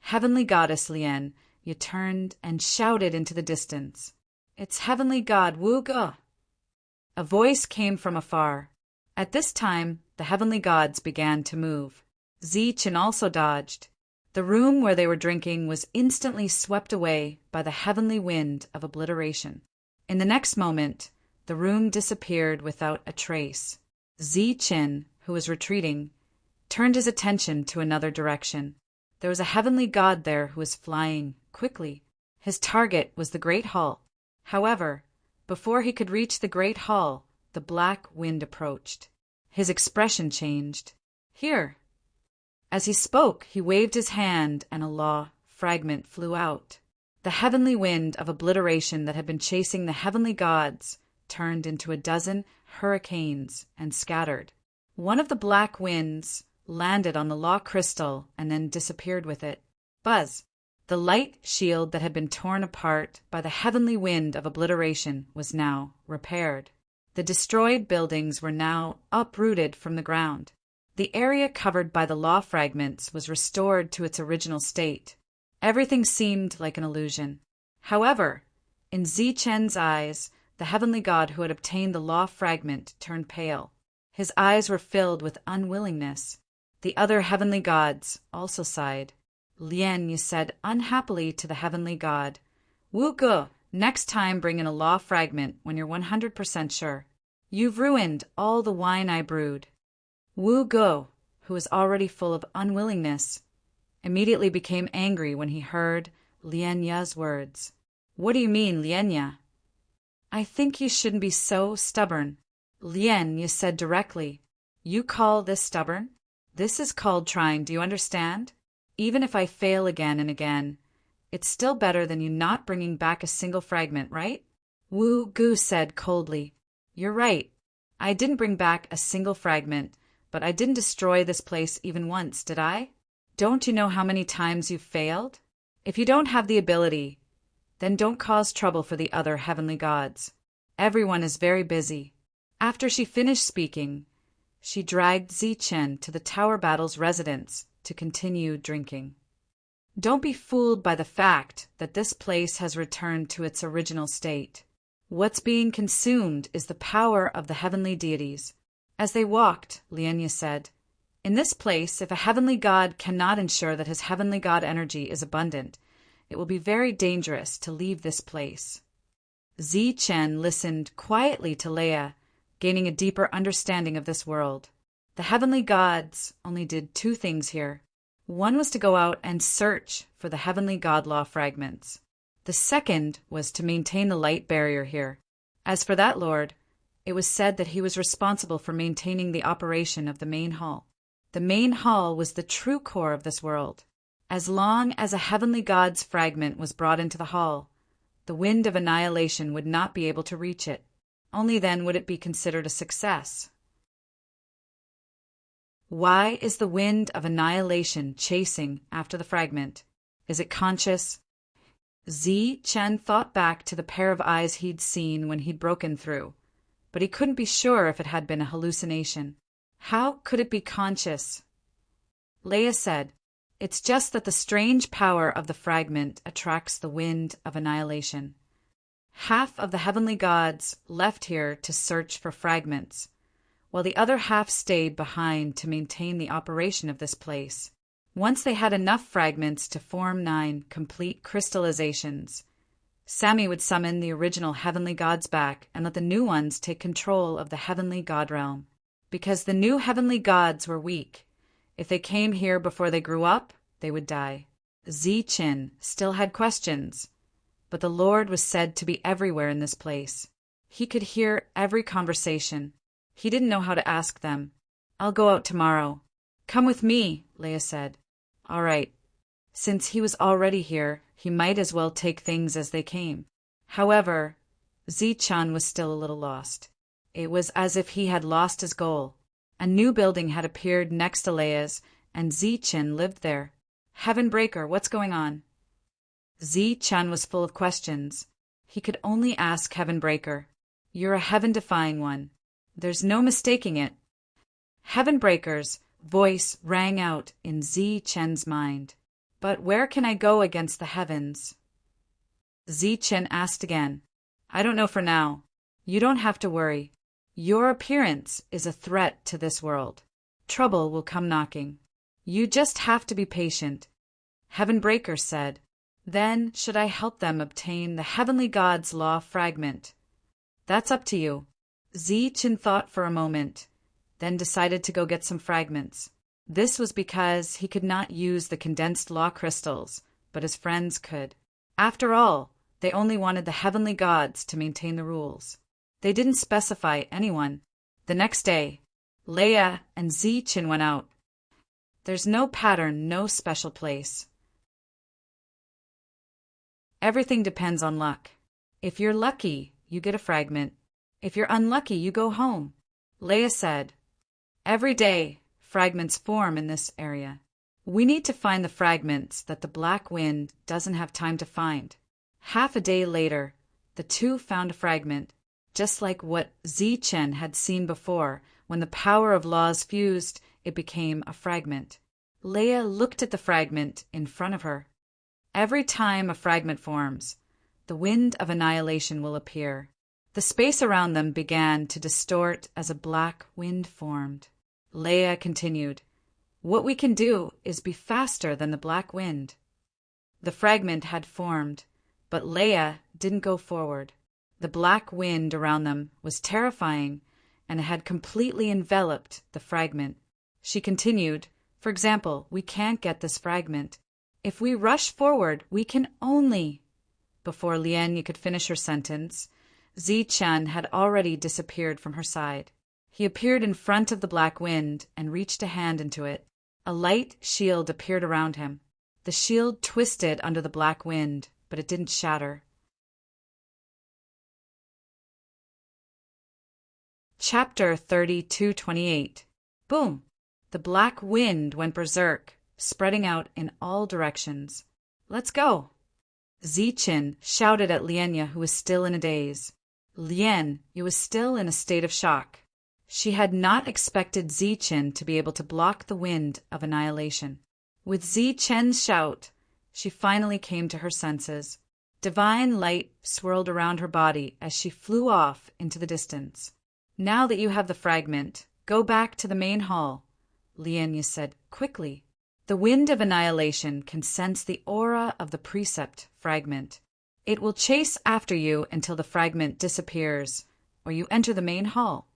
Heavenly Goddess Lien, you turned and shouted into the distance. "It's Heavenly God Wu Ge." A voice came from afar. At this time, the heavenly gods began to move. Zichen also dodged. The room where they were drinking was instantly swept away by the heavenly wind of obliteration. In the next moment, the room disappeared without a trace. Zichen, who was retreating, turned his attention to another direction. There was a heavenly god there who was flying quickly. His target was the Great Hall. However, before he could reach the Great Hall, the black wind approached. His expression changed. "Here." As he spoke, he waved his hand and a law fragment flew out. The heavenly wind of obliteration that had been chasing the heavenly gods turned into a dozen hurricanes and scattered. One of the black winds landed on the law crystal and then disappeared with it. Buzz! The light shield that had been torn apart by the heavenly wind of obliteration was now repaired. The destroyed buildings were now uprooted from the ground. The area covered by the law fragments was restored to its original state. Everything seemed like an illusion. However, in Zichen's eyes, the heavenly god who had obtained the law fragment turned pale. His eyes were filled with unwillingness. The other heavenly gods also sighed. Lien said unhappily to the heavenly god, "Wu Ge, next time bring in a law fragment when you're 100% sure. You've ruined all the wine I brewed." Wu Ge, who was already full of unwillingness, immediately became angry when he heard Lianya's words. "What do you mean, Lianya?" "I think you shouldn't be so stubborn." Lianya said directly, "You call this stubborn? This is called trying, do you understand? Even if I fail again and again, it's still better than you not bringing back a single fragment, right?" Wu Ge said coldly, "You're right. I didn't bring back a single fragment, but I didn't destroy this place even once, did I? Don't you know how many times you've failed? If you don't have the ability, then don't cause trouble for the other heavenly gods. Everyone is very busy." After she finished speaking, she dragged Zichen to the Tower Battle's residence to continue drinking. Don't be fooled by the fact that this place has returned to its original state. What's being consumed is the power of the heavenly deities. As they walked, Lianya said, "In this place, if a heavenly god cannot ensure that his heavenly god energy is abundant, it will be very dangerous to leave this place." Zichen listened quietly to Leia, gaining a deeper understanding of this world. The heavenly gods only did two things here. One was to go out and search for the heavenly god law fragments. The second was to maintain the light barrier here. As for that lord, it was said that he was responsible for maintaining the operation of the main hall. The main hall was the true core of this world. As long as a heavenly god's fragment was brought into the hall, the wind of annihilation would not be able to reach it. Only then would it be considered a success. Why is the wind of annihilation chasing after the fragment? Is it conscious? Zichen thought back to the pair of eyes he'd seen when he'd broken through, but he couldn't be sure if it had been a hallucination. How could it be conscious? Leia said, "It's just that the strange power of the fragment attracts the wind of annihilation. Half of the heavenly gods left here to search for fragments, while the other half stayed behind to maintain the operation of this place. Once they had enough fragments to form 9 complete crystallizations, Sammy would summon the original heavenly gods back and let the new ones take control of the heavenly god realm. Because the new heavenly gods were weak. If they came here before they grew up, they would die." Ziqin still had questions, but the Lord was said to be everywhere in this place. He could hear every conversation. He didn't know how to ask them. "I'll go out tomorrow." "Come with me," Leia said. "All right." Since he was already here, he might as well take things as they came. However, Ziqin was still a little lost. It was as if he had lost his goal. A new building had appeared next to Leia's, and Ziqin lived there. "Heaven Breaker, what's going on?" Ziqin was full of questions. He could only ask Heaven Breaker. "You're a heaven-defying one. There's no mistaking it." Heaven Breaker's voice rang out in Ziqin's mind. "But where can I go against the heavens?" Ziqin asked again. "I don't know for now. You don't have to worry. Your appearance is a threat to this world. Trouble will come knocking. You just have to be patient." Heaven Breaker said, "Then should I help them obtain the heavenly god's law fragment?" "That's up to you." Ziqin thought for a moment, then decided to go get some fragments. This was because he could not use the condensed law crystals, but his friends could. After all, they only wanted the heavenly gods to maintain the rules. They didn't specify anyone. The next day, Leia and Ziqin went out. There's no pattern, no special place. Everything depends on luck. If you're lucky, you get a fragment. If you're unlucky, you go home. Leia said, "Every day, fragments form in this area. We need to find the fragments that the Black Wind doesn't have time to find." Half a day later, the two found a fragment, just like what Ziqin had seen before. When the power of laws fused, it became a fragment. Leia looked at the fragment in front of her. Every time a fragment forms, the wind of annihilation will appear. The space around them began to distort as a black wind formed. Leia continued, "What we can do is be faster than the black wind." The fragment had formed, but Leia didn't go forward. The black wind around them was terrifying, and it had completely enveloped the fragment. She continued, "For example, we can't get this fragment. If we rush forward, we can only—" Before Lienya could finish her sentence, Ziqin had already disappeared from her side. He appeared in front of the black wind and reached a hand into it. A light shield appeared around him. The shield twisted under the black wind, but it didn't shatter. Chapter 32:28. Boom! The black wind went berserk, spreading out in all directions. "Let's go!" Ziqin shouted at Lienya, who was still in a daze. Lien, you was still in a state of shock. She had not expected Ziqin to be able to block the wind of annihilation. With Ziqin's shout, she finally came to her senses. Divine light swirled around her body as she flew off into the distance. "Now that you have the fragment, go back to the main hall," Lienya said quickly. "The wind of annihilation can sense the aura of the precept fragment. It will chase after you until the fragment disappears, or you enter the main hall."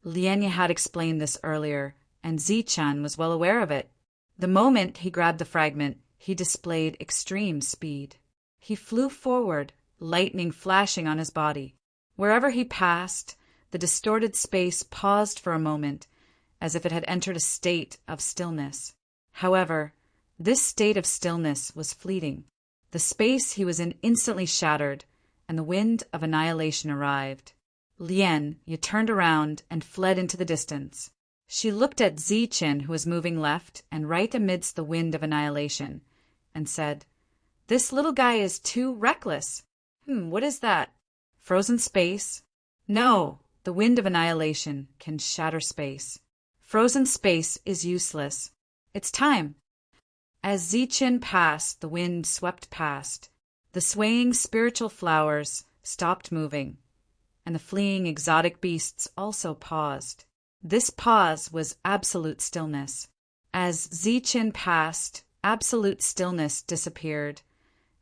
Lienya had explained this earlier, and Ziqin was well aware of it. The moment he grabbed the fragment, he displayed extreme speed. He flew forward, lightning flashing on his body. Wherever he passed, the distorted space paused for a moment, as if it had entered a state of stillness. However, this state of stillness was fleeting. The space he was in instantly shattered, and the wind of annihilation arrived. Lien turned around and fled into the distance. She looked at Ziqin, who was moving left and right amidst the wind of annihilation, and said, "This little guy is too reckless. What is that? Frozen space? No, the wind of annihilation can shatter space." Frozen space is useless. It's time. As Zichen passed, the wind swept past. The swaying spiritual flowers stopped moving, and the fleeing exotic beasts also paused. This pause was absolute stillness. As Zichen passed, absolute stillness disappeared,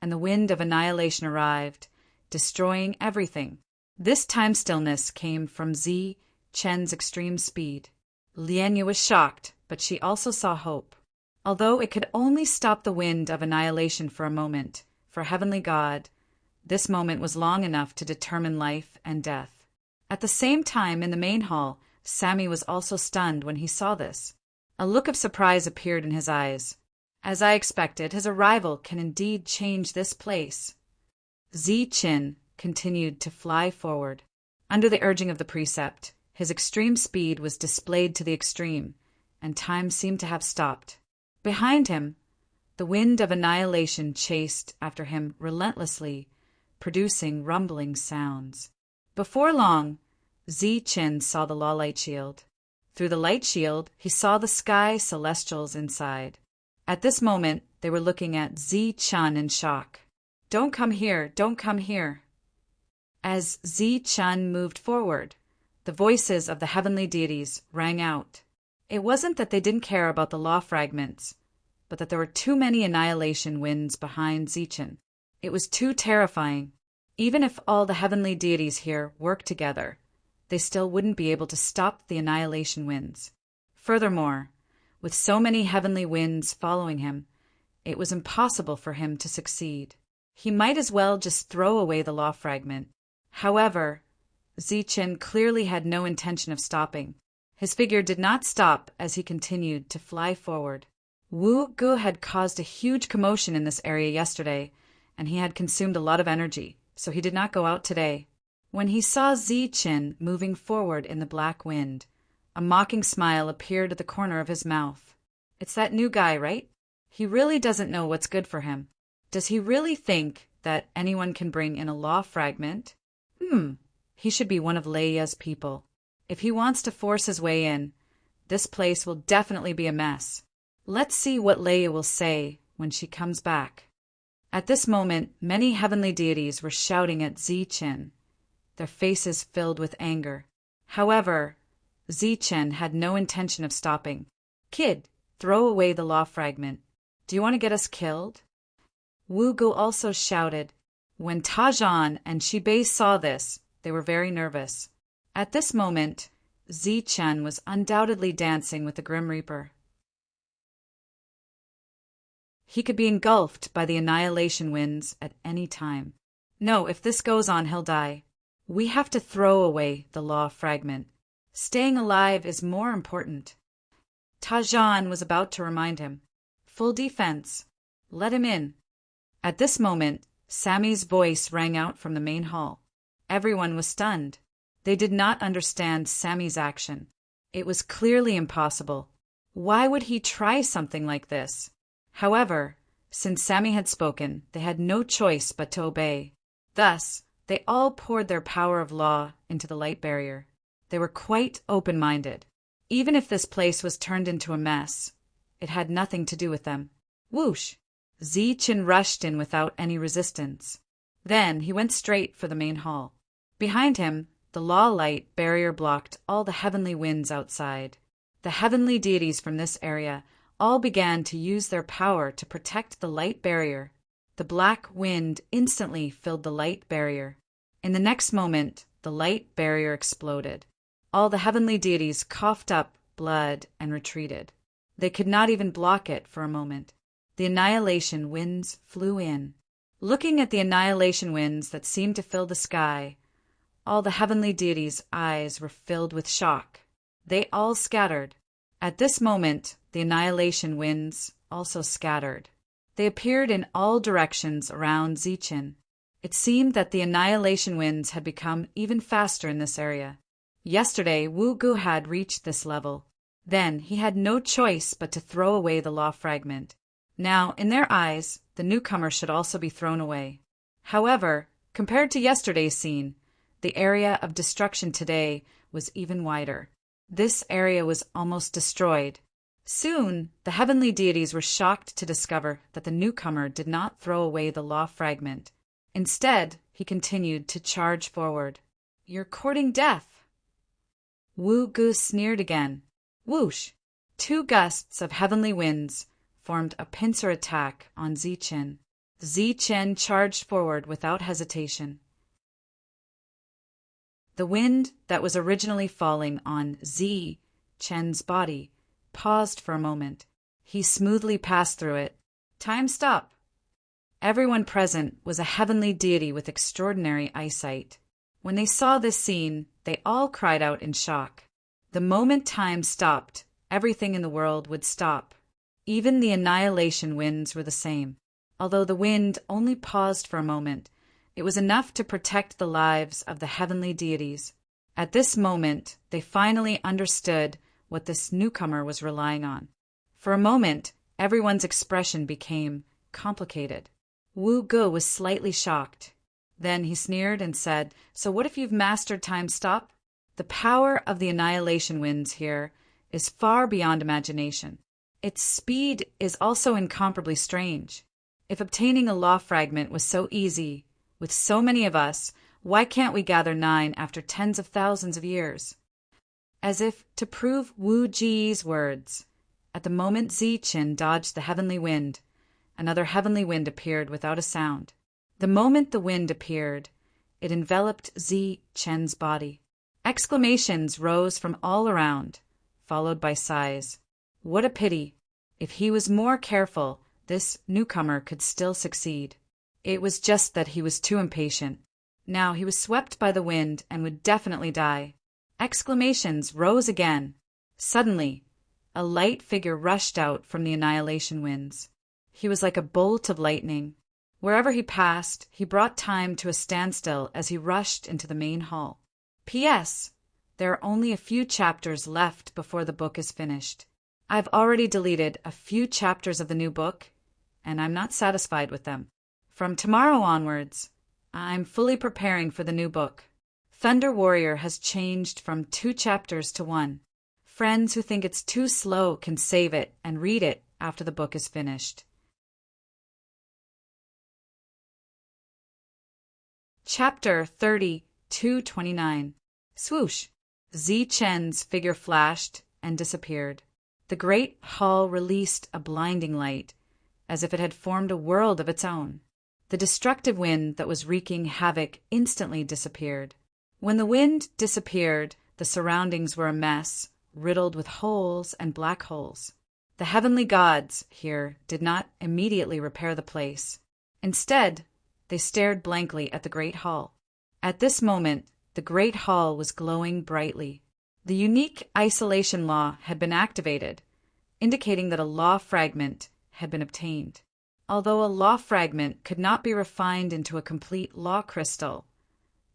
and the wind of annihilation arrived, destroying everything. This time stillness came from Chen's extreme speed. Lianya was shocked, but she also saw hope. Although it could only stop the wind of annihilation for a moment, for Heavenly God, this moment was long enough to determine life and death. At the same time, in the main hall, Sammy was also stunned when he saw this. A look of surprise appeared in his eyes. As I expected, his arrival can indeed change this place. Zichen continued to fly forward. Under the urging of the precept, his extreme speed was displayed to the extreme, and time seemed to have stopped. Behind him, the wind of annihilation chased after him relentlessly, producing rumbling sounds. Before long, Zichen saw the law light shield. Through the light shield, he saw the sky celestials inside. At this moment, they were looking at Zichen in shock. "Don't come here, don't come here." As Zichen moved forward, the voices of the heavenly deities rang out. It wasn't that they didn't care about the law fragments, but that there were too many annihilation winds behind Zichen. It was too terrifying. Even if all the heavenly deities here worked together, they still wouldn't be able to stop the annihilation winds. Furthermore, with so many heavenly winds following him, it was impossible for him to succeed. He might as well just throw away the law fragment. However, Zichen clearly had no intention of stopping. His figure did not stop as he continued to fly forward. Wu Gu had caused a huge commotion in this area yesterday, and he had consumed a lot of energy, so he did not go out today. When he saw Zichen moving forward in the black wind, a mocking smile appeared at the corner of his mouth. "It's that new guy, right? He really doesn't know what's good for him. Does he really think that anyone can bring in a law fragment? He should be one of Leia's people. If he wants to force his way in, this place will definitely be a mess. Let's see what Leia will say when she comes back." At this moment, many heavenly deities were shouting at Zichen, their faces filled with anger. However, Zichen had no intention of stopping. "Kid, throw away the law fragment. Do you want to get us killed?" Wu Gu also shouted. When Tajan and Shibei saw this, they were very nervous. At this moment, Zichen was undoubtedly dancing with the Grim Reaper. He could be engulfed by the annihilation winds at any time. No, if this goes on, he'll die. We have to throw away the law fragment. Staying alive is more important. Tajan was about to remind him. "Full defense. Let him in." At this moment, Sammy's voice rang out from the main hall. Everyone was stunned. They did not understand Sammy's action. It was clearly impossible. Why would he try something like this? However, since Sammy had spoken, they had no choice but to obey. Thus, they all poured their power of law into the light barrier. They were quite open-minded. Even if this place was turned into a mess, it had nothing to do with them. Whoosh! Zichen rushed in without any resistance. Then he went straight for the main hall. Behind him, the law light barrier blocked all the heavenly winds outside. The heavenly deities from this area all began to use their power to protect the light barrier. The black wind instantly filled the light barrier. In the next moment, the light barrier exploded. All the heavenly deities coughed up blood and retreated. They could not even block it for a moment. The annihilation winds flew in. Looking at the annihilation winds that seemed to fill the sky, all the heavenly deities' eyes were filled with shock. They all scattered. At this moment, the annihilation winds also scattered. They appeared in all directions around Zichen. It seemed that the annihilation winds had become even faster in this area. Yesterday, Wu Gu had reached this level. Then he had no choice but to throw away the law fragment. Now, in their eyes, the newcomer should also be thrown away. However, compared to yesterday's scene, the area of destruction today was even wider. This area was almost destroyed. Soon, the heavenly deities were shocked to discover that the newcomer did not throw away the law fragment. Instead, he continued to charge forward. "You're courting death." Wu Gu sneered again. Whoosh! 2 gusts of heavenly winds formed a pincer attack on Zichen. Zichen charged forward without hesitation. The wind that was originally falling on Zichen's body paused for a moment. He smoothly passed through it. Time stop. Everyone present was a heavenly deity with extraordinary eyesight. When they saw this scene, they all cried out in shock. The moment time stopped, everything in the world would stop. Even the annihilation winds were the same. Although the wind only paused for a moment, it was enough to protect the lives of the heavenly deities. At this moment, they finally understood what this newcomer was relying on. For a moment, everyone's expression became complicated. Wu Gu was slightly shocked. Then he sneered and said, "So what if you've mastered time stop? The power of the annihilation winds here is far beyond imagination. Its speed is also incomparably strange. If obtaining a law fragment was so easy, with so many of us, why can't we gather 9 after tens of thousands of years?" As if to prove Wu Ji's words, at the moment Zichen dodged the heavenly wind, another heavenly wind appeared without a sound. The moment the wind appeared, it enveloped Zichen's body. Exclamations rose from all around, followed by sighs. What a pity! If he was more careful, this newcomer could still succeed. It was just that he was too impatient. Now he was swept by the wind and would definitely die. Exclamations rose again. Suddenly, a light figure rushed out from the annihilation winds. He was like a bolt of lightning. Wherever he passed, he brought time to a standstill as he rushed into the main hall. P.S. There are only a few chapters left before the book is finished. I've already deleted a few chapters of the new book, and I'm not satisfied with them. From tomorrow onwards, I'm fully preparing for the new book. Thunder Warrior has changed from 2 chapters to 1. Friends who think it's too slow can save it and read it after the book is finished. Chapter 30-29. Swoosh! Zichen's figure flashed and disappeared. The great hall released a blinding light, as if it had formed a world of its own. The destructive wind that was wreaking havoc instantly disappeared. When the wind disappeared, the surroundings were a mess, riddled with holes and black holes. The heavenly gods here did not immediately repair the place. Instead, they stared blankly at the great hall. At this moment, the great hall was glowing brightly. The unique isolation law had been activated, indicating that a law fragment had been obtained. Although a law fragment could not be refined into a complete law crystal,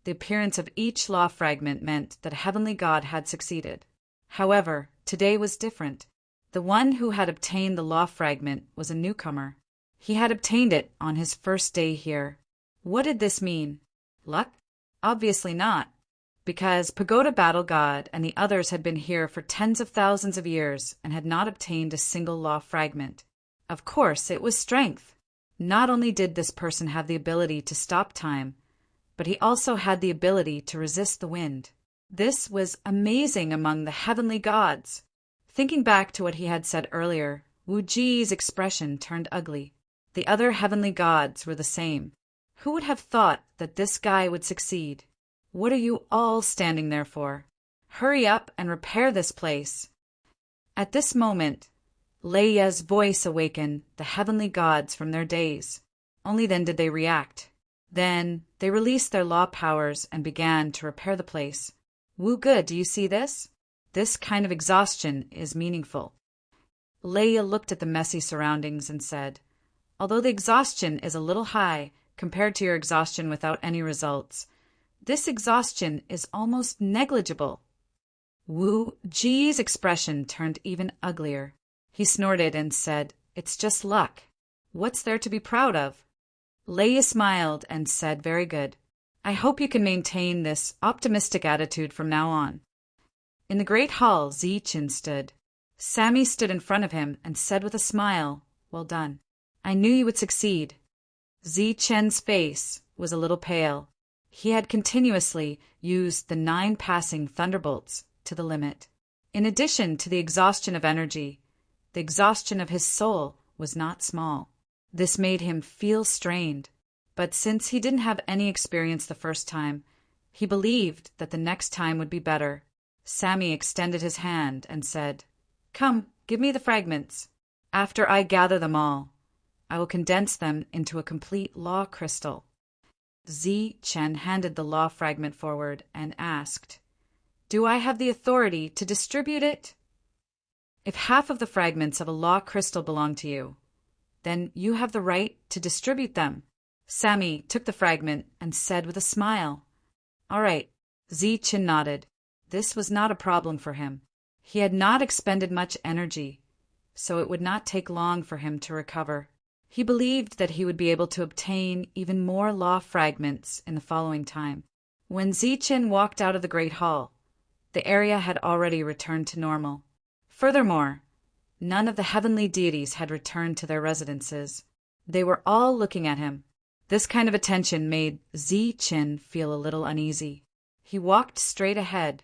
the appearance of each law fragment meant that a heavenly god had succeeded. However, today was different. The one who had obtained the law fragment was a newcomer. He had obtained it on his first day here. What did this mean? Luck? Obviously not, because Pagoda Battle God and the others had been here for tens of thousands of years and had not obtained a single law fragment. Of course, it was strength. Not only did this person have the ability to stop time, but he also had the ability to resist the wind. This was amazing among the heavenly gods. Thinking back to what he had said earlier, Wu Ji's expression turned ugly. The other heavenly gods were the same. Who would have thought that this guy would succeed? What are you all standing there for? Hurry up and repair this place. At this moment, Leia's voice awakened the heavenly gods from their daze. Only then did they react. Then they released their law powers and began to repair the place. Wu Gu, do you see this? This kind of exhaustion is meaningful. Leia looked at the messy surroundings and said, "Although the exhaustion is a little high compared to your exhaustion without any results, this exhaustion is almost negligible." Wu Ji's expression turned even uglier. He snorted and said, "It's just luck. What's there to be proud of?" Leia smiled and said, "Very good. I hope you can maintain this optimistic attitude from now on." In the great hall, Zichen stood. Sammy stood in front of him and said with a smile, "Well done. I knew you would succeed." Zichen's face was a little pale. He had continuously used the 9 passing thunderbolts to the limit. In addition to the exhaustion of energy, the exhaustion of his soul was not small. This made him feel strained, but since he didn't have any experience the first time, he believed that the next time would be better. Sammy extended his hand and said, "Come, give me the fragments. After I gather them all, I will condense them into a complete law crystal." Zichen handed the law fragment forward and asked, "Do I have the authority to distribute it?" "If half of the fragments of a law crystal belong to you, then you have the right to distribute them." Sammy took the fragment and said with a smile, "All right." Zichen nodded. This was not a problem for him. He had not expended much energy, so it would not take long for him to recover. He believed that he would be able to obtain even more law fragments in the following time. When Zichen walked out of the Great Hall, the area had already returned to normal. Furthermore, none of the heavenly deities had returned to their residences. They were all looking at him. This kind of attention made Zichen feel a little uneasy. He walked straight ahead.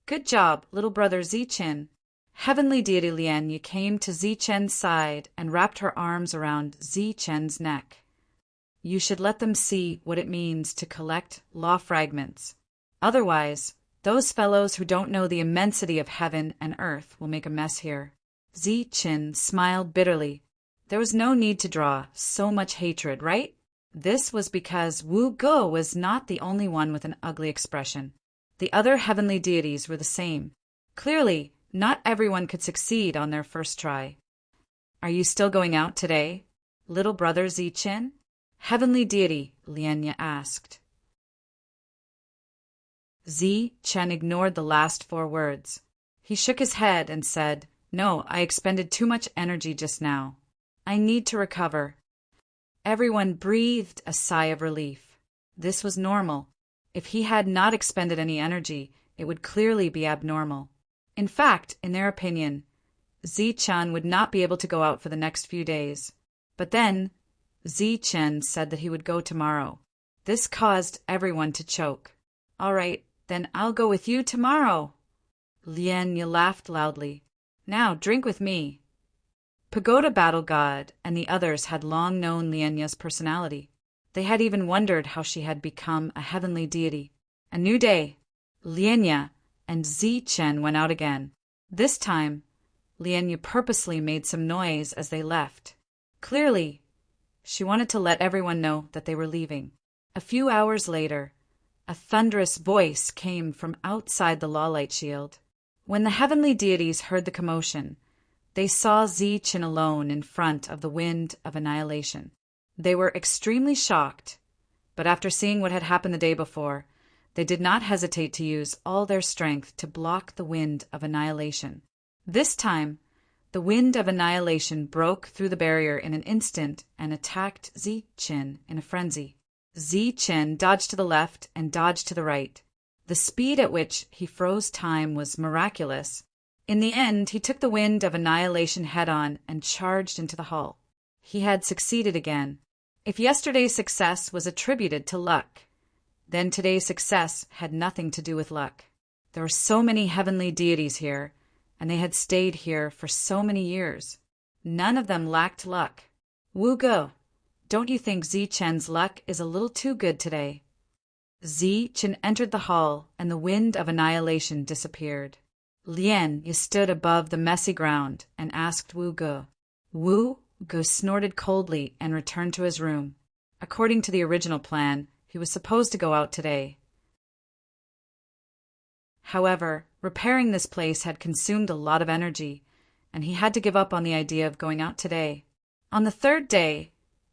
"Good job, little brother Zichen." Heavenly deity Lianya came to Zichen's side and wrapped her arms around Zichen's neck. "You should let them see what it means to collect law fragments. Otherwise, those fellows who don't know the immensity of heaven and earth will make a mess here." Zichen smiled bitterly. There was no need to draw so much hatred, right? This was because Wu Go was not the only one with an ugly expression. The other heavenly deities were the same. Clearly, not everyone could succeed on their first try. "Are you still going out today, little brother Zichen?" Heavenly deity Lianya asked. Zichen ignored the last 4 words. He shook his head and said, "No, I expended too much energy just now. I need to recover." Everyone breathed a sigh of relief. This was normal. If he had not expended any energy, it would clearly be abnormal. In fact, in their opinion, Zichen would not be able to go out for the next few days. But then, Zichen said that he would go tomorrow. This caused everyone to choke. "All right, then I'll go with you tomorrow." Lianya laughed loudly. "Now drink with me." Pagoda Battle God and the others had long known Lianya's personality. They had even wondered how she had become a heavenly deity. A new day. Lianya and Zichen went out again. This time, Lianya purposely made some noise as they left. Clearly, she wanted to let everyone know that they were leaving. A few hours later, a thunderous voice came from outside the law light shield. When the heavenly deities heard the commotion, they saw Zichen alone in front of the wind of annihilation. They were extremely shocked, but after seeing what had happened the day before, they did not hesitate to use all their strength to block the wind of annihilation. This time, the wind of annihilation broke through the barrier in an instant and attacked Zichen in a frenzy. Zichen dodged to the left and dodged to the right. The speed at which he froze time was miraculous. In the end, he took the wind of annihilation head-on and charged into the hall. He had succeeded again. If yesterday's success was attributed to luck, then today's success had nothing to do with luck. There were so many heavenly deities here, and they had stayed here for so many years. None of them lacked luck. Wu Go, don't you think Zichen's luck is a little too good today? Zichen entered the hall, and the wind of annihilation disappeared. Lianya stood above the messy ground and asked Wu Go. Wu Go snorted coldly and returned to his room. According to the original plan, he was supposed to go out today. However, repairing this place had consumed a lot of energy, and he had to give up on the idea of going out today. On the 3rd day,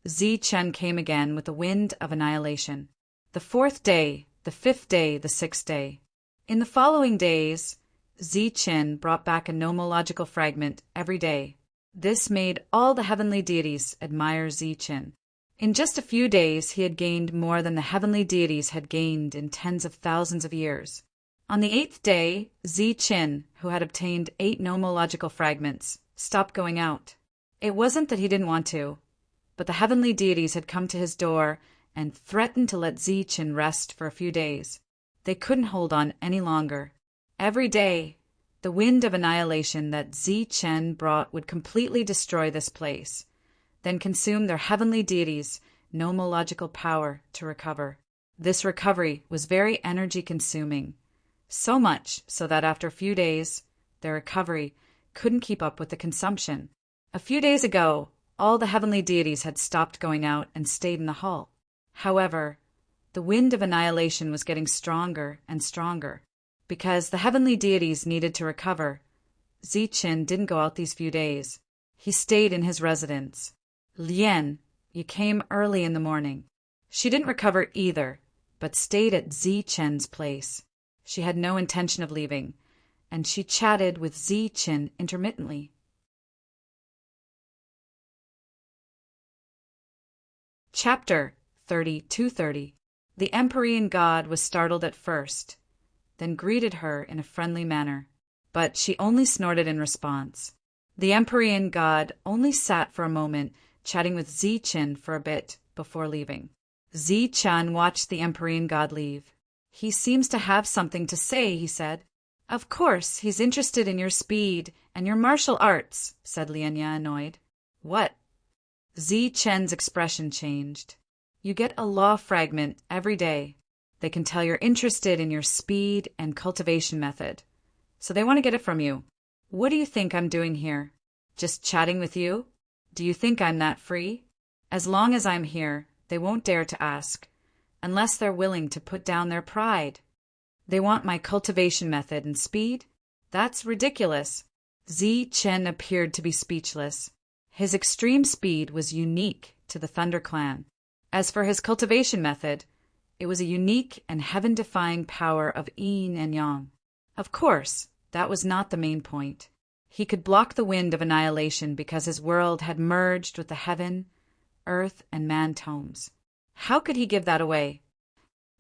Zichen came again with the wind of annihilation. The 4th day, the 5th day, the 6th day. In the following days, Zichen brought back a nomological fragment every day. This made all the heavenly deities admire Zichen. In just a few days, he had gained more than the heavenly deities had gained in tens of thousands of years. On the 8th day, Qin, who had obtained 8 nomological fragments, stopped going out. It wasn't that he didn't want to, but the heavenly deities had come to his door and threatened to let Qin rest for a few days. They couldn't hold on any longer. Every day, the wind of annihilation that Qin brought would completely destroy this place, then consume their heavenly deities' nomological power to recover. This recovery was very energy-consuming, so much so that after a few days, their recovery couldn't keep up with the consumption. A few days ago, all the heavenly deities had stopped going out and stayed in the hall. However, the wind of annihilation was getting stronger and stronger. Because the heavenly deities needed to recover, Qin didn't go out these few days. He stayed in his residence. Lian, you came early in the morning. She didn't recover either, but stayed at Qin's place. She had no intention of leaving, and she chatted with Qin intermittently. Chapter 30-30. The Empyrean god was startled at first, then greeted her in a friendly manner, but she only snorted in response. The Empyrean god only sat for a moment, chatting with Qin for a bit before leaving. Qin watched the Empyrean god leave. He seems to have something to say, he said. Of course, he's interested in your speed and your martial arts, said Lianya, annoyed. What? Qin's expression changed. You get a law fragment every day. They can tell you're interested in your speed and cultivation method. So they want to get it from you. What do you think I'm doing here? Just chatting with you? Do you think I'm that free? As long as I'm here, they won't dare to ask, unless they're willing to put down their pride. They want my cultivation method and speed? That's ridiculous. Qin appeared to be speechless. His extreme speed was unique to the Thunder Clan. As for his cultivation method, it was a unique and heaven-defying power of yin and yang. Of course, that was not the main point. He could block the wind of annihilation because his world had merged with the heaven, earth, and man tomes. How could he give that away?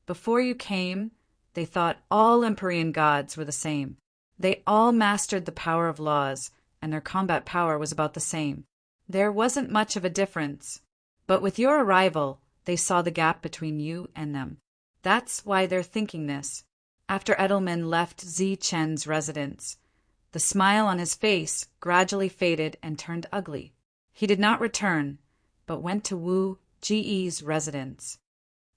Before you came, they thought all Empyrean gods were the same. They all mastered the power of laws, and their combat power was about the same. There wasn't much of a difference. But with your arrival, they saw the gap between you and them. That's why they're thinking this. After Edelman left Qin's residence, the smile on his face gradually faded and turned ugly. He did not return, but went to Wu Ge's residence.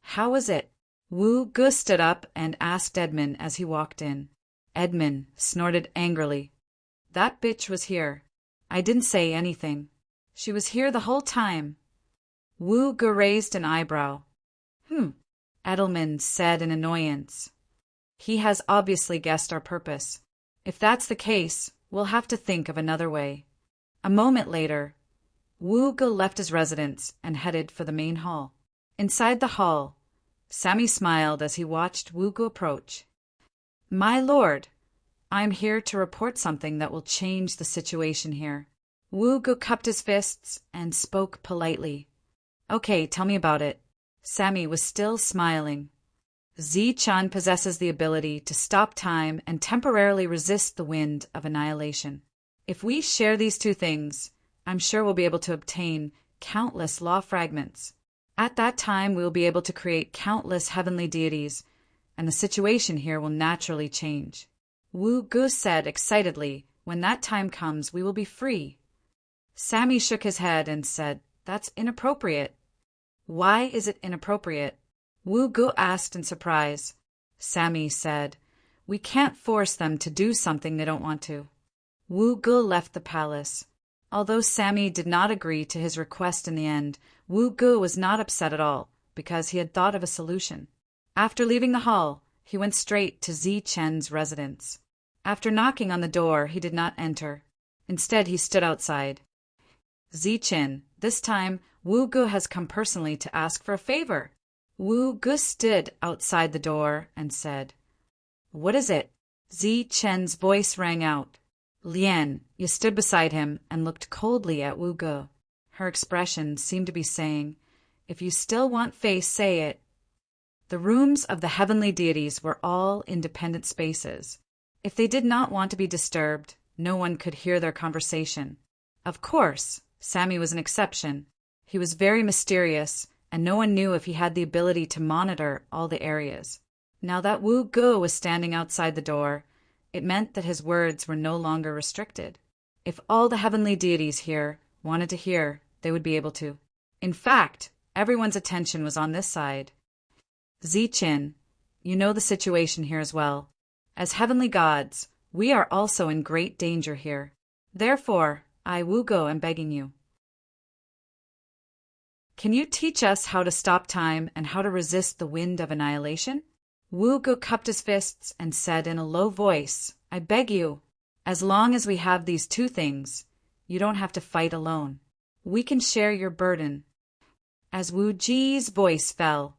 How was it? Wu Ge stood up and asked Edmund as he walked in. Edmund snorted angrily. That bitch was here. I didn't say anything. She was here the whole time. Wu Ge raised an eyebrow. Edelman said in annoyance. He has obviously guessed our purpose. If that's the case, we'll have to think of another way. A moment later, Wu Ge left his residence and headed for the main hall. Inside the hall, Sammy smiled as he watched Wu Ge approach. My lord, I'm here to report something that will change the situation here. Wu Ge cupped his fists and spoke politely. Okay, tell me about it. Sammy was still smiling. Qin possesses the ability to stop time and temporarily resist the wind of annihilation. If we share these two things, I'm sure we'll be able to obtain countless law fragments. At that time, we will be able to create countless heavenly deities, and the situation here will naturally change. Wu Ge said excitedly, when that time comes, we will be free. Sammy shook his head and said, That's inappropriate. Why is it inappropriate? Wu Ge asked in surprise. Sammy said, We can't force them to do something they don't want to. Wu Ge left the palace. Although Sammy did not agree to his request in the end, Wu Ge was not upset at all, because he had thought of a solution. After leaving the hall, he went straight to Qin's residence. After knocking on the door, he did not enter. Instead, he stood outside. Qin, this time, Wu Ge has come personally to ask for a favor. Wu Ge stood outside the door and said, What is it? Qin's voice rang out. Lian, you stood beside him and looked coldly at Wu Ge. Her expression seemed to be saying, If you still want face, say it. The rooms of the heavenly deities were all independent spaces. If they did not want to be disturbed, no one could hear their conversation. Of course, Sammy was an exception. He was very mysterious, and no one knew if he had the ability to monitor all the areas. Now that Wu Ge was standing outside the door, it meant that his words were no longer restricted. If all the heavenly deities here wanted to hear, they would be able to. In fact, everyone's attention was on this side. Ziqin, you know the situation here as well. As heavenly gods, we are also in great danger here. Therefore, I, Wu Ge, am begging you. Can you teach us how to stop time and how to resist the wind of annihilation? Wu Ge cupped his fists and said in a low voice, I beg you, as long as we have these two things, you don't have to fight alone. We can share your burden. As Wu Ji's voice fell,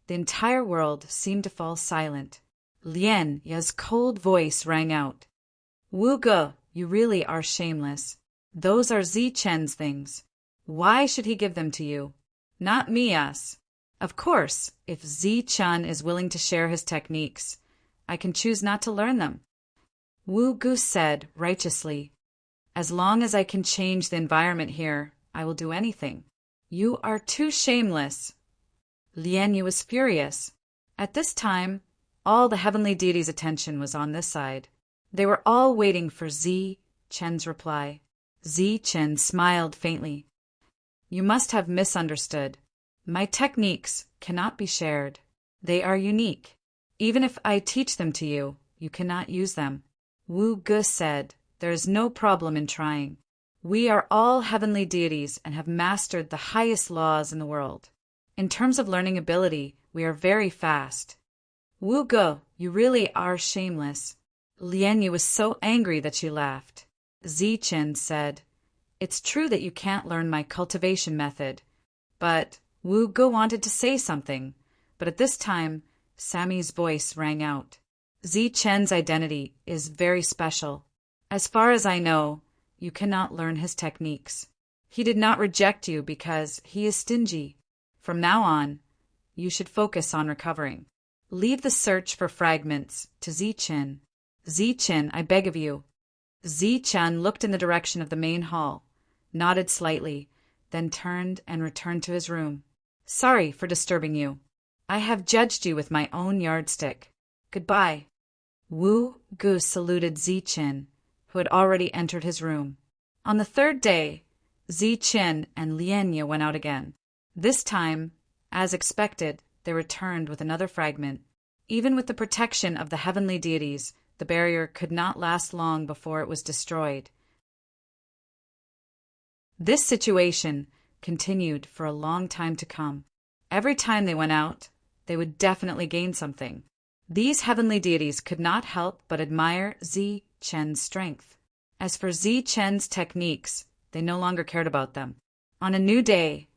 the entire world seemed to fall silent. Lian Ya's cold voice rang out. Wu Ge, you really are shameless. Those are Ziqin's things. Why should he give them to you? Not me, us. Of course, if Ziqin is willing to share his techniques, I can choose not to learn them. Wu Ge said righteously, as long as I can change the environment here, I will do anything. You are too shameless. Lian Yu was furious. At this time, all the heavenly deities' attention was on this side. They were all waiting for Ziqin's reply. Ziqin smiled faintly. You must have misunderstood. My techniques cannot be shared. They are unique. Even if I teach them to you, you cannot use them. Wu Ge said, there is no problem in trying. We are all heavenly deities and have mastered the highest laws in the world. In terms of learning ability, we are very fast. Wu Ge, you really are shameless. Lian Yu was so angry that she laughed. Ziqin said, it's true that you can't learn my cultivation method, but Wu Ge wanted to say something, but at this time, Sammy's voice rang out. Ziqin's identity is very special. As far as I know, you cannot learn his techniques. He did not reject you because he is stingy. From now on, you should focus on recovering. Leave the search for fragments to Ziqin. Ziqin, I beg of you. Ziqin looked in the direction of the main hall, nodded slightly, then turned and returned to his room. Sorry for disturbing you. I have judged you with my own yardstick. Goodbye. Wu Ge saluted Ziqin, who had already entered his room. On the third day, Ziqin and Lian Yu went out again. This time, as expected, they returned with another fragment. Even with the protection of the heavenly deities, the barrier could not last long before it was destroyed. This situation continued for a long time to come. Every time they went out, they would definitely gain something. These heavenly deities could not help but admire Ziqin's strength. As for Ziqin's techniques, they no longer cared about them. On a new day,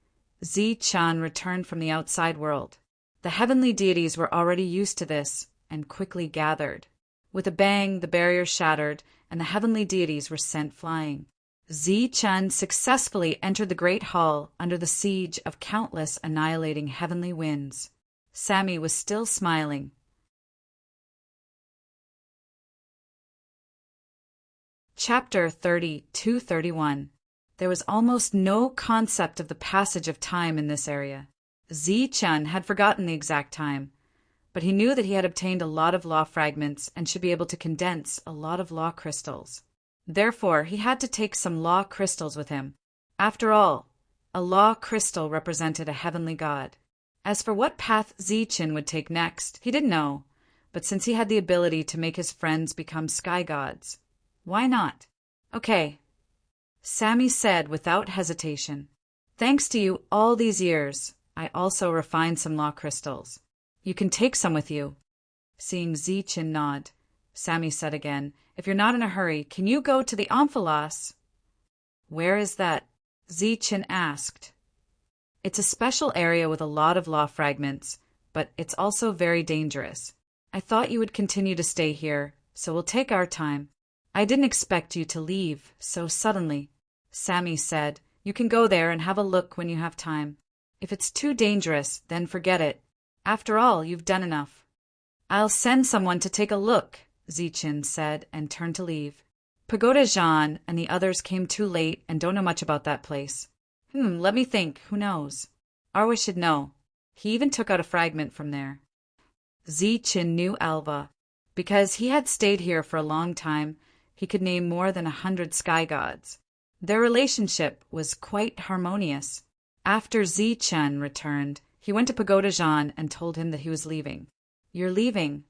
Ziqin returned from the outside world. The heavenly deities were already used to this and quickly gathered. With a bang, the barrier shattered, and the heavenly deities were sent flying. Ziqin successfully entered the great hall under the siege of countless annihilating heavenly winds. Sammy was still smiling. Chapter 30-31. There was almost no concept of the passage of time in this area. Ziqin had forgotten the exact time, but he knew that he had obtained a lot of law fragments and should be able to condense a lot of law crystals. Therefore, he had to take some law crystals with him. After all, a law crystal represented a heavenly god. As for what path Ziqin would take next, he didn't know, but since he had the ability to make his friends become sky gods, why not? Okay, Sammy said without hesitation. Thanks to you all these years, I also refined some law crystals. You can take some with you. Seeing Ziqin nod, Sammy said again, if you're not in a hurry, can you go to the Omphalos? Where is that? Ziqin asked. It's a special area with a lot of law fragments, but it's also very dangerous. I thought you would continue to stay here, so we'll take our time. I didn't expect you to leave so suddenly. Sammy said, you can go there and have a look when you have time. If it's too dangerous, then forget it. After all, you've done enough. I'll send someone to take a look, Zichen said and turned to leave. Pagoda Jean and the others came too late and don't know much about that place. Let me think, who knows? Arwa should know. He even took out a fragment from there. Zichen knew Alva. Because he had stayed here for a long time, he could name more than 100 sky gods. Their relationship was quite harmonious. After Zichen returned, he went to Pagoda Jean and told him that he was leaving. You're leaving?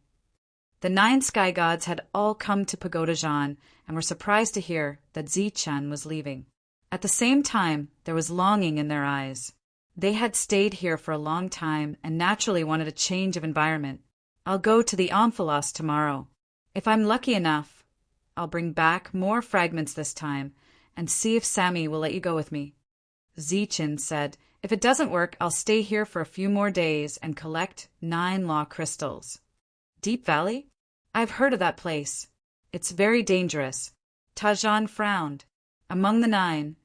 The 9 sky gods had all come to Pagoda Jean and were surprised to hear that Zichen was leaving. At the same time, there was longing in their eyes. They had stayed here for a long time and naturally wanted a change of environment. I'll go to the Omphalos tomorrow. If I'm lucky enough, I'll bring back more fragments this time and see if Sammy will let you go with me. Zichen said, if it doesn't work, I'll stay here for a few more days and collect 9 law crystals. Deep Valley? I've heard of that place. It's very dangerous. Tajan frowned. Among the 9,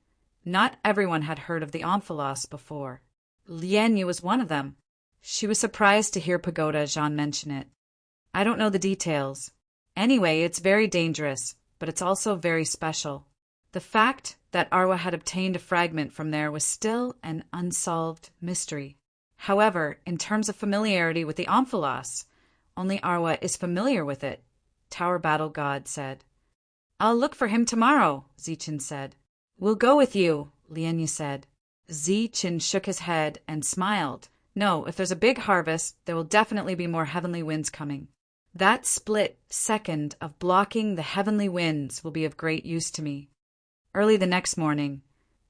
not everyone had heard of the Omphalos before. Lianyu was one of them. She was surprised to hear Pagoda Jean mention it. I don't know the details. Anyway, it's very dangerous, but it's also very special. The fact that Arwa had obtained a fragment from there was still an unsolved mystery. However, in terms of familiarity with the Omphalos, only Arwa is familiar with it, Tower Battle God said. I'll look for him tomorrow, Zichen said. We'll go with you, Lianyu said. Zichen shook his head and smiled. No, if there's a big harvest, there will definitely be more heavenly winds coming. That split second of blocking the heavenly winds will be of great use to me. Early the next morning,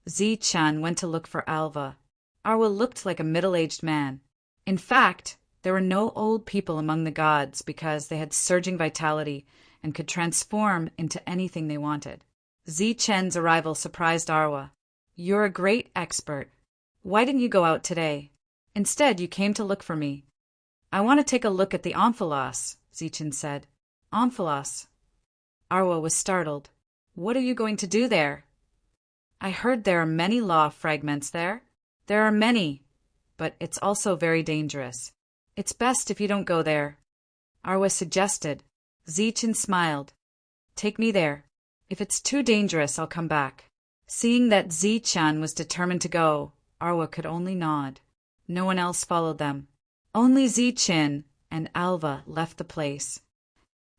Zichen went to look for Alva. Arwa looked like a middle-aged man. In fact, there were no old people among the gods because they had surging vitality and could transform into anything they wanted. Zichen's arrival surprised Arwa. You're a great expert. Why didn't you go out today? Instead, you came to look for me. I want to take a look at the Omphalos, Zichen said. Omphalos? Arwa was startled. What are you going to do there? I heard there are many law fragments there. There are many, but it's also very dangerous. It's best if you don't go there. Arwa suggested. Zichen smiled. Take me there. If it's too dangerous, I'll come back. Seeing that Zichen was determined to go, Arwa could only nod. No one else followed them. Only Zichen and Alva left the place.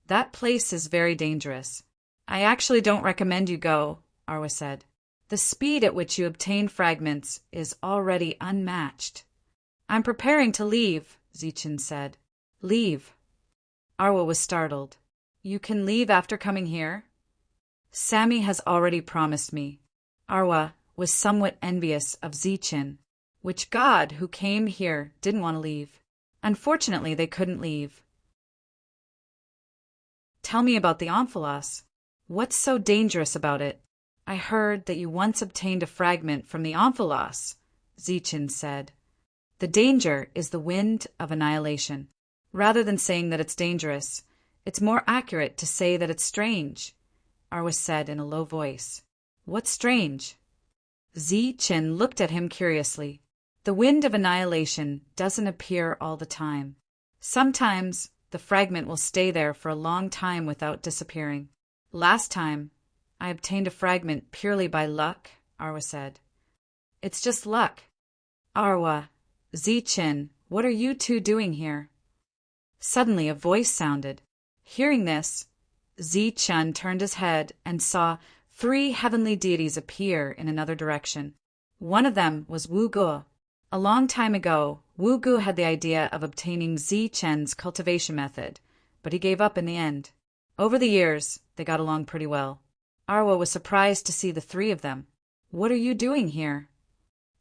That place is very dangerous. I actually don't recommend you go, Arwa said. The speed at which you obtain fragments is already unmatched. I'm preparing to leave, Zichen said. Leave? Arwa was startled. You can leave after coming here? Sammy has already promised me. Arwa was somewhat envious of Zichen. Which god who came here didn't want to leave? Unfortunately, they couldn't leave. Tell me about the Omphalos. What's so dangerous about it? I heard that you once obtained a fragment from the Omphalos, Zichen said. The danger is the wind of annihilation. Rather than saying that it's dangerous, it's more accurate to say that it's strange, Arwa said in a low voice. What's strange? Zichen looked at him curiously. The wind of annihilation doesn't appear all the time. Sometimes the fragment will stay there for a long time without disappearing. Last time, I obtained a fragment purely by luck, Arwa said. It's just luck. Arwa, Zichen, what are you two doing here? Suddenly a voice sounded. Hearing this, Zichen turned his head and saw 3 heavenly deities appear in another direction. One of them was Wu Gu. A long time ago, Wu Gu had the idea of obtaining Zichen's cultivation method, but he gave up in the end. Over the years, they got along pretty well. Arwa was surprised to see the 3 of them. What are you doing here?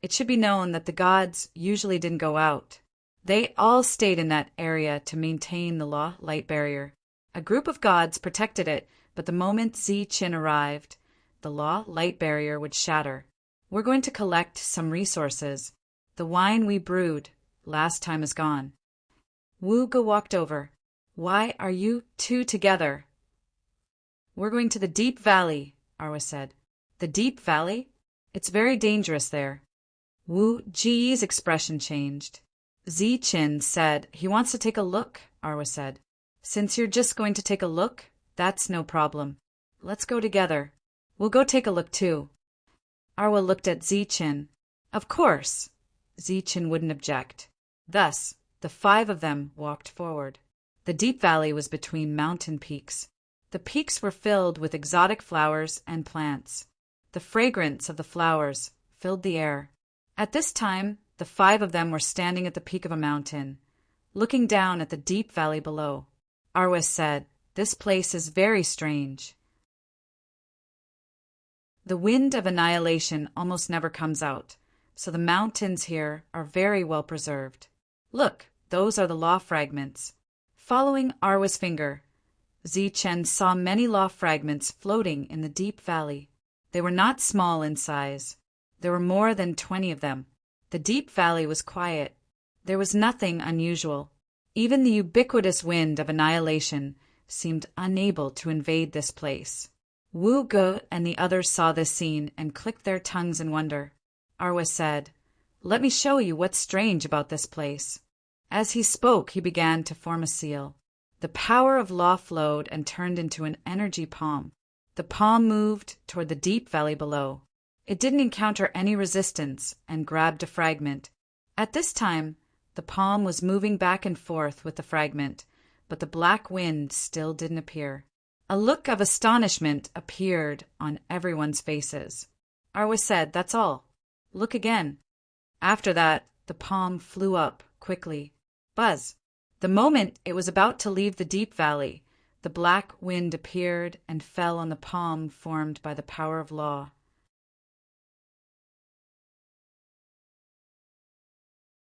It should be known that the gods usually didn't go out. They all stayed in that area to maintain the law light barrier. A group of gods protected it, but the moment Zichen arrived, the law light barrier would shatter. We're going to collect some resources. The wine we brewed last time is gone. Wu Gu walked over. Why are you 2 together? We're going to the Deep Valley, Arwa said. The Deep Valley? It's very dangerous there. Wu Ji's expression changed. Chin said, "He wants to take a look," Arwa said. "Since you're just going to take a look, that's no problem. Let's go together. We'll go take a look too." Arwa looked at Chin. Of course. Chin wouldn't object. Thus, the five of them walked forward. The deep valley was between mountain peaks. The peaks were filled with exotic flowers and plants. The fragrance of the flowers filled the air. At this time, the five of them were standing at the peak of a mountain, looking down at the deep valley below. Arwa said, "This place is very strange. The wind of annihilation almost never comes out, so the mountains here are very well preserved. Look, those are the law fragments." Following Arwa's finger, Chen saw many law fragments floating in the deep valley. They were not small in size. There were more than 20 of them. The deep valley was quiet. There was nothing unusual. Even the ubiquitous wind of annihilation seemed unable to invade this place. Wu Ge and the others saw this scene and clicked their tongues in wonder. Arwa said, "Let me show you what's strange about this place." As he spoke, he began to form a seal. The power of law flowed and turned into an energy palm. The palm moved toward the deep valley below. It didn't encounter any resistance and grabbed a fragment. At this time, the palm was moving back and forth with the fragment, but the black wind still didn't appear. A look of astonishment appeared on everyone's faces. Arwa said, "That's all. Look again." After that, the palm flew up quickly. Buzz! The moment it was about to leave the deep valley, the black wind appeared and fell on the palm formed by the power of law.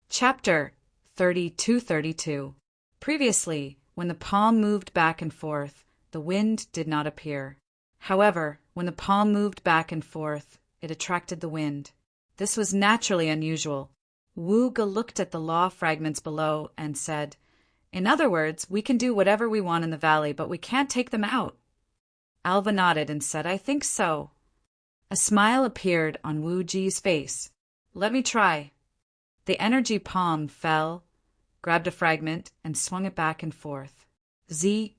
Chapter 32. Previously, when the palm moved back and forth, the wind did not appear. However, when the palm moved back and forth, it attracted the wind. This was naturally unusual. Wu Ge looked at the law fragments below and said, "In other words, we can do whatever we want in the valley, but we can't take them out." Alva nodded and said, "I think so." A smile appeared on Wu Ji's face. "Let me try." The energy palm fell, grabbed a fragment, and swung it back and forth.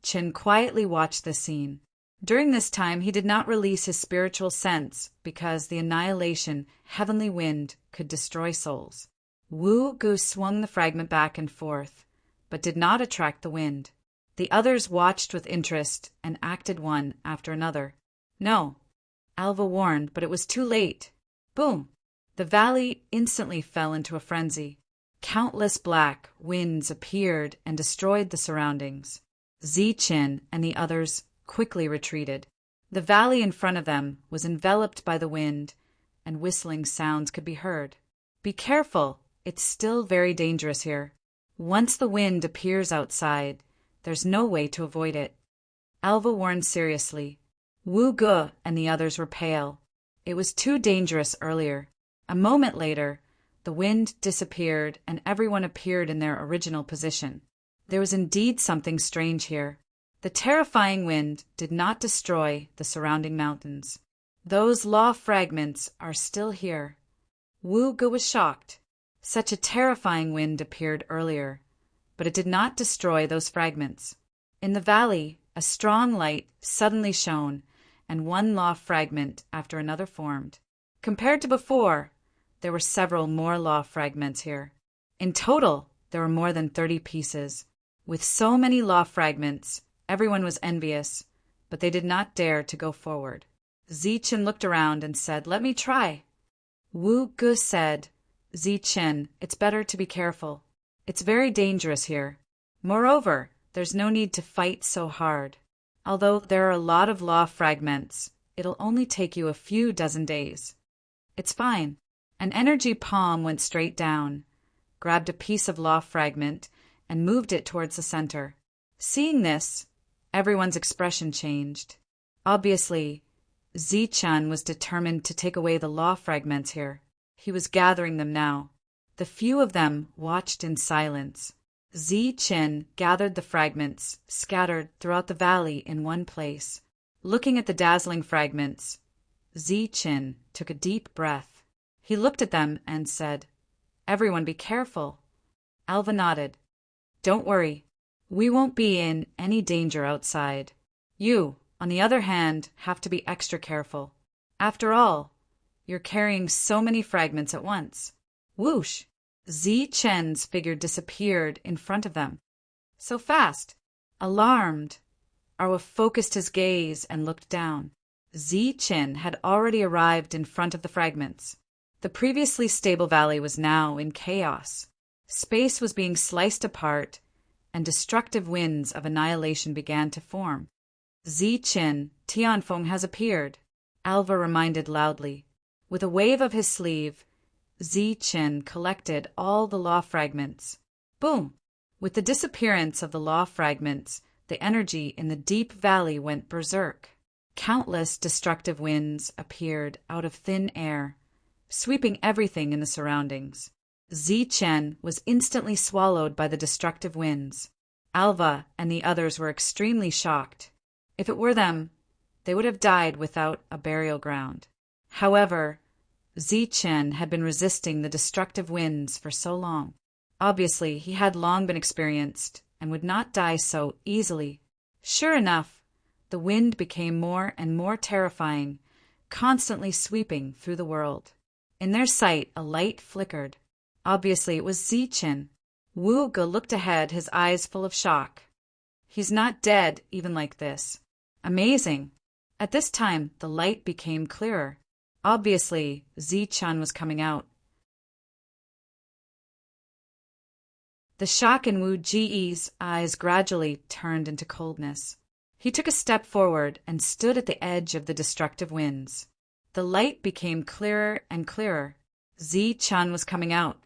Chen quietly watched the scene. During this time, he did not release his spiritual sense because the annihilation heavenly wind could destroy souls. Wu Ge swung the fragment back and forth, but did not attract the wind. The others watched with interest and acted one after another. "No," Alva warned, but it was too late. Boom! The valley instantly fell into a frenzy. Countless black winds appeared and destroyed the surroundings. Chen and the others quickly retreated. The valley in front of them was enveloped by the wind, and whistling sounds could be heard. "Be careful, it's still very dangerous here. Once the wind appears outside, there's no way to avoid it." Alva warned seriously. Wu Ge and the others were pale. It was too dangerous earlier. A moment later, the wind disappeared and everyone appeared in their original position. There was indeed something strange here. The terrifying wind did not destroy the surrounding mountains. Those law fragments are still here. Wu Ge was shocked. Such a terrifying wind appeared earlier, but it did not destroy those fragments. In the valley, a strong light suddenly shone, and one law fragment after another formed. Compared to before, there were several more law fragments here. In total, there were more than 30 pieces. With so many law fragments, everyone was envious, but they did not dare to go forward. Chen looked around and said, "Let me try." Wu Ge said, "Chen, it's better to be careful. It's very dangerous here. Moreover, there's no need to fight so hard. Although there are a lot of law fragments, it'll only take you a few dozen days. It's fine." An energy palm went straight down, grabbed a piece of law fragment, and moved it towards the center. Seeing this, everyone's expression changed. Obviously, Chen was determined to take away the law fragments here. He was gathering them now. The few of them watched in silence. Chen gathered the fragments scattered throughout the valley in one place. Looking at the dazzling fragments, Chen took a deep breath. He looked at them and said, "Everyone be careful." Alva nodded. Don't worry. We won't be in any danger outside. You, on the other hand, have to be extra careful. After all, you're carrying so many fragments at once. Whoosh! Zi Chen's figure disappeared in front of them. So fast! Alarmed, Arwa focused his gaze and looked down. Zi Chen had already arrived in front of the fragments. The previously stable valley was now in chaos. Space was being sliced apart, and destructive winds of annihilation began to form. Zi Chen, Tianfeng has appeared, Alva reminded loudly. With a wave of his sleeve, Zi Chen collected all the law fragments. Boom! With the disappearance of the law fragments, the energy in the deep valley went berserk. Countless destructive winds appeared out of thin air, sweeping everything in the surroundings. Zi Chen was instantly swallowed by the destructive winds. Alva and the others were extremely shocked. If it were them, they would have died without a burial ground. However, Zi Chen had been resisting the destructive winds for so long. Obviously, he had long been experienced and would not die so easily. Sure enough, the wind became more and more terrifying, constantly sweeping through the world. In their sight, a light flickered. Obviously, it was Zi Chen. Wu Ge looked ahead, his eyes full of shock. He's not dead, even like this. Amazing. At this time, the light became clearer. Obviously, Zi Chen was coming out. The shock in Wu Ji's eyes gradually turned into coldness. He took a step forward and stood at the edge of the destructive winds. The light became clearer and clearer. Zi Chen was coming out.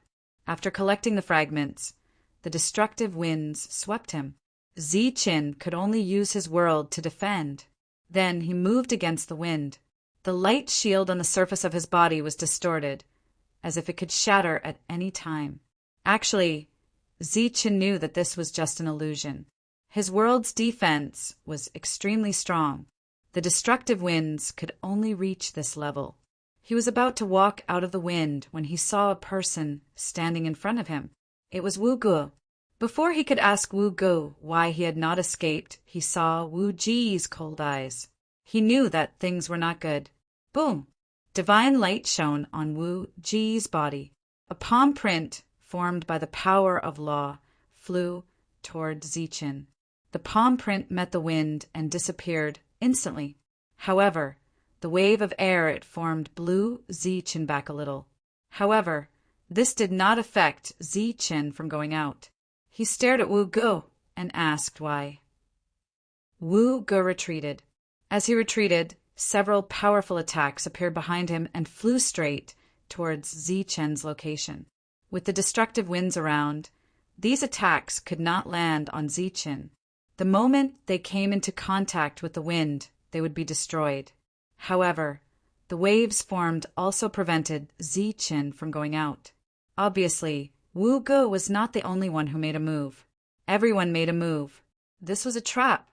After collecting the fragments, the destructive winds swept him. Zi Chen could only use his world to defend. Then he moved against the wind. The light shield on the surface of his body was distorted, as if it could shatter at any time. Actually, Zi Chen knew that this was just an illusion. His world's defense was extremely strong. The destructive winds could only reach this level. He was about to walk out of the wind when he saw a person standing in front of him. It was Wu Ge. Before he could ask Wu Ge why he had not escaped, he saw Wu Ji's cold eyes. He knew that things were not good. Boom! Divine light shone on Wu Ji's body. A palm print, formed by the power of law, flew toward Zi Chen. The palm print met the wind and disappeared instantly. However, the wave of air it formed blew Zi Chen back a little. However, this did not affect Zi Chen from going out. He stared at Wu Ge and asked why. Wu Ge retreated. As he retreated, several powerful attacks appeared behind him and flew straight towards Zi Chen's location. With the destructive winds around, these attacks could not land on Zi Chen. The moment they came into contact with the wind, they would be destroyed. However, the waves formed also prevented Zi Chen from going out. Obviously, Wu Ge was not the only one who made a move. Everyone made a move. This was a trap.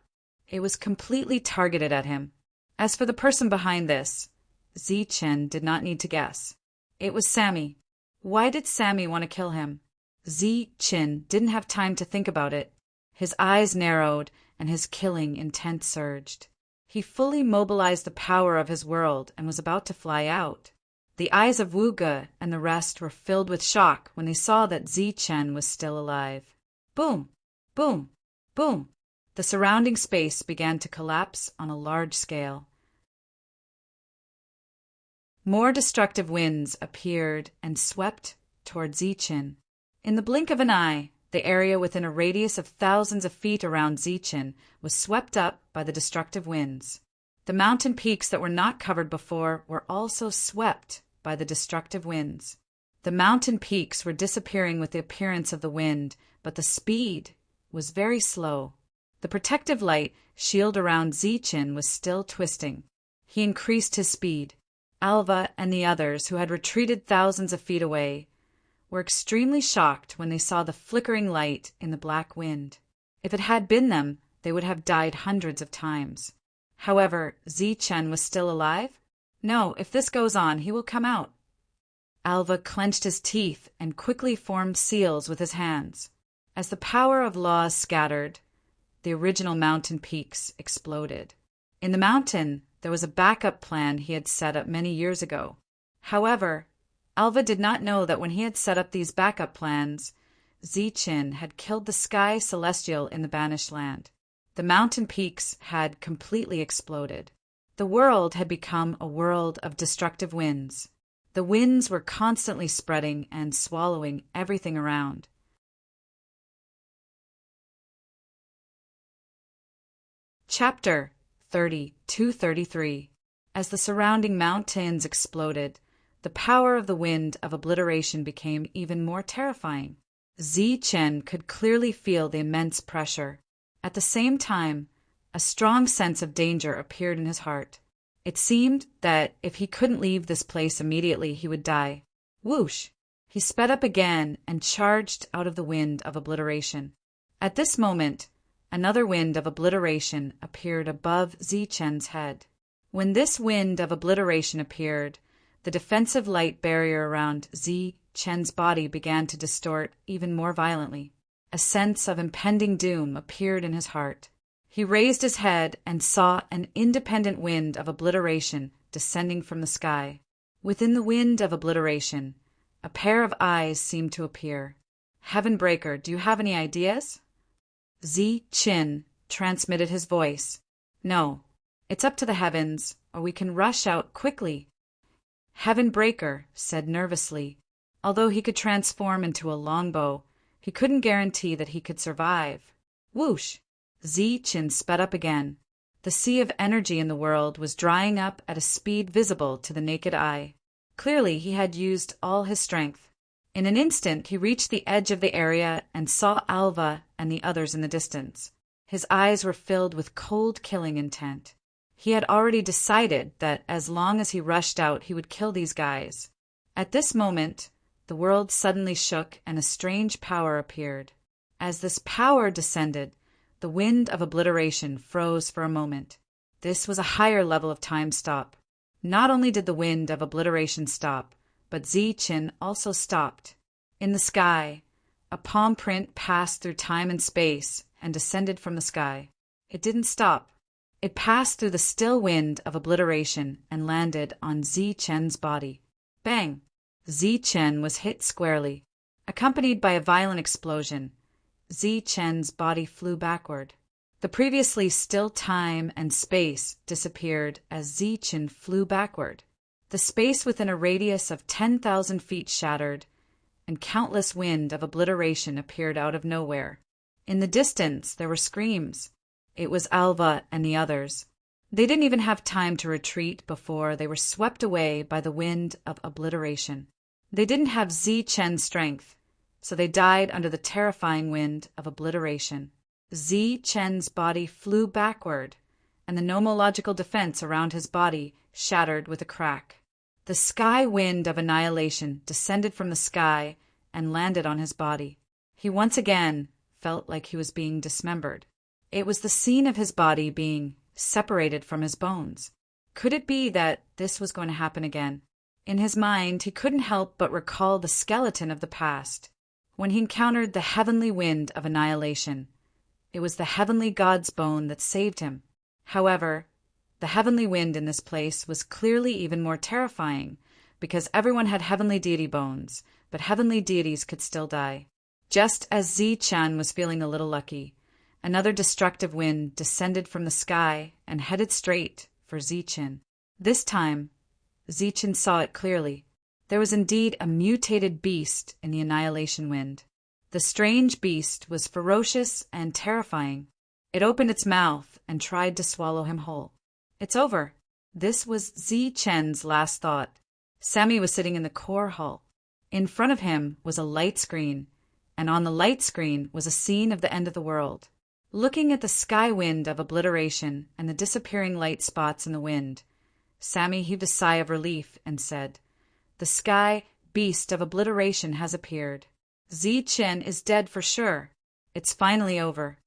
It was completely targeted at him. As for the person behind this, Zi Chen did not need to guess. It was Sammy. Why did Sammy want to kill him? Zi Chen didn't have time to think about it. His eyes narrowed and his killing intent surged. He fully mobilized the power of his world and was about to fly out. The eyes of Wu Ge and the rest were filled with shock when they saw that Zi Chen was still alive. Boom! Boom! Boom! The surrounding space began to collapse on a large scale. More destructive winds appeared and swept toward Zi Chen. In the blink of an eye, the area within a radius of thousands of feet around Zi Chen was swept up by the destructive winds. The mountain peaks that were not covered before were also swept by the destructive winds. The mountain peaks were disappearing with the appearance of the wind, but the speed was very slow. The protective light shield around Zi Chen was still twisting. He increased his speed. Alva and the others, who had retreated thousands of feet away, were extremely shocked when they saw the flickering light in the black wind. If it had been them, they would have died hundreds of times. However, Zi Chen was still alive? No, if this goes on, he will come out. Alva clenched his teeth and quickly formed seals with his hands. As the power of laws scattered, the original mountain peaks exploded. In the mountain, there was a backup plan he had set up many years ago. However, Alva did not know that when he had set up these backup plans, Zichin had killed the sky celestial in the banished land. The mountain peaks had completely exploded. The world had become a world of destructive winds. The winds were constantly spreading and swallowing everything around. Chapter 30-33. As the surrounding mountains exploded, the power of the wind of obliteration became even more terrifying. Zichen could clearly feel the immense pressure. At the same time, a strong sense of danger appeared in his heart. It seemed that if he couldn't leave this place immediately, he would die. Whoosh! He sped up again and charged out of the wind of obliteration. At this moment, another wind of obliteration appeared above Zichen's head. When this wind of obliteration appeared, the defensive light barrier around Zichen's body began to distort even more violently. A sense of impending doom appeared in his heart. He raised his head and saw an independent wind of obliteration descending from the sky. Within the wind of obliteration, a pair of eyes seemed to appear. Heavenbreaker, do you have any ideas? Zichin transmitted his voice. No, it's up to the heavens, or we can rush out quickly. Heavenbreaker said nervously. Although he could transform into a longbow, he couldn't guarantee that he could survive. Whoosh! Zichin sped up again. The sea of energy in the world was drying up at a speed visible to the naked eye. Clearly, he had used all his strength. In an instant, he reached the edge of the area and saw Alva and the others in the distance. His eyes were filled with cold, killing intent. He had already decided that as long as he rushed out, he would kill these guys. At this moment, the world suddenly shook and a strange power appeared. As this power descended, the wind of obliteration froze for a moment. This was a higher level of time stop. Not only did the wind of obliteration stop, but Zichin also stopped. In the sky, a palm print passed through time and space and descended from the sky. It didn't stop. It passed through the still wind of obliteration and landed on Zichen's body. Bang! Zichen was hit squarely. Accompanied by a violent explosion, Zichen's body flew backward. The previously still time and space disappeared as Zichen flew backward. The space within a radius of 10,000 feet shattered, and countless wind of obliteration appeared out of nowhere. In the distance, there were screams. It was Alva and the others. They didn't even have time to retreat before they were swept away by the wind of obliteration. They didn't have Zichen's strength, so they died under the terrifying wind of obliteration. Zichen's body flew backward, and the nomological defense around his body shattered with a crack. The sky wind of annihilation descended from the sky and landed on his body. He once again felt like he was being dismembered. It was the scene of his body being separated from his bones. Could it be that this was going to happen again? In his mind, he couldn't help but recall the skeleton of the past, when he encountered the heavenly wind of annihilation. It was the heavenly god's bone that saved him. However, the heavenly wind in this place was clearly even more terrifying, because everyone had heavenly deity bones, but heavenly deities could still die. Just as Zichan was feeling a little lucky, another destructive wind descended from the sky and headed straight for Zichin. This time, Zichin saw it clearly. There was indeed a mutated beast in the annihilation wind. The strange beast was ferocious and terrifying. It opened its mouth and tried to swallow him whole. It's over. This was Zichen's last thought. Sammy was sitting in the core hull. In front of him was a light screen, and on the light screen was a scene of the end of the world. Looking at the sky wind of obliteration and the disappearing light spots in the wind, Sammy heaved a sigh of relief and said, "The sky beast of obliteration has appeared. Zichin is dead for sure. It's finally over."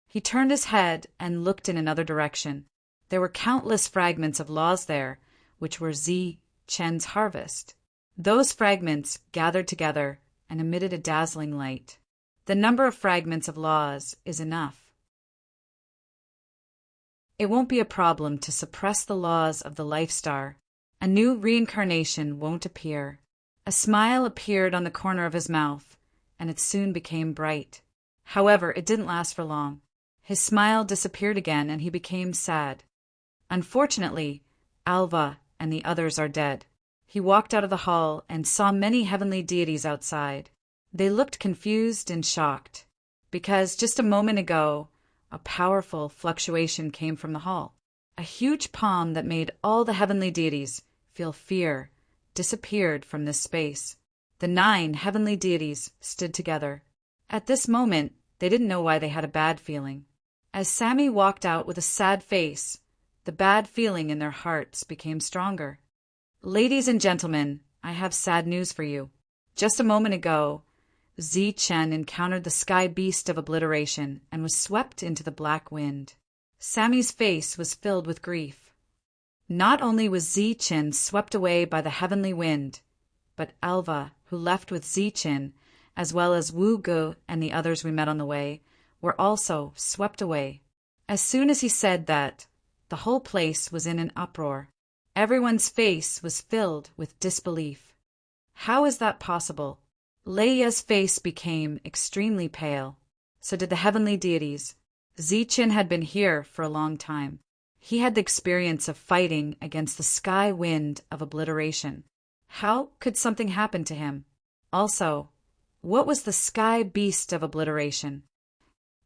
He turned his head and looked in another direction. There were countless fragments of laws there, which were Zichen's harvest. Those fragments gathered together and emitted a dazzling light. The number of fragments of laws is enough. It won't be a problem to suppress the laws of the life star. A new reincarnation won't appear. A smile appeared on the corner of his mouth, and it soon became bright. However, it didn't last for long. His smile disappeared again, and he became sad. Unfortunately, Alva and the others are dead. He walked out of the hall and saw many heavenly deities outside. They looked confused and shocked, because just a moment ago, a powerful fluctuation came from the hall. A huge palm that made all the heavenly deities feel fear disappeared from this space. The 9 heavenly deities stood together. At this moment, they didn't know why they had a bad feeling. As Sammy walked out with a sad face, the bad feeling in their hearts became stronger. Ladies and gentlemen, I have sad news for you. Just a moment ago, Zi-Chen encountered the sky beast of obliteration and was swept into the black wind. Sammy's face was filled with grief. Not only was Zi-Chen swept away by the heavenly wind, but Alva, who left with Zi-Chen, as well as Wu Gu and the others we met on the way, were also swept away. As soon as he said that, the whole place was in an uproar. Everyone's face was filled with disbelief. How is that possible? Leia's face became extremely pale. So did the heavenly deities. Zi-Chen had been here for a long time. He had the experience of fighting against the sky wind of obliteration. How could something happen to him? Also, what was the sky beast of obliteration?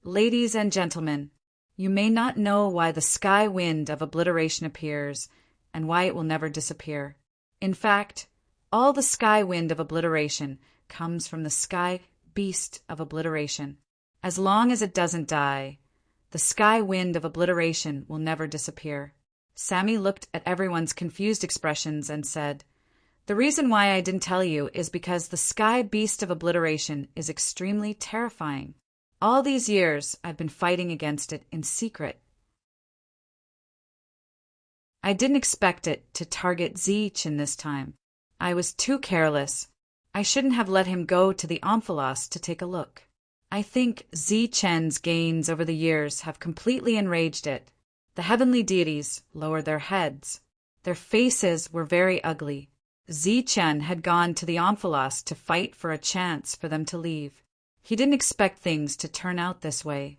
Ladies and gentlemen, you may not know why the sky wind of obliteration appears and why it will never disappear. In fact, all the sky wind of obliteration comes from the sky beast of obliteration. As long as it doesn't die, the sky wind of obliteration will never disappear. Sammy looked at everyone's confused expressions and said, "The reason why I didn't tell you is because the sky beast of obliteration is extremely terrifying. All these years I've been fighting against it in secret. I didn't expect it to target Zi-Chen this time. I was too careless. I shouldn't have let him go to the Omphalos to take a look. I think Zi-Chen's gains over the years have completely enraged it." The heavenly deities lowered their heads. Their faces were very ugly. Zi-Chen had gone to the Omphalos to fight for a chance for them to leave. He didn't expect things to turn out this way.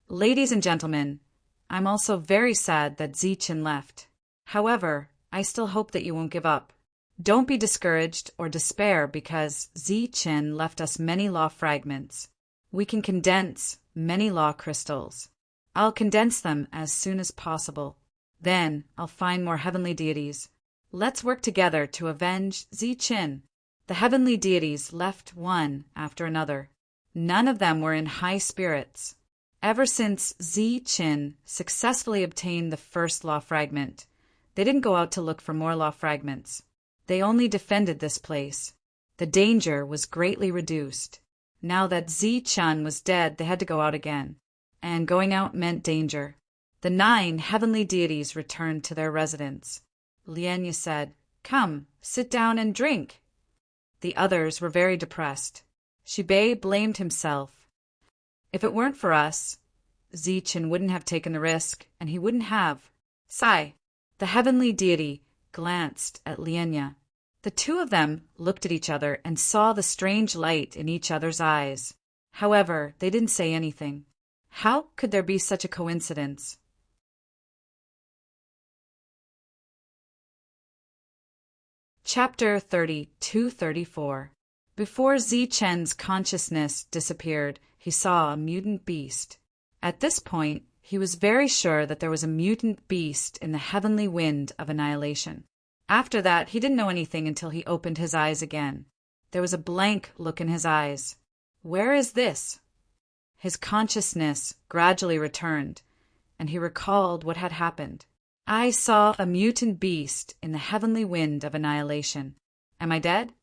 Ladies and gentlemen, I'm also very sad that Zi-Chen left. However, I still hope that you won't give up. Don't be discouraged or despair because Zi-Chen left us many law fragments. We can condense many law crystals. I'll condense them as soon as possible. Then I'll find more heavenly deities. Let's work together to avenge Zi-Chen. The heavenly deities left one after another. None of them were in high spirits. Ever since Zi-Chen successfully obtained the first law fragment, they didn't go out to look for more law fragments. They only defended this place. The danger was greatly reduced. Now that Zi-Chen was dead, they had to go out again. And going out meant danger. The 9 heavenly deities returned to their residence. Lianya said, "Come, sit down and drink." The others were very depressed. Shibei blamed himself. If it weren't for us, Zi-Chen wouldn't have taken the risk, and he wouldn't have. Sai, the heavenly deity, glanced at Lianya. The two of them looked at each other and saw the strange light in each other's eyes. However, they didn't say anything. How could there be such a coincidence? Chapter 32-34. Before Zi-Chen's consciousness disappeared, he saw a mutant beast. At this point, he was very sure that there was a mutant beast in the heavenly wind of annihilation. After that, he didn't know anything until he opened his eyes again. There was a blank look in his eyes. Where is this? His consciousness gradually returned, and he recalled what had happened. I saw a mutant beast in the heavenly wind of annihilation. Am I dead?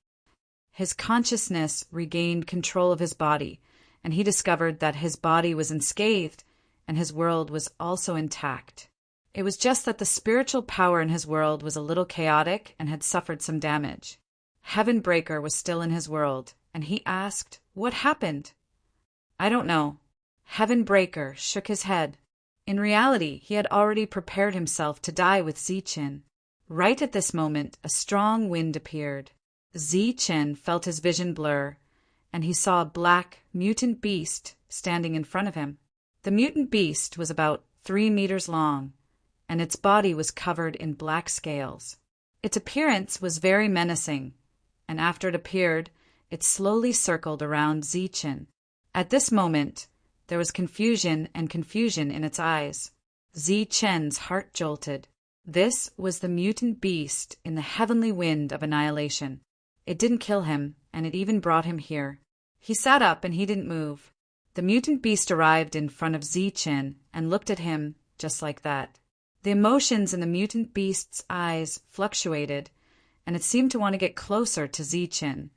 His consciousness regained control of his body, and he discovered that his body was unscathed and his world was also intact. It was just that the spiritual power in his world was a little chaotic and had suffered some damage. Heavenbreaker was still in his world, and he asked, "What happened?" "I don't know." Heavenbreaker shook his head. In reality, he had already prepared himself to die with Zichen. Right at this moment, a strong wind appeared. Zichen felt his vision blur, and he saw a black, mutant beast standing in front of him. The mutant beast was about 3 meters long, and its body was covered in black scales. Its appearance was very menacing, and after it appeared, it slowly circled around Zichen. At this moment, there was confusion in its eyes. Zichen's heart jolted. This was the mutant beast in the heavenly wind of annihilation. It didn't kill him, and it even brought him here. He sat up and he didn't move. The mutant beast arrived in front of Zichen and looked at him just like that. The emotions in the mutant beast's eyes fluctuated, and it seemed to want to get closer to Zichen,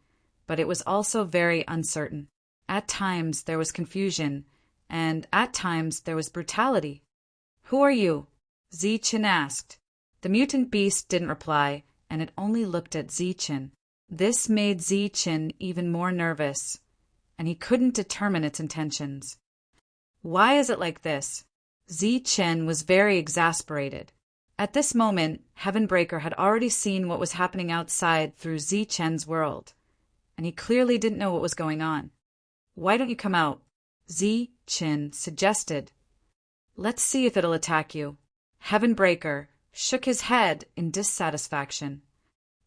but it was also very uncertain. At times there was confusion, and at times there was brutality. "Who are you?" Zichen asked. The mutant beast didn't reply, and it only looked at Zichen. This made Zichen even more nervous, and he couldn't determine its intentions. "Why is it like this?" Zichen was very exasperated. At this moment, Heavenbreaker had already seen what was happening outside through Zichen's world, and he clearly didn't know what was going on. "Why don't you come out?" Zichen suggested. "Let's see if it'll attack you." Heavenbreaker shook his head in dissatisfaction.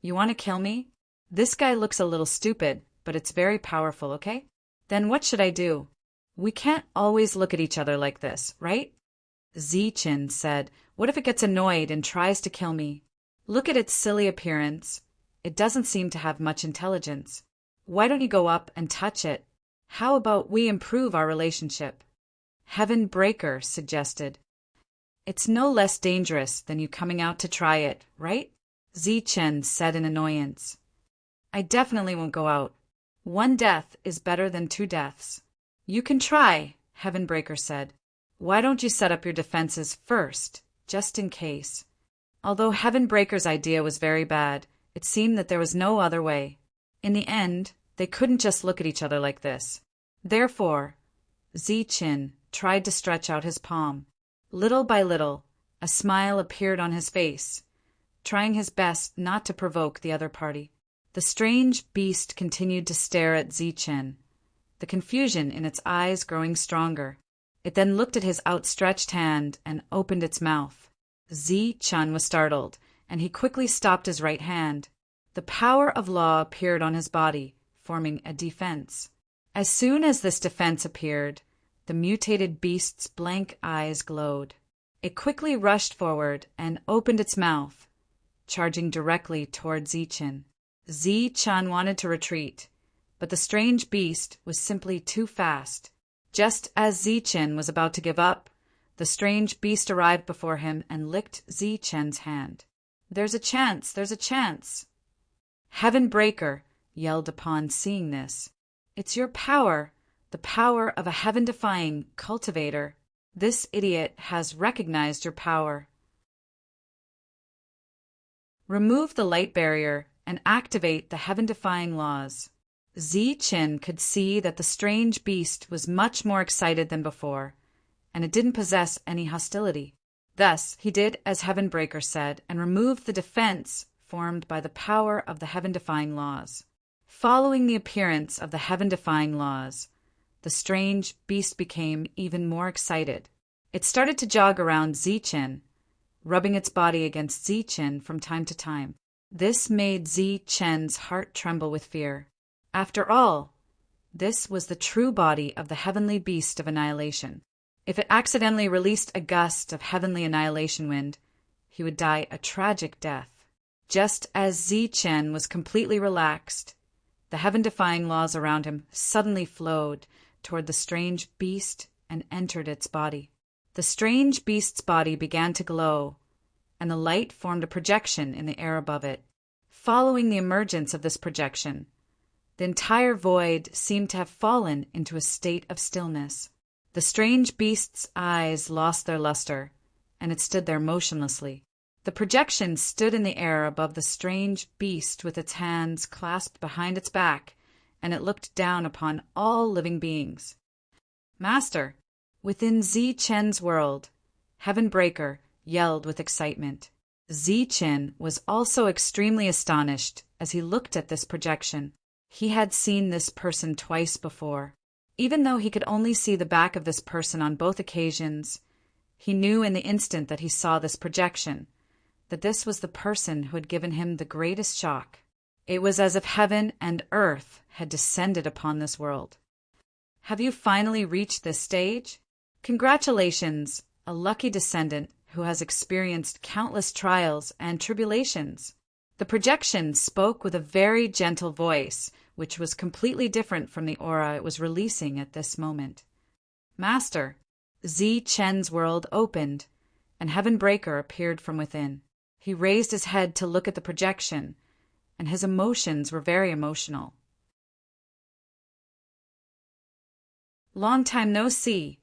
"You want to kill me? This guy looks a little stupid, but it's very powerful, okay? Then what should I do? We can't always look at each other like this, right?" Zichen said, "What if it gets annoyed and tries to kill me? Look at its silly appearance. It doesn't seem to have much intelligence. Why don't you go up and touch it? How about we improve our relationship?" Heavenbreaker suggested. "It's no less dangerous than you coming out to try it, right?" Zichen said in annoyance. "I definitely won't go out. 1 death is better than 2 deaths." "You can try," Heavenbreaker said. "Why don't you set up your defenses first, just in case?" Although Heavenbreaker's idea was very bad, it seemed that there was no other way. In the end, they couldn't just look at each other like this. Therefore, Zichen tried to stretch out his palm. Little by little, a smile appeared on his face, trying his best not to provoke the other party. The strange beast continued to stare at Zichen, the confusion in its eyes growing stronger. It then looked at his outstretched hand and opened its mouth. Zichen was startled, and he quickly stopped his right hand. The power of law appeared on his body, forming a defense. As soon as this defense appeared, the mutated beast's blank eyes glowed. It quickly rushed forward and opened its mouth, charging directly toward Zichen. Zichen wanted to retreat, but the strange beast was simply too fast. Just as Zichen was about to give up, the strange beast arrived before him and licked Zichen's hand. "There's a chance, there's a chance." Heavenbreaker yelled upon seeing this. "It's your power, the power of a heaven-defying cultivator. This idiot has recognized your power. Remove the light barrier and activate the heaven-defying laws." Zichen could see that the strange beast was much more excited than before, and it didn't possess any hostility. Thus, he did as Heavenbreaker said and removed the defense formed by the power of the heaven-defying laws. Following the appearance of the heaven-defying laws, the strange beast became even more excited. It started to jog around Zichen, rubbing its body against Zichen from time to time. This made Zichen's heart tremble with fear. After all, this was the true body of the heavenly beast of annihilation. If it accidentally released a gust of heavenly annihilation wind, he would die a tragic death. Just as Zichen was completely relaxed, the heaven-defying laws around him suddenly flowed toward the strange beast and entered its body. The strange beast's body began to glow, and the light formed a projection in the air above it. Following the emergence of this projection, the entire void seemed to have fallen into a state of stillness. The strange beast's eyes lost their luster, and it stood there motionlessly. The projection stood in the air above the strange beast with its hands clasped behind its back, and it looked down upon all living beings. Master, within Zi-Chen's world, Heaven Breaker yelled with excitement. Zi-Chen was also extremely astonished as he looked at this projection. He had seen this person twice before. Even though he could only see the back of this person on both occasions, he knew in the instant that he saw this projection that this was the person who had given him the greatest shock. It was as if heaven and earth had descended upon this world. Have you finally reached this stage? Congratulations, a lucky descendant who has experienced countless trials and tribulations. The projection spoke with a very gentle voice, which was completely different from the aura it was releasing at this moment. Master, Zi-Chen's world opened, and Heaven Breaker appeared from within. He raised his head to look at the projection, and his emotions were very emotional. Long time no see.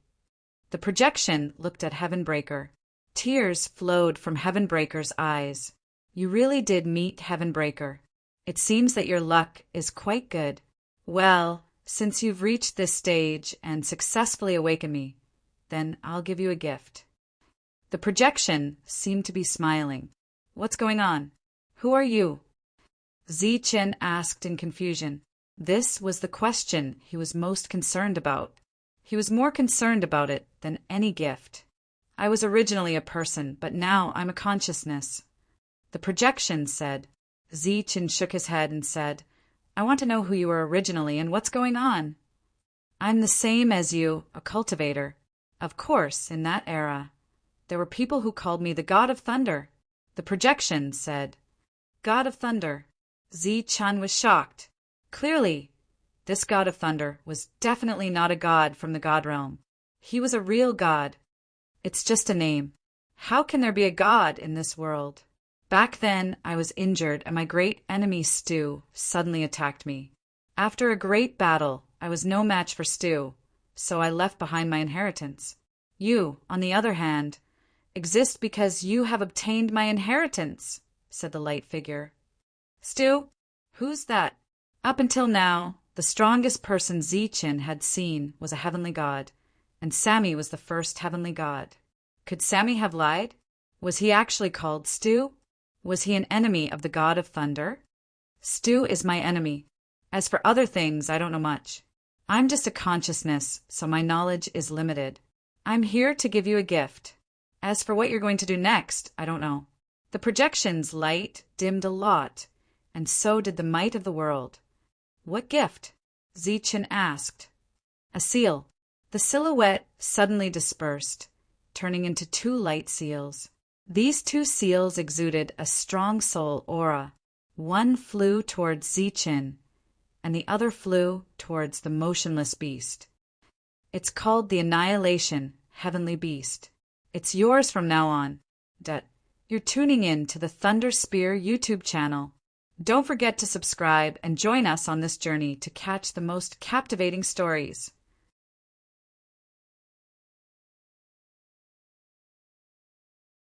The projection looked at Heaven Breaker. Tears flowed from Heaven Breaker's eyes. You really did meet Heaven Breaker. It seems that your luck is quite good. Well, since you've reached this stage and successfully awakened me, then I'll give you a gift. The projection seemed to be smiling. What's going on? Who are you? Zi-Chen asked in confusion. This was the question he was most concerned about. He was more concerned about it than any gift. I was originally a person, but now I'm a consciousness. The projection said. Zi-Chen shook his head and said, I want to know who you were originally and what's going on. I'm the same as you, a cultivator. Of course, in that era, there were people who called me the God of Thunder. The projection said, God of Thunder. Zi-Chen was shocked. Clearly, this God of Thunder was definitely not a god from the God realm. He was a real god. It's just a name. How can there be a god in this world? Back then, I was injured and my great enemy Stu suddenly attacked me. After a great battle, I was no match for Stu, so I left behind my inheritance. You, on the other hand, exist because you have obtained my inheritance, said the light figure. Stu, who's that? Up until now, the strongest person Zi-Chen had seen was a heavenly god, and Sammy was the first heavenly god. Could Sammy have lied? Was he actually called Stu? Was he an enemy of the God of Thunder? Stu is my enemy. As for other things, I don't know much. I'm just a consciousness, so my knowledge is limited. I'm here to give you a gift. As for what you're going to do next, I don't know. The projection's light dimmed a lot, and so did the might of the world. What gift? Zi-Chen asked. A seal. The silhouette suddenly dispersed, turning into 2 light seals. These 2 seals exuded a strong soul aura. One flew towards Zi-Chen, and the other flew towards the motionless beast. It's called the Annihilation Heavenly Beast. It's yours from now on. You're tuning in to the Thunder Spear YouTube channel. Don't forget to subscribe and join us on this journey to catch the most captivating stories.